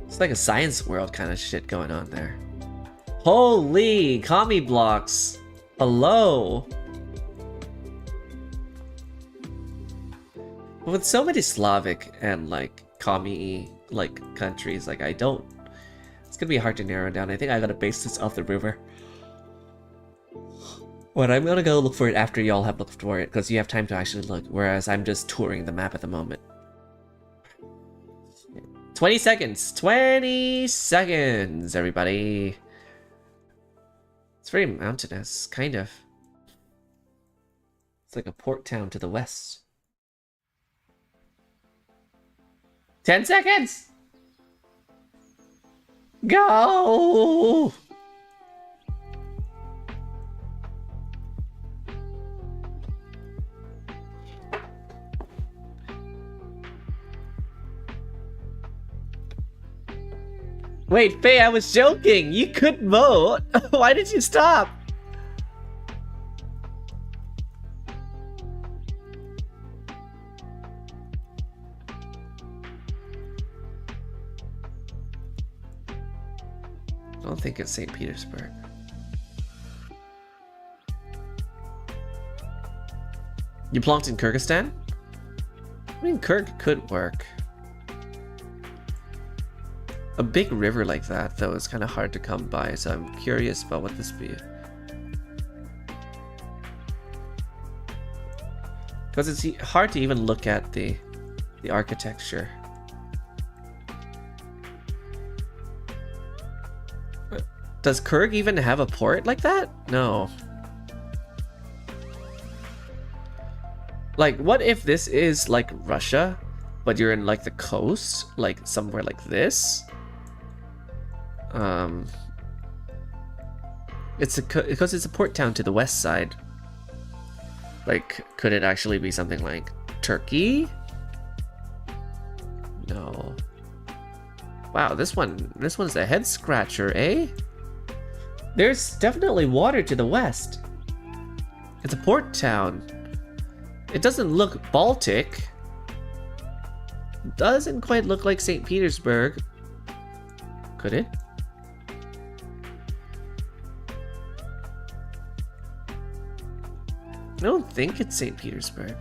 It's like a science world kind of shit going on there. Holy commie blocks! Hello! With so many Slavic and like commie like countries, like it's gonna be hard to narrow down. I think I gotta base this off the river. But I'm gonna go look for it after y'all have looked for it, because you have time to actually look, whereas I'm just touring the map at the moment. 20 seconds! 20 seconds, everybody! It's very mountainous, kind of. It's like a port town to the west. 10 seconds! Go! Wait, Faye, I was joking! You could vote! Why did you stop? I don't think it's St. Petersburg. You plonked in Kyrgyzstan? I mean, Kyrg could work. A big river like that, though, is kind of hard to come by, so I'm curious about what this be. Because it's hard to even look at the architecture. Does Kyrg even have a port like that? No. Like, what if this is like Russia, but you're in like the coast, like somewhere like this? Because it's a port town to the west side. Like, could it actually be something like Turkey? No. Wow, this one's a head scratcher, eh? There's definitely water to the west. It's a port town. It doesn't look Baltic. Doesn't quite look like St. Petersburg. Could it? I don't think it's St. Petersburg.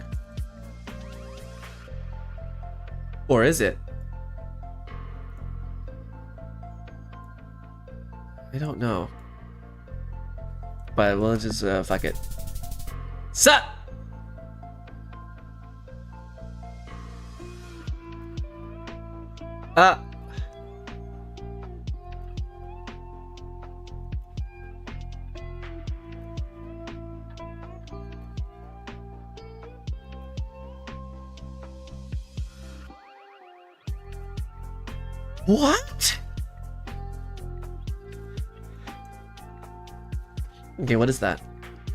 Or is it? I don't know. But we'll just fuck it. Sup! What? Okay, what is that?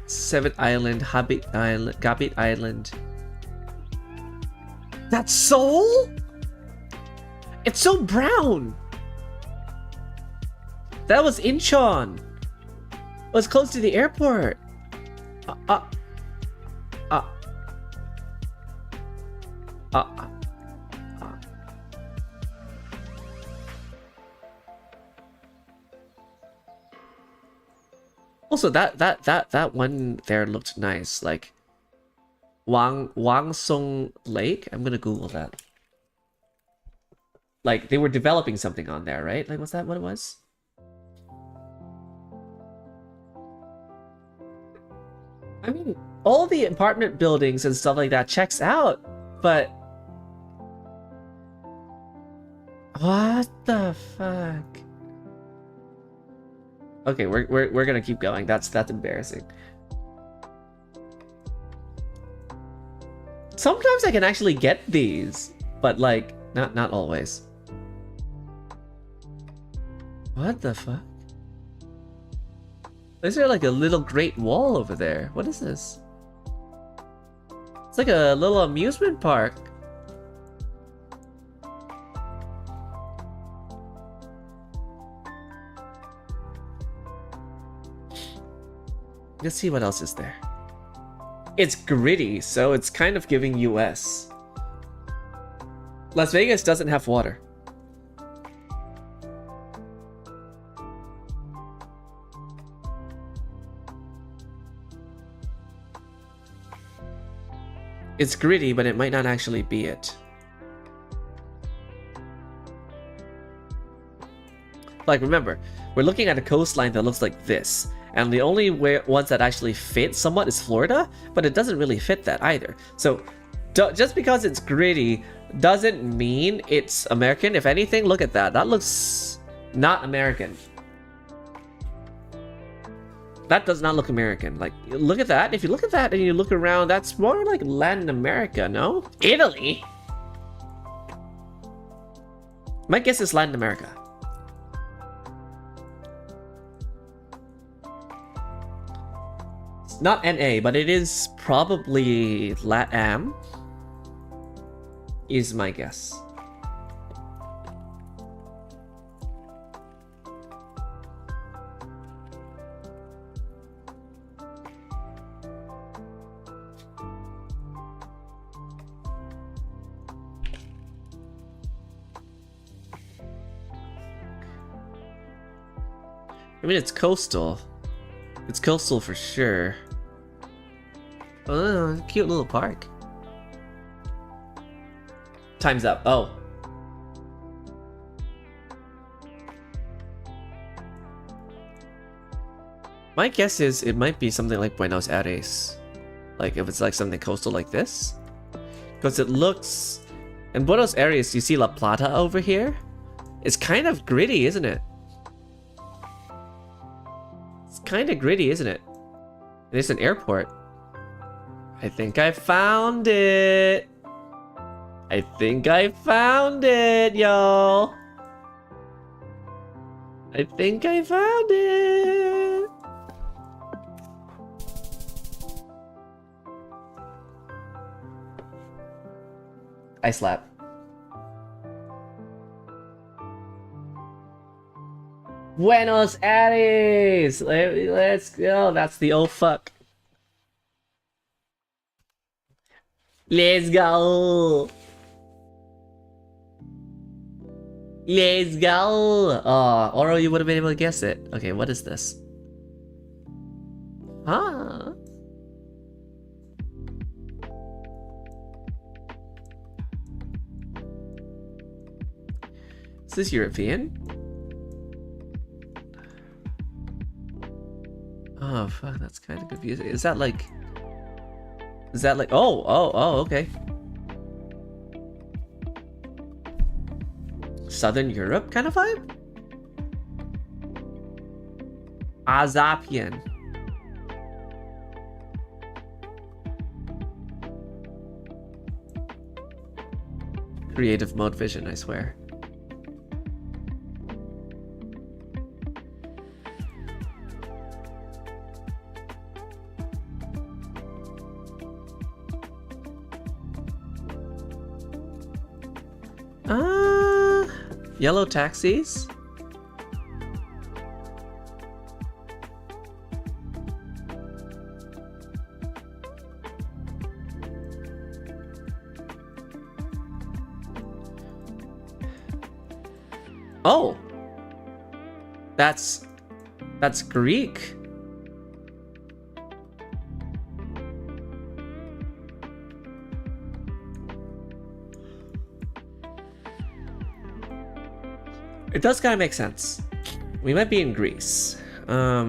Seventh Island, Gabit Island. That's Seoul? It's so brown. That was Incheon. It was close to the airport. Also, that one there looked nice. Like Wangsong Lake. I'm gonna Google that. Like they were developing something on there, right? Like, was that what it was? I mean, all the apartment buildings and stuff like that checks out, but what the fuck? Okay, we're gonna keep going. That's embarrassing. Sometimes I can actually get these, but like not always. What the fuck? Is there like a little Great Wall over there? What is this? It's like a little amusement park. Let's see what else is there. It's gritty, so it's kind of giving US. Las Vegas doesn't have water. It's gritty, but it might not actually be it. Like, remember, we're looking at a coastline that looks like this, and the only ones that actually fit somewhat is Florida, but it doesn't really fit that either. So, just because it's gritty doesn't mean it's American. If anything, look at that. That looks not American. That does not look American. Like, look at that. If you look at that and you look around, that's more like Latin America, no? Italy? My guess is Latin America. It's not NA, but it is probably LATAM, is my guess. I mean, it's coastal. It's coastal for sure. Oh, cute little park. Time's up. Oh. My guess is it might be something like Buenos Aires. Like, if it's like something coastal like this. Because it looks... In Buenos Aires, you see La Plata over here? It's kind of gritty, isn't it? Kind of gritty, isn't it? And it's an airport. I think I found it. I think I found it, y'all. I think I found it. I slap. Buenos Aires! Let's go. That's the old fuck. Let's go. Let's go. Oh, Oro, you would have been able to guess it. Okay, what is this? Huh? Is this European? Oh, fuck, that's kind of confusing. Is that like... Oh, okay. Southern Europe kind of vibe? Azapian. Creative mode vision, I swear. Yellow taxis? Oh! That's Greek. It does kind of make sense. We might be in Greece. I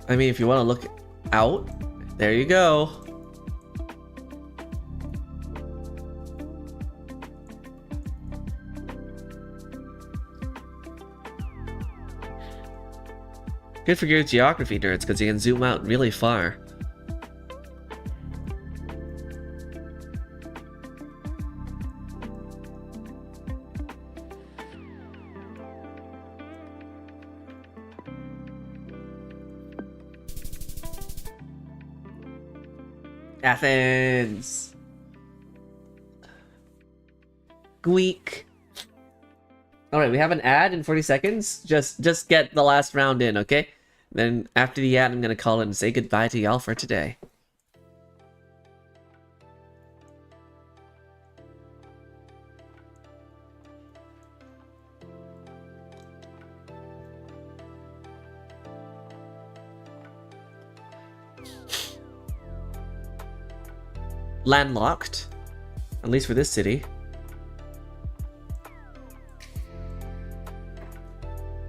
mean, if you want to look out, there you go. Good for your geography nerds, because you can zoom out really far. Athens. Greek. All right, we have an ad in 40 seconds. Just get the last round in, okay? Then after the ad, I'm gonna call it and say goodbye to y'all for today. Landlocked, at least for this city.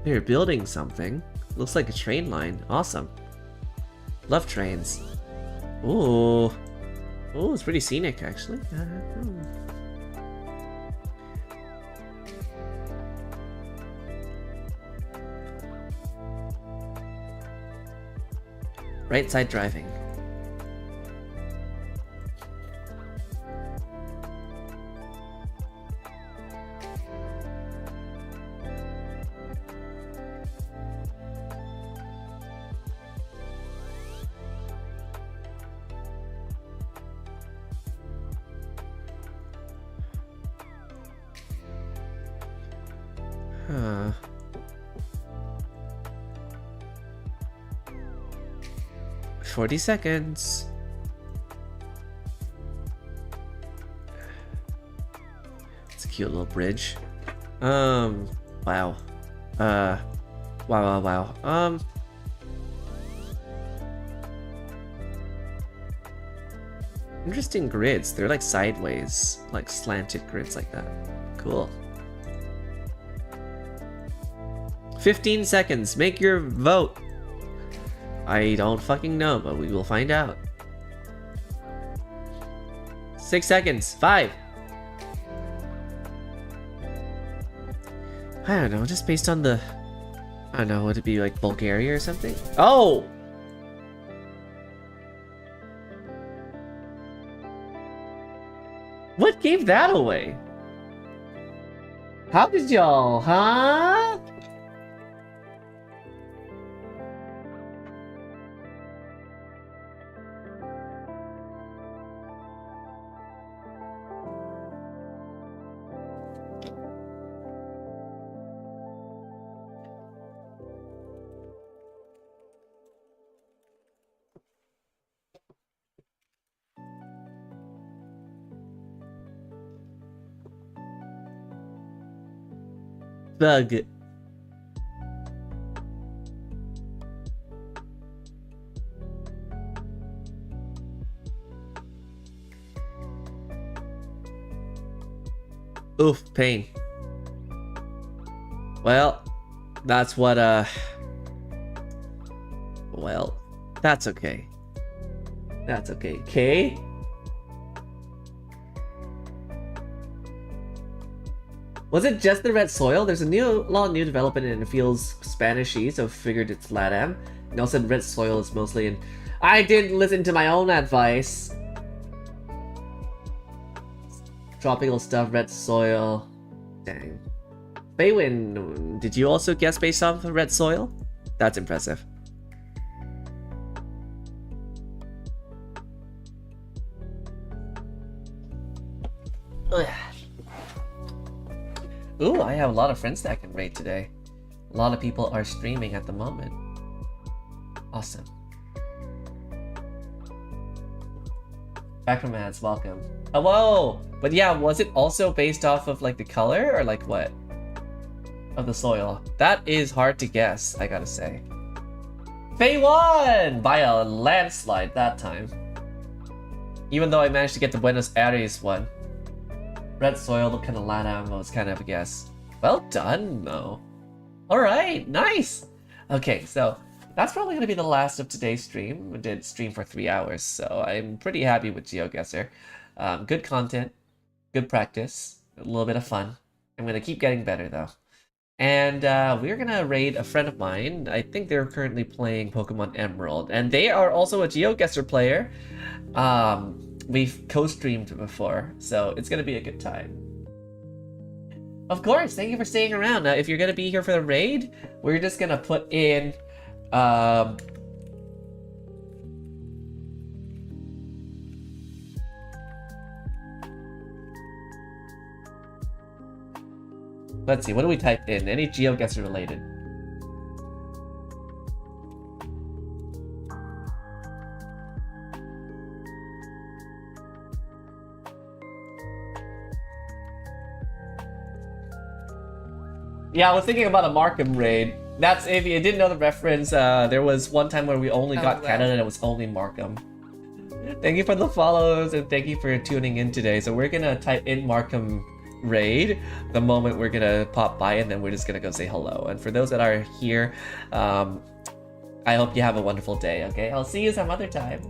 They're building something. Looks like a train line. Awesome. Love trains. Ooh. Ooh, it's pretty scenic, actually. Right side driving. Huh. "40 seconds. It's a cute little bridge. Wow. Wow. Interesting grids. They're like sideways, like slanted grids like that. Cool. 15 seconds. Make your vote. I don't fucking know, but we will find out. 6 seconds. 5. I don't know, just based on the... I don't know, would it be like Bulgaria or something? Oh! What gave that away? How did y'all, huh? Bug. Oof, pain. Well, that's what, well, that's okay. That's okay. Okay? Was it just the red soil? There's a lot of new development and it feels Spanish-y, so figured it's LATAM. And also red soil is mostly in... I didn't listen to my own advice! Tropical stuff, red soil... Dang. Baywin, did you also guess based off of red soil? That's impressive. Ugh. Ooh, I have a lot of friends that I can raid today. A lot of people are streaming at the moment. Awesome. Back from ads, welcome. Hello! But yeah, was it also based off of like the color or like what? Of the soil? That is hard to guess, I gotta say. Faye won! By a landslide that time. Even though I managed to get the Buenos Aires one. Red soil, kind of LATAM was kind of a guess. Well done, though. Alright, nice! Okay, so that's probably going to be the last of today's stream. We did stream for 3 hours, so I'm pretty happy with GeoGuessr. Good content, good practice, a little bit of fun. I'm going to keep getting better, though. And we're going to raid a friend of mine. I think they're currently playing Pokemon Emerald, and they are also a GeoGuessr player. We've co-streamed before, so it's going to be a good time. Of course, thank you for staying around. Now, if you're going to be here for the raid, we're just going to put in... let's see, what do we type in? Any GeoGuessr related? Yeah, I was thinking about a Markham raid. That's, if you didn't know the reference, there was one time where we only got Canada and it was only Markham. Thank you for the follows and thank you for tuning in today. So we're gonna type in Markham raid the moment we're gonna pop by, and then we're just gonna go say hello. And for those that are here, I hope you have a wonderful day, okay? I'll see you some other time.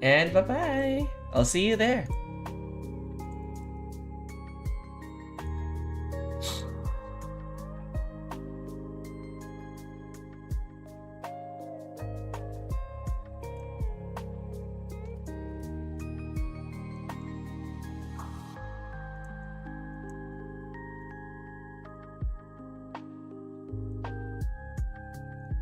And bye-bye. I'll see you there.